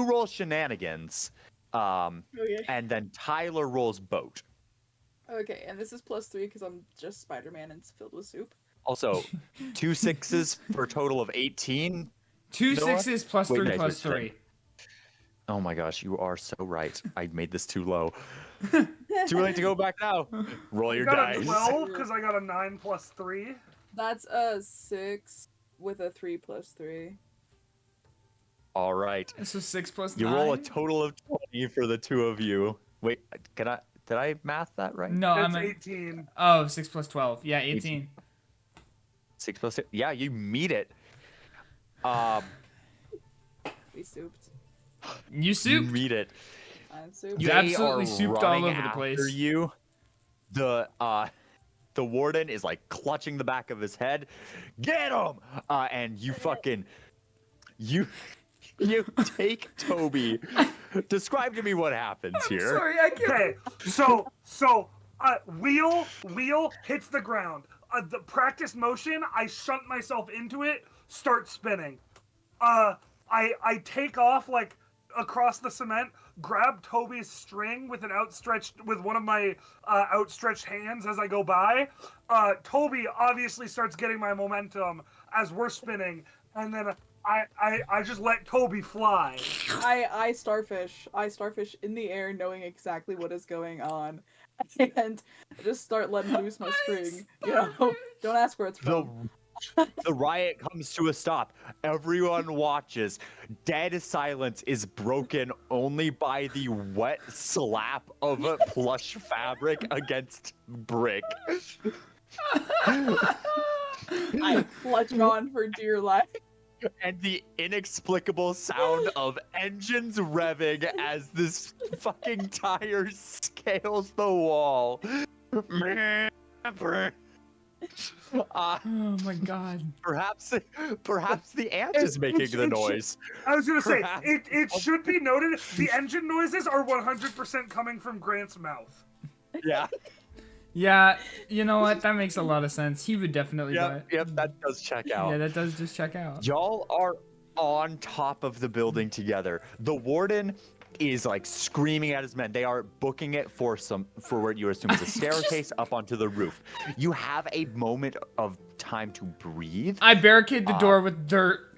roll shenanigans, Okay. and then Tyler rolls boat. Okay, and this is +3 because I'm just Spider-Man and it's filled with soup. Also, 2 sixes for a total of 18. 2 You know what? sixes plus Wait, 3 guys, plus wait, 3. Oh my gosh, you are so right. I made this too low. Too late to go back now. Roll I your got a dice. 12 because I got a 9 plus 3. That's a 6 with a 3 + 3. All right. So 6 plus You 9? roll a total of 20 for the 2 of you. Wait, did I math that right? No, It's I'm 18. Oh, 6 plus 12. Yeah, 18. 6 plus 6. Yeah, you meet it. Be souped. You You souped. read it. I'm souped. You They absolutely are souped all running over the place. after you. The warden is like clutching the back of his head. Get him! And you fucking you take Toby. Describe to me what happens here. Sorry, I can't. Okay, wheel hits the ground. The practice motion, I shunt myself into it, start spinning. I take off like across the cement, grab Toby's string with one of my outstretched hands as I go by. Toby obviously starts getting my momentum as we're spinning, and then I just let Toby fly. I starfish in the air, knowing exactly what is going on, and just start letting loose my string. You know, don't ask where it's from. The riot comes to a stop. Everyone watches. Dead silence is broken only by the wet slap of a plush fabric against brick. I clutch on for dear life. And the inexplicable sound of engines revving as this fucking tire scales the wall. Oh my god. Perhaps the ant is making the noise. I was gonna say, Perhaps- it should be noted, the engine noises are 100% coming from Grant's mouth. Yeah. Yeah, you know what? That makes a lot of sense. He would definitely buy it. Yep, that does check out. Yeah, that does just check out. Y'all are on top of the building together. The warden is like screaming at his men. They are booking it for what you assume is a staircase up onto the roof. You have a moment of time to breathe, I barricade the door with dirt.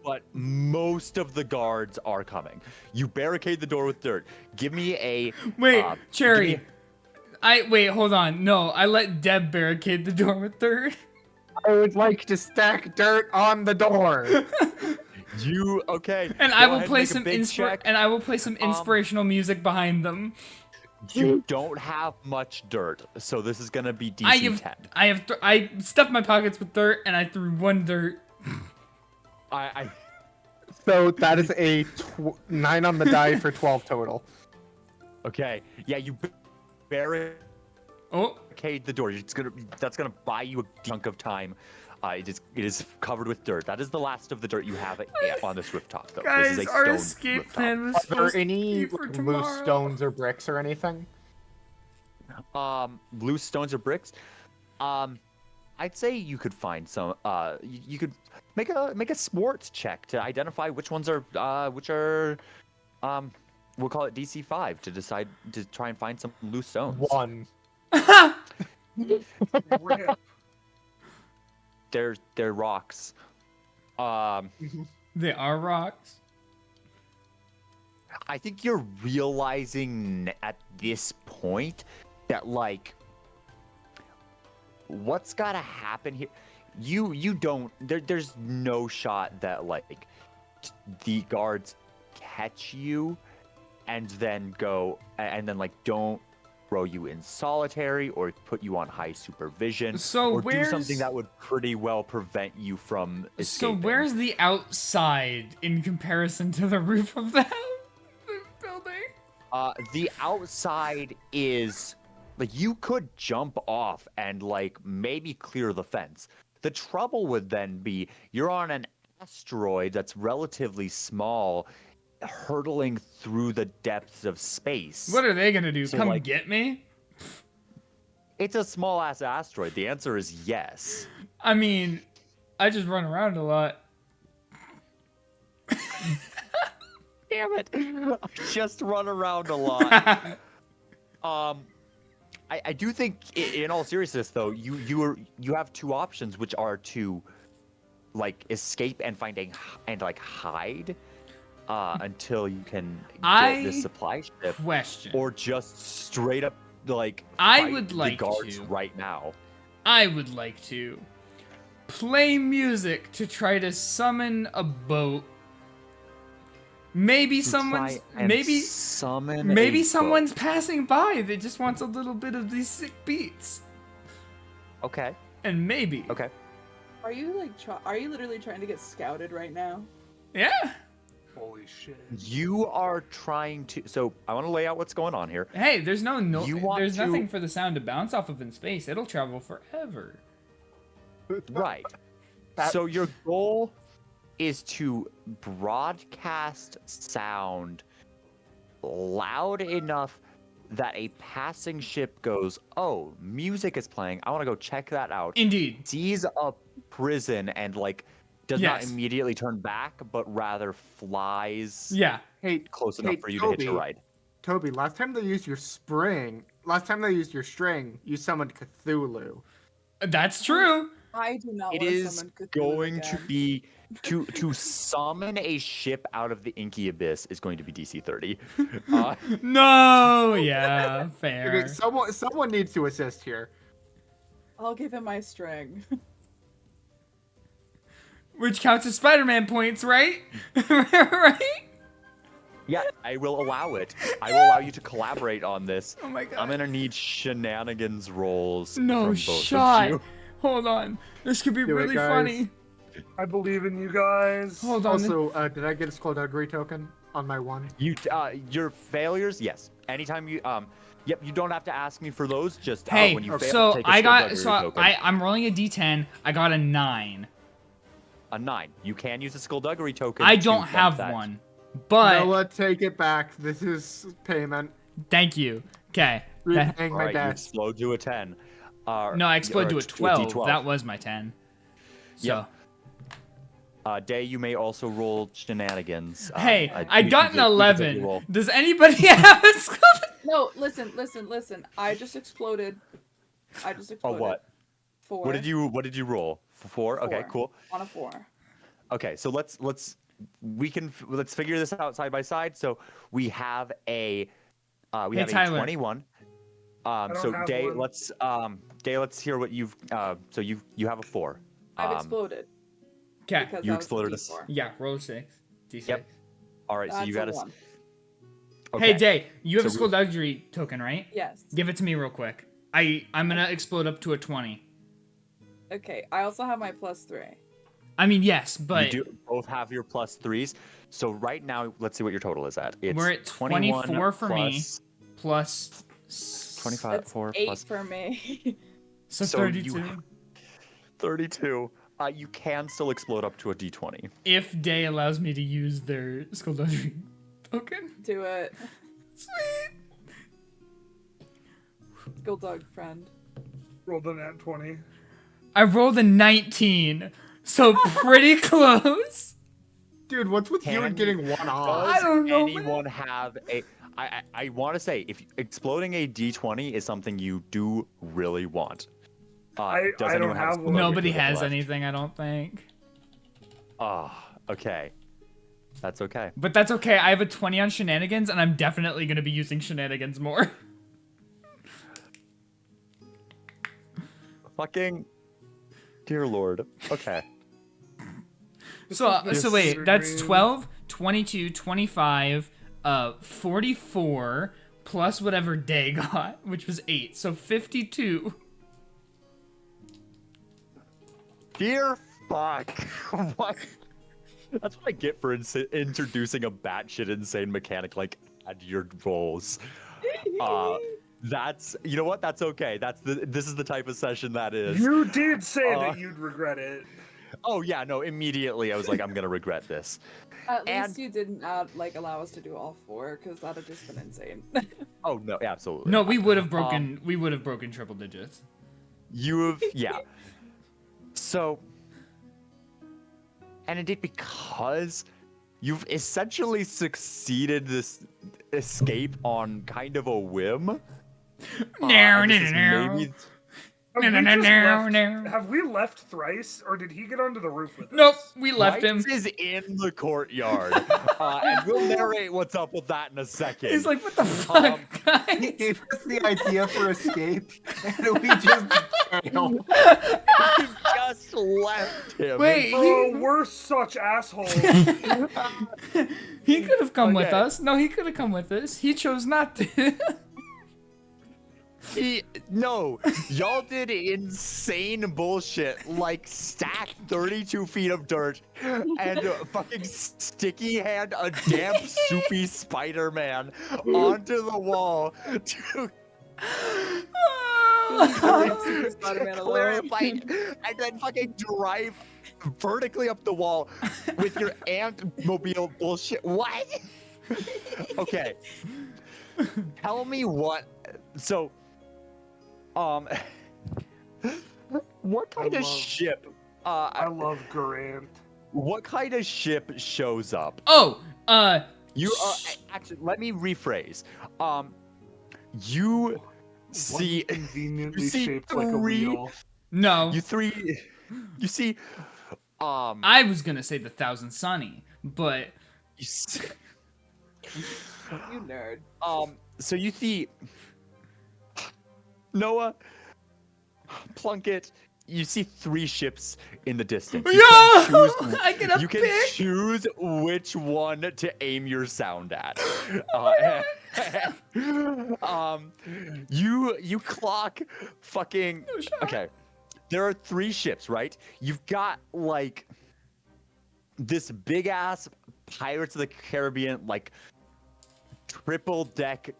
but most of the guards are coming. You barricade the door with dirt. Give me a Wait, give Cherry. me- Wait, hold on. No, I let Deb barricade the door with dirt. I would like to stack dirt on the door. You okay? And go I will ahead, play make a some big check. inspirational music behind them. You don't have much dirt, so this is gonna be DC 10. I stuffed my pockets with dirt and I threw one dirt. I So that is a 9 on the die for 12 total. okay. Yeah, you barricade Oh, the door. That's gonna buy you a chunk of time. It is covered with dirt. That is the last of the dirt you have on this rooftop, though. guys, this is a our stone escape rooftop. plan was Are supposed there to any be for loose tomorrow. stones or bricks or anything? Loose stones or bricks. I'd say you could find some. You could make a sports check to identify which ones are we'll call it DC 5 to decide to try and find some loose stones. 1. Rip. They're rocks. They are rocks. I think you're realizing at this point that like what's gotta happen here. You don't there's no shot that like the guards catch you and then like don't throw you in solitary or put you on high supervision So or do where's- something that would pretty well prevent you from So escaping. where's the outside in comparison to the roof of the building? The outside is like you could jump off and like maybe clear the fence. The trouble would then be you're on an asteroid that's relatively small, hurtling through the depths of space. What are they gonna do? So, Come like- get me? It's a small ass asteroid. The answer is yes. I mean, I just run around a lot. Damn it! I just run around a lot. I do think, in all seriousness, though, you have two options, which are to, like, escape and hide, until you can get this supply ship, Question. or just straight up like I fight would the like guards to. right now. I would like to play music to try to summon a boat. Maybe someone's Try and maybe summon maybe a someone's boat. passing by that just wants a little bit of these sick beats. Okay. And maybe. Okay. Are you like are you literally trying to get scouted right now? Yeah. Holy shit. You are trying to. So I want to lay out what's going on here. Hey, there's You want there's to- nothing for the sound to bounce off of in space. It'll travel forever. Right. That- So your goal is to broadcast sound loud enough that a passing ship goes, "Oh, music is playing. I want to go check that out." Indeed. Sees a prison and like does not Yes. immediately turn back, but rather flies Yeah. Hey, close enough hey, for you to hitch a Toby. ride. Toby, last time they used your string, you summoned Cthulhu. That's true. I do not It want to is summon Cthulhu going to again. be to summon a ship out of the inky abyss is going to be DC 30. No. Yeah. Okay, Fair. someone needs to assist here. I'll give him my string. Which counts as Spider-Man points, right? Right? Yeah, I will allow it. I will allow you to collaborate on this. Oh my god. I'm gonna need shenanigans rolls No from both shot. of you. Hold on. This could be Do it, really guys. funny. I believe in you guys. Hold on. Also, did I get a skullduggery token on my one? Your failures, yes. Anytime you yep, you don't have to ask me for those. Just Hey, when you fail, so take a I got skullduggery so token. I'm rolling a d10. I got a 9. A 9. You can use a skullduggery token. I to don't bump have that. one. But Noah, take it back. This is payment. thank you. Okay. Repaying All my right, you debts. explode to a 10. No, I exploded to a 12. D12. That was my 10. So, Yep. Day, you may also roll shenanigans. hey, I you can got an take- you can take your 11. roll. Does anybody have a skull? No, listen. I just exploded. Oh, exploded. what? 4. What did you roll? 4? Okay, 4. cool. On a 4. Okay, so let's figure this out side by side. So we have a Hey, a Tyler. 21. don't So have Day, one. let's hear what you've so you have a 4. I've exploded. Okay. Because you that was the exploded a D4. Yeah, roll a 6. D6. Yep. All right, so That's you got a a 1. Hey, Day, you have a So we- skullduggery token, right? Yes. Give it to me real quick. I'm gonna explode up to a 20. Okay, I also have my +3. I mean, yes, but you do both have your +3s. So right now, let's see what your total is at. It's we're at 21 24 for me, plus plus 25 That's 4 8 plus for me. so So 32. you- 32. You can still explode up to a D20. If Day allows me to use their skullduggery token. Do it. Sweet. Go Doug, friend. Rolled a nat 20. I rolled a 19, so pretty close. Dude, what's with you Can and getting one off? I don't know, man. anyone have a I want to say if exploding a D20 is something you do really want. I does don't anyone have a one. Nobody skullduggery has left? anything, I don't think. Okay. That's okay. But that's okay. I have a 20 on shenanigans, and I'm definitely gonna be using shenanigans more. Fucking dear lord. Okay. So wait, that's Disagree. 12, 22, 25, 44 plus whatever Day got, which was 8, so 52. Dear fuck. What? That's what I get for introducing a batshit insane mechanic like add your rolls. That's you know what? That's okay. This is the type of session that is. You did say that you'd regret it. Oh yeah, no. Immediately, I was like, I'm gonna regret this. At And- least you didn't allow us to do all 4, because that'd have just been insane. Oh no, absolutely. No, we would have broken triple digits. You have, yeah. So, and indeed, because you've essentially succeeded this escape on kind of a whim. and this is maybe- Have we left Thrice, or did he get onto the roof with us? Nope, we left him. Bryce is in the courtyard, and we'll narrate what's up with that in a second. He's like, what the fuck, He guys? gave us the idea for escape, and we just failed. We just left him. Wait, Bro, we're such assholes. he could have come with Okay. us. No, he could have come with us. He chose not to. No, y'all did insane bullshit, like stack 32 feet of dirt and fucking sticky hand a damp soupy Spider-Man onto the wall to Super Spider-Man clear alone. a fight and then fucking drive vertically up the wall with your ant-mobile bullshit. What? Okay. Tell me what. So, what kind of love- ship? I love Grant. What kind of ship shows up? Oh, You actually. Let me rephrase. You see. One conveniently see shaped like a three- wheel. no. You see. I was gonna say the Thousand Sunny, but You see, You nerd. So you see. Noah. Plunkett. You see 3 ships in the distance. You yeah, can choose I get a you can pick. choose which one to aim your sound at. You clock fucking okay. There are 3 ships, right? You've got like this big ass Pirates of the Caribbean like triple deck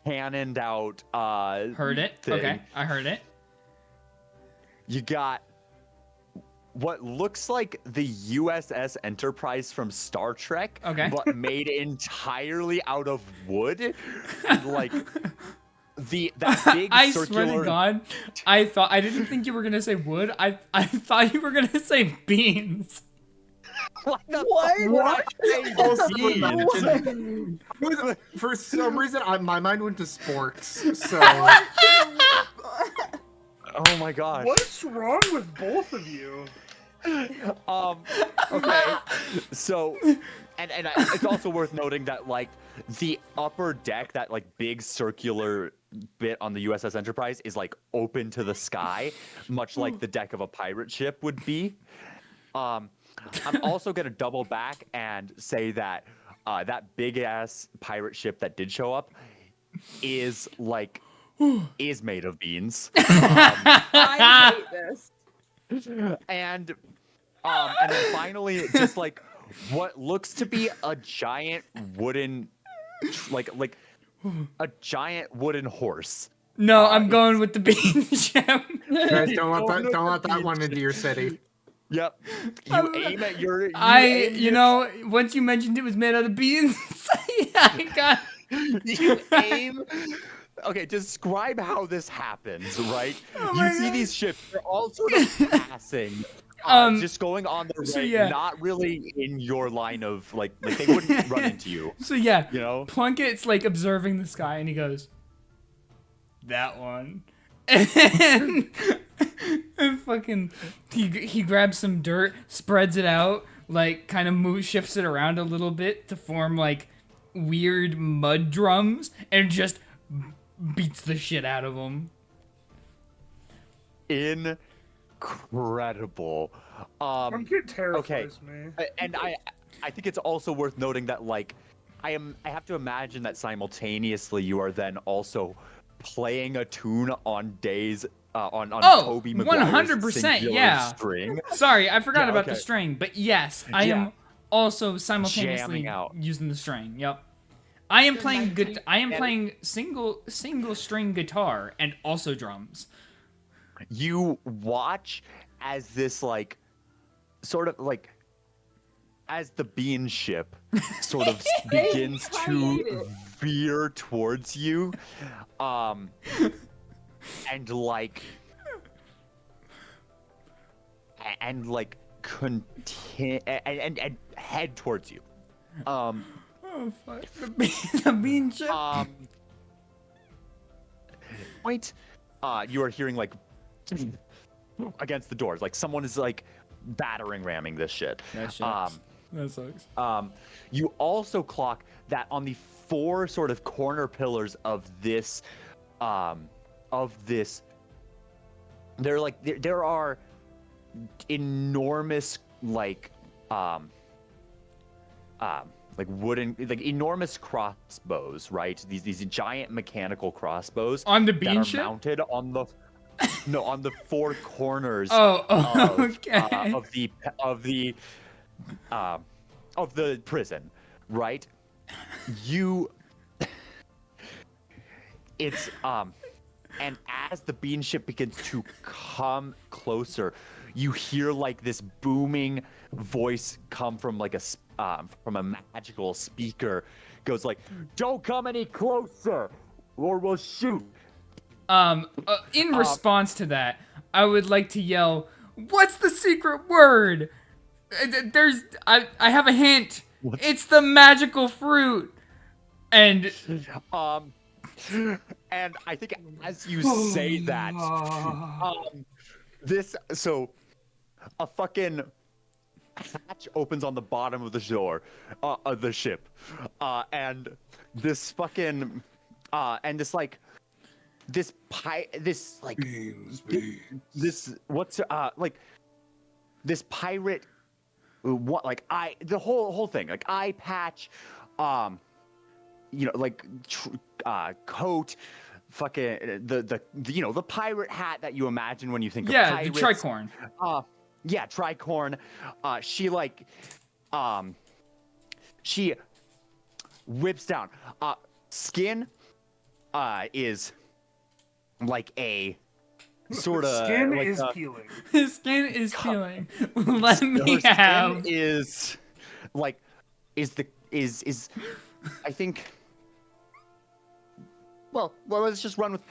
cannoned out Heard it. thing. Okay, I heard it. You got what looks like the USS Enterprise from Star Trek, Okay. but made entirely out of wood, and like that big I circular. swear to God, I didn't think you were gonna say wood. I thought you were gonna say beans. What? The What? Also, Beans. for some reason, my mind went to sporks. So Oh my gosh. What's wrong with both of you? Okay. So, it's also worth noting that like the upper deck, that like big circular bit on the USS Enterprise, is like open to the sky, much like the deck of a pirate ship would be. I'm also gonna double back and say that that big ass pirate ship that did show up is like is made of beans. I hate this. And then finally, just like what looks to be a giant wooden, like a giant wooden horse. No, I'm going with the bean ship. guys, don't let that one into your city. Yep. You aim at your. Once you mentioned it was made out of beans, I got. You aim. Okay, describe how this happens, right? my You see God. these ships; they're all sort of passing, just going on their so way, yeah. not really in your line of like they wouldn't run into you. So yeah, You know? Plunkett's like observing the sky, and he goes, "That one," and fucking he grabs some dirt, spreads it out, like kind of shifts it around a little bit to form like weird mud drums, and just beats the shit out of them. Incredible. Plunkett terrifies me. And I think it's also worth noting that like I have to imagine that simultaneously you are then also playing a tune on days on Toby Maguire's 100%, singular yeah. string. Sorry, I forgot Yeah, about the okay. string, but yes, I Yeah. am also simultaneously Jamming out. using the string. Yep. I am The playing good. 19 I am playing single string guitar and also drums. You watch as this like sort of like as the bean ship sort of begins I hate to it. veer towards you and continue and head towards you. Oh fuck! The bean chip. Point you are hearing like against the doors, like someone is like battering ramming this shit. That sucks. That sucks. You also clock that on the 4 sort of corner pillars of this there are enormous like like wooden, like enormous crossbows, right? These giant mechanical crossbows On the that bean are ship? mounted on the no, on the four corners Oh, of okay. of the prison, right? You it's and as the bean ship begins to come closer, you hear like this booming voice come from like from a magical speaker. Goes like, "Don't come any closer, or we'll shoot." In response to that, I would like to yell, "What's the secret word?" I have a hint. It's the magical fruit. And Um, and I think as you say that, a fucking hatch opens on the bottom of the door, of the ship, and this fucking, and this like, this like, this what's like, this pirate, what like the whole thing like eye patch, like coat, fucking the pirate hat that you imagine when you think of yeah, the pirates. tricorn. Yeah, tricorn. She like, she whips down. Skin, is like a sort of Skin like is peeling. His skin is peeling. Let me her skin have. is like is I think. Well, let's just run with.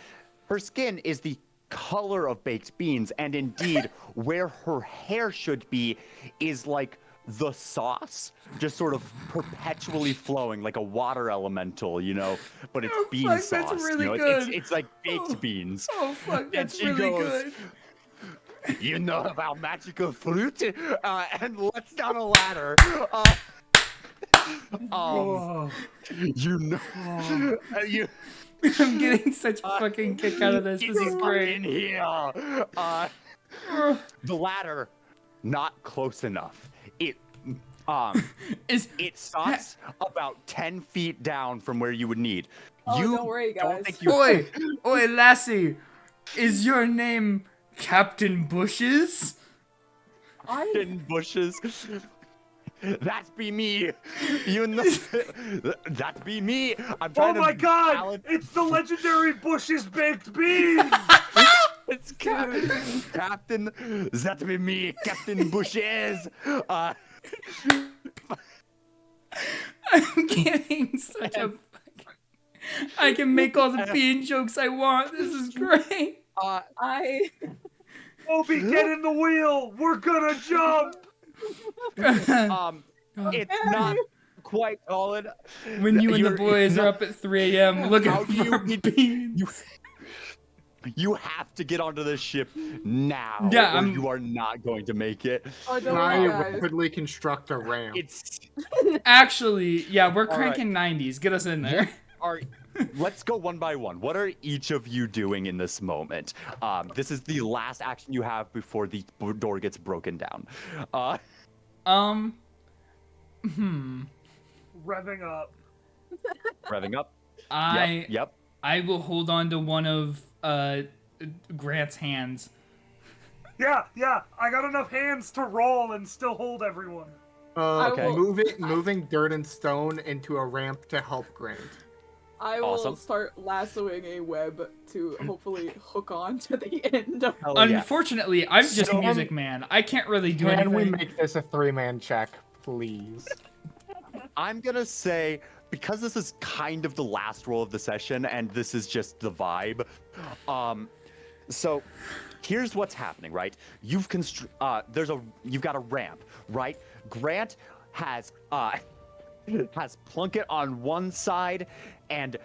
Her skin is the color of baked beans, and indeed, where her hair should be is like the sauce, just sort of perpetually flowing like a water elemental, but it's Oh, bean fuck, sauce. that's really It's good. it's like baked beans. Oh fuck, And that's she really goes, good. "You know about magical fruit?" And lets down a ladder. Oh. You know, you. I'm getting such a fucking kick out of this. This is In great. here. The ladder, not close enough. It Is it stops about 10 feet down from where you would need. Oh, You don't worry, don't guys. think you oi, lassie, is your name Captain Bushes? in bushes. That be me. You know, that be me. I'm Oh trying to my god! balance- It's the legendary Bush's baked beans! It's Captain. That be me, Captain Bushes. I'm getting such a fucking... I can make all the bean jokes I want. This is great. I Obi, get in the wheel! We're gonna jump! It's not quite solid. When you and the You're boys are not- up at 3 a.m. looking How do you for get- beans. You have to get onto this ship now, Yeah, or you are not going to make it. oh don't I worry, guys. rapidly construct a ramp. It's Actually, yeah, we're All right. cranking 90s. Get us in there. all right. Let's go one by one. What are each of you doing in this moment? This is the last action you have before the door gets broken down. Revving up. Revving up. I Yep. I will hold on to one of Grant's hands. Yeah, I got enough hands to roll and still hold everyone. Okay. Moving dirt and stone into a ramp to help Grant. I will Awesome. start lassoing a web to hopefully hook on to the end of Hell yeah. Unfortunately, I'm just So- Music Man. I can't really do Can anything. we make this a 3-man check, please? I'm gonna say, because this is kind of the last roll of the session, and this is just the vibe. So here's what's happening, right? You've got a ramp, right? Grant has Plunkett on one side, and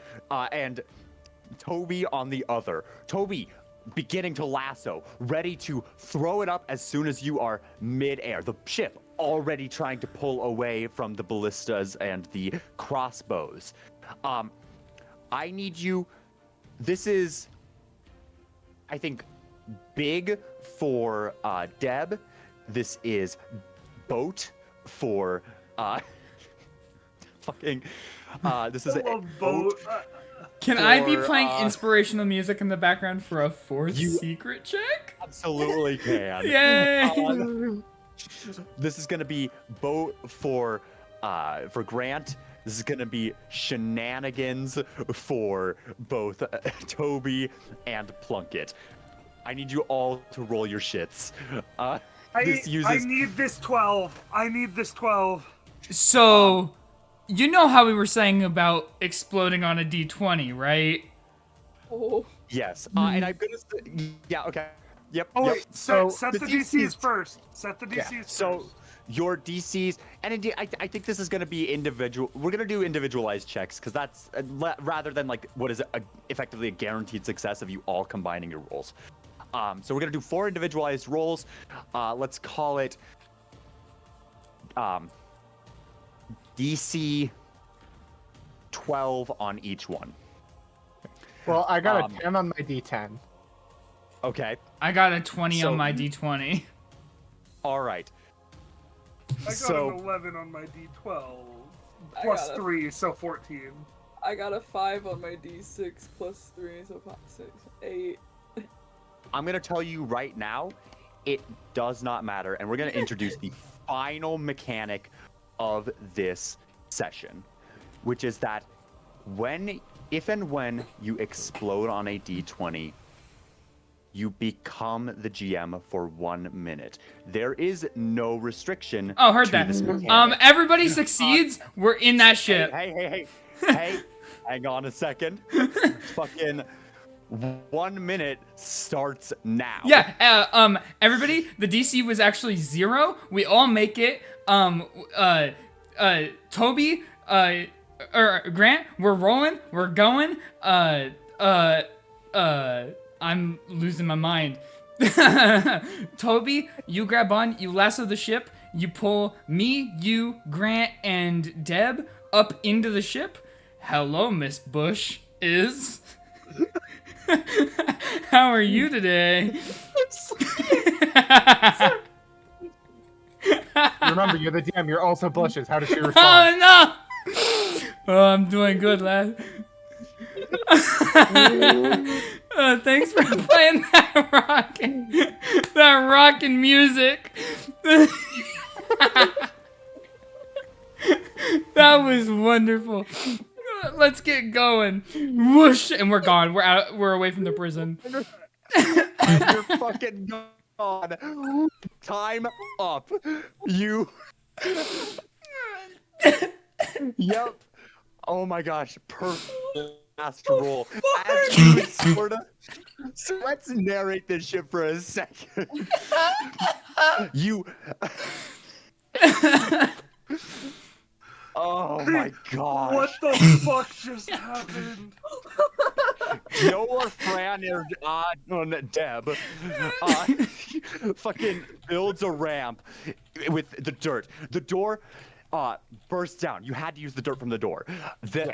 Toby on the other. Toby beginning to lasso, ready to throw it up as soon as you are mid-air. The ship already trying to pull away from the ballistas and the crossbows. I need you. This is, I think, big for Deb. This is boat for Fucking. This is I a love boat. Can I be For, playing inspirational music in the background for a fourth You- secret check? absolutely can. Yay! This is gonna be boat for Grant. This is gonna be shenanigans for both Toby and Plunkett. I need you all to roll your shits. This I uses need this 12. I need this 12. So, you know how we were saying about exploding on a d20, right? Oh. yes, and I'm gonna say, yeah, okay, yep, Oh yep. wait, set So the the DCs DCs first. Set the Yeah, DCs So first. your DCs, and indeed, I think this is going to be individual. We're going to do individualized checks because that's rather than like what is effectively a guaranteed success of you all combining your rolls. So we're going to do 4 individualized rolls. Let's call it DC 12 on each one. Well, I got Um, a 10 on my D10. I Okay. got a 20 So- on my d20. All right. I got so- an 11 on my D12. I Plus got a- 3, so 14. I got a 5 on my D6 plus 3, so 5, 6, 8. I'm gonna tell you right now, it does not matter, and we're gonna introduce the final mechanic of this session, which is that if and when you explode on a D20, you become the GM for 1 minute. There is no restriction. Oh, heard to that. this mechanic. Everybody succeeds. We're in that ship. Hey, hang on a second. Fucking 1 minute starts now. Yeah, everybody, the DC was actually 0. We all make it. Toby, or Grant, we're rolling, we're going. I'm losing my mind. Toby, you grab on, you lasso the ship, you pull me, you, Grant, and Deb up into the ship. Hello, Miss Bush. How are you today? Remember, you're the DM. You're also blushes. How does she Oh respond? no! Oh, I'm doing good, lad. Thanks for playing that rockin' music. That was wonderful. Let's get going. Whoosh, and we're gone. We're out. We're away from the prison. And you're fucking gone. Time up. You. Yep. Oh my gosh. Perfect last roll. As you sort of. So let's narrate this shit for a second. You. Oh my gosh. What the fuck just happened? Your Fran or Deb fucking builds a ramp with the dirt. The door bursts down. You had to use the dirt from the door.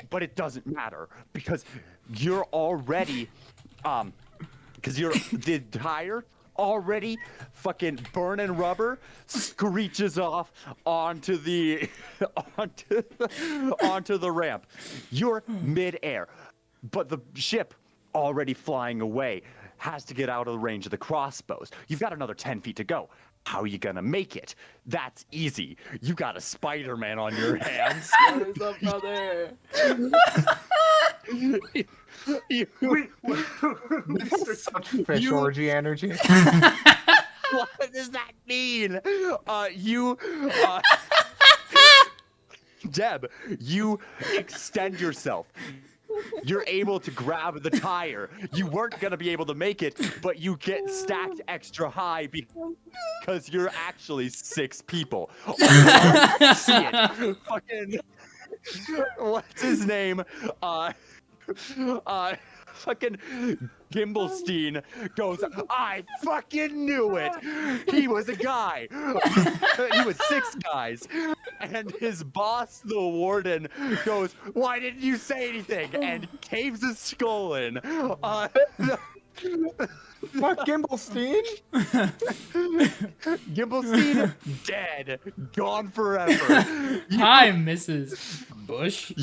But it doesn't matter because you're already because you're the tire already fucking burning rubber screeches off onto the onto the ramp. You're mid-air, but the ship already flying away has to get out of the range of the crossbows. You've got another 10 feet to go. How are you gonna make it? That's easy. You got a Spider-Man on your hands. What is up, brother? Wait, This is such fish orgy energy. What does that mean? Deb, you extend yourself. You're able to grab the tire. You weren't gonna be able to make it, but you get stacked extra high because you're actually 6 people. See it. Fucking what's his name? Fucking Gimblestein goes, I fucking knew it. He was a guy. He was 6 guys. And his boss, the warden, goes, why didn't you say anything? And caves his skull in. Not Gimblestein? Gimblestein, dead. Gone forever. Hi, Mrs. Bush.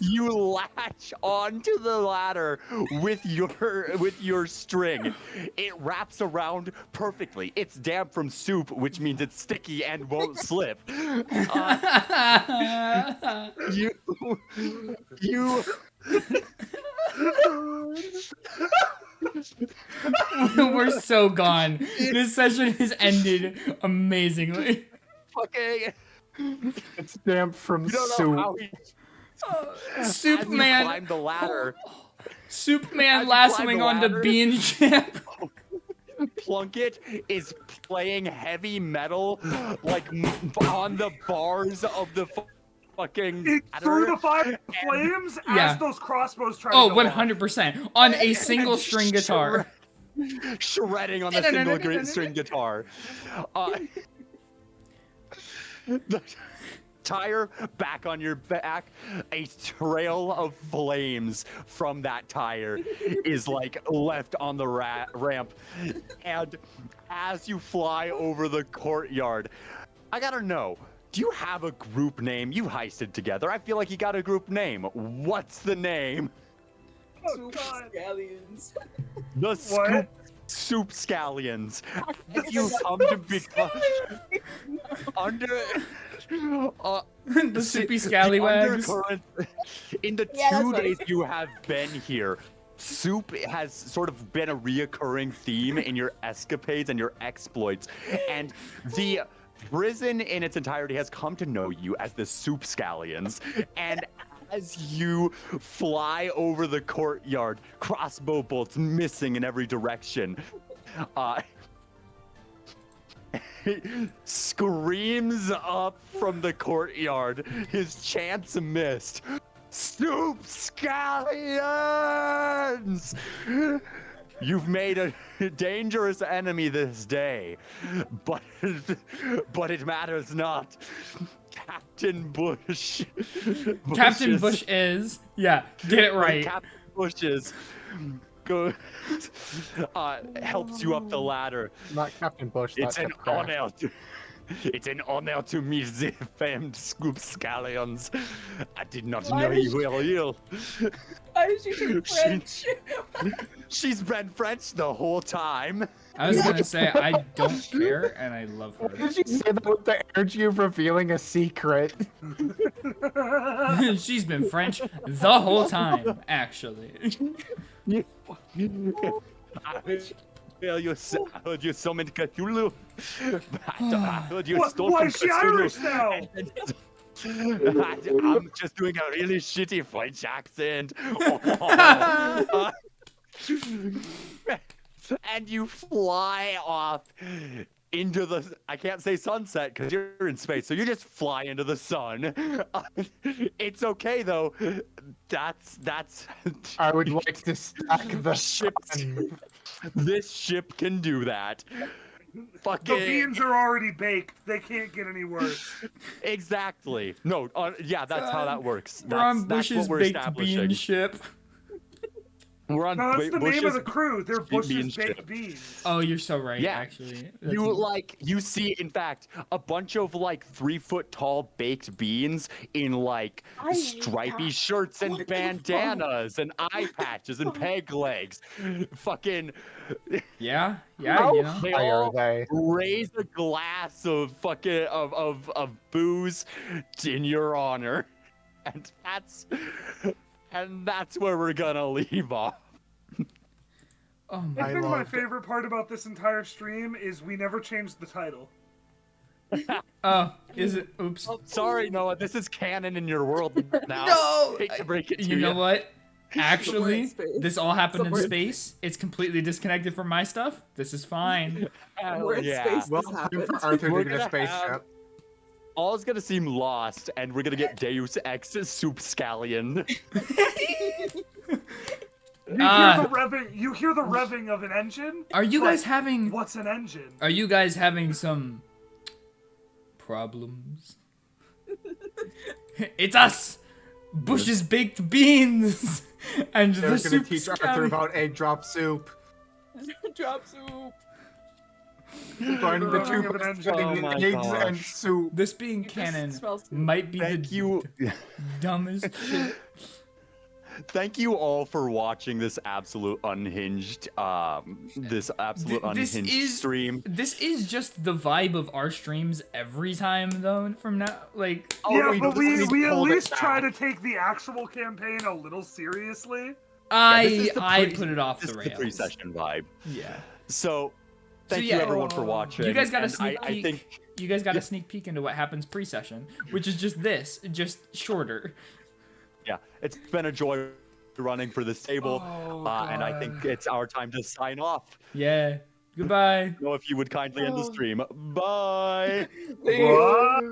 You latch onto the ladder with your string. It wraps around perfectly. It's damp from soup, which means it's sticky and won't slip. You We're so gone. This session has ended amazingly. fucking. It's damp from You don't know soup. how he. Soup As you Man. climb the ladder, Soup As Man you lassoing climb the onto ladder- Bean Ship. Plunkett is playing heavy metal, like on the bars of the fucking Through the ladder. fire flames Yeah. as those crossbows try Oh, to go off. 100%. On a single string guitar. Shredding on the single string guitar. The tire back on your back, a trail of flames from that tire is like left on the ramp. And as you fly over the courtyard, I gotta know, do you have a group name? You heisted together. I feel like you got a group name. What's the name? Oh, God. Scallions. The What? Soup Scallions. As you come to become under The soupy scallywags. in the Yeah, that's 2 funny. days you have been here, soup has sort of been a reoccurring theme in your escapades and your exploits, and the prison in its entirety has come to know you as the Soup Scallions. And as you fly over the courtyard, crossbow bolts missing in every direction, screams up from the courtyard, his chance missed. Soup Scallions! You've made a dangerous enemy this day, but it matters not. Captain Bush. Captain Bush is. Yeah, get it right. Captain Bushes helps you up the ladder. Not Captain Bush. It's that an ship crashed. honor. It's an honor to meet the famed Scoop Scallions. I did not Why know did you were ill. Why did you do French? She's been French the whole time. I was gonna say, I don't care, and I love Why her. did you say that with the energy of revealing a secret? She's been French the whole time, actually. I heard you summoned Cthulhu. I heard you What- stole why from is she Cthulhu. Irish now? I'm just doing a really shitty French accent. And you fly off into the, I can't say sunset because you're in space, so you just fly into the sun. It's okay though. That's I would like to stack the Ships. sun. This ship can do that. The Fucking beans are already baked. They can't get any worse. exactly. No, yeah, that's how that works. We're on That's what Bush's we're baked establishing. bean ship. We're on No, that's the Bush's name of the crew. They're bean Bush's ship. baked beans. Oh, you're so right, Yeah. actually. You see, in fact, a bunch of like 3-foot tall baked beans in like I hate stripy that. shirts and What the bandanas and eye patches and peg legs. Fucking, Yeah, How you know. they high are all they? raise a glass of fucking of booze in your honor, and that's where we're gonna leave off. Oh I my. think my loved it. favorite part about this entire stream is we never changed the title. Oh, is it? Oops. Oh, sorry, Noah. This is canon in your world now. No! Hate to break it to You know what? Actually, space. this all happened in Somewhere in space. It's completely disconnected from my stuff. This is fine. Hell We're in yeah. space. Well, This time happened. for Arthur We're to get a gonna spaceship. have- All is gonna seem lost, and we're gonna get Deus Ex Soup Scallion. You hear the revving of an engine? Are you But guys having? What's an engine? Are you guys having some problems? It's us, Bush's baked beans. And They're the gonna soup teach Arthur scally. about egg drop soup. Drop soup. Finding the Oh two my best God. things, Oh my eggs and gosh. soup. This being This canon smells good. might be Thank the you. dumbest shit. Thank you all for watching this absolute unhinged This is stream. This is just the vibe of our streams every time, though. From now, like, Oh, Yeah, wait, but please we at hold it least try to back. take the actual campaign a little seriously. This is the I pre- put it off This the is the rails. pre-session vibe. Yeah. So, thank yeah. you everyone for watching. You guys got a and sneak I peek. think You guys got a sneak peek into what happens pre-session, which is just this, just shorter. yeah, it's been a joy running for this table, Oh, and I think it's our time to sign off. Yeah. Goodbye. Know if you would kindly end the stream. Bye. What?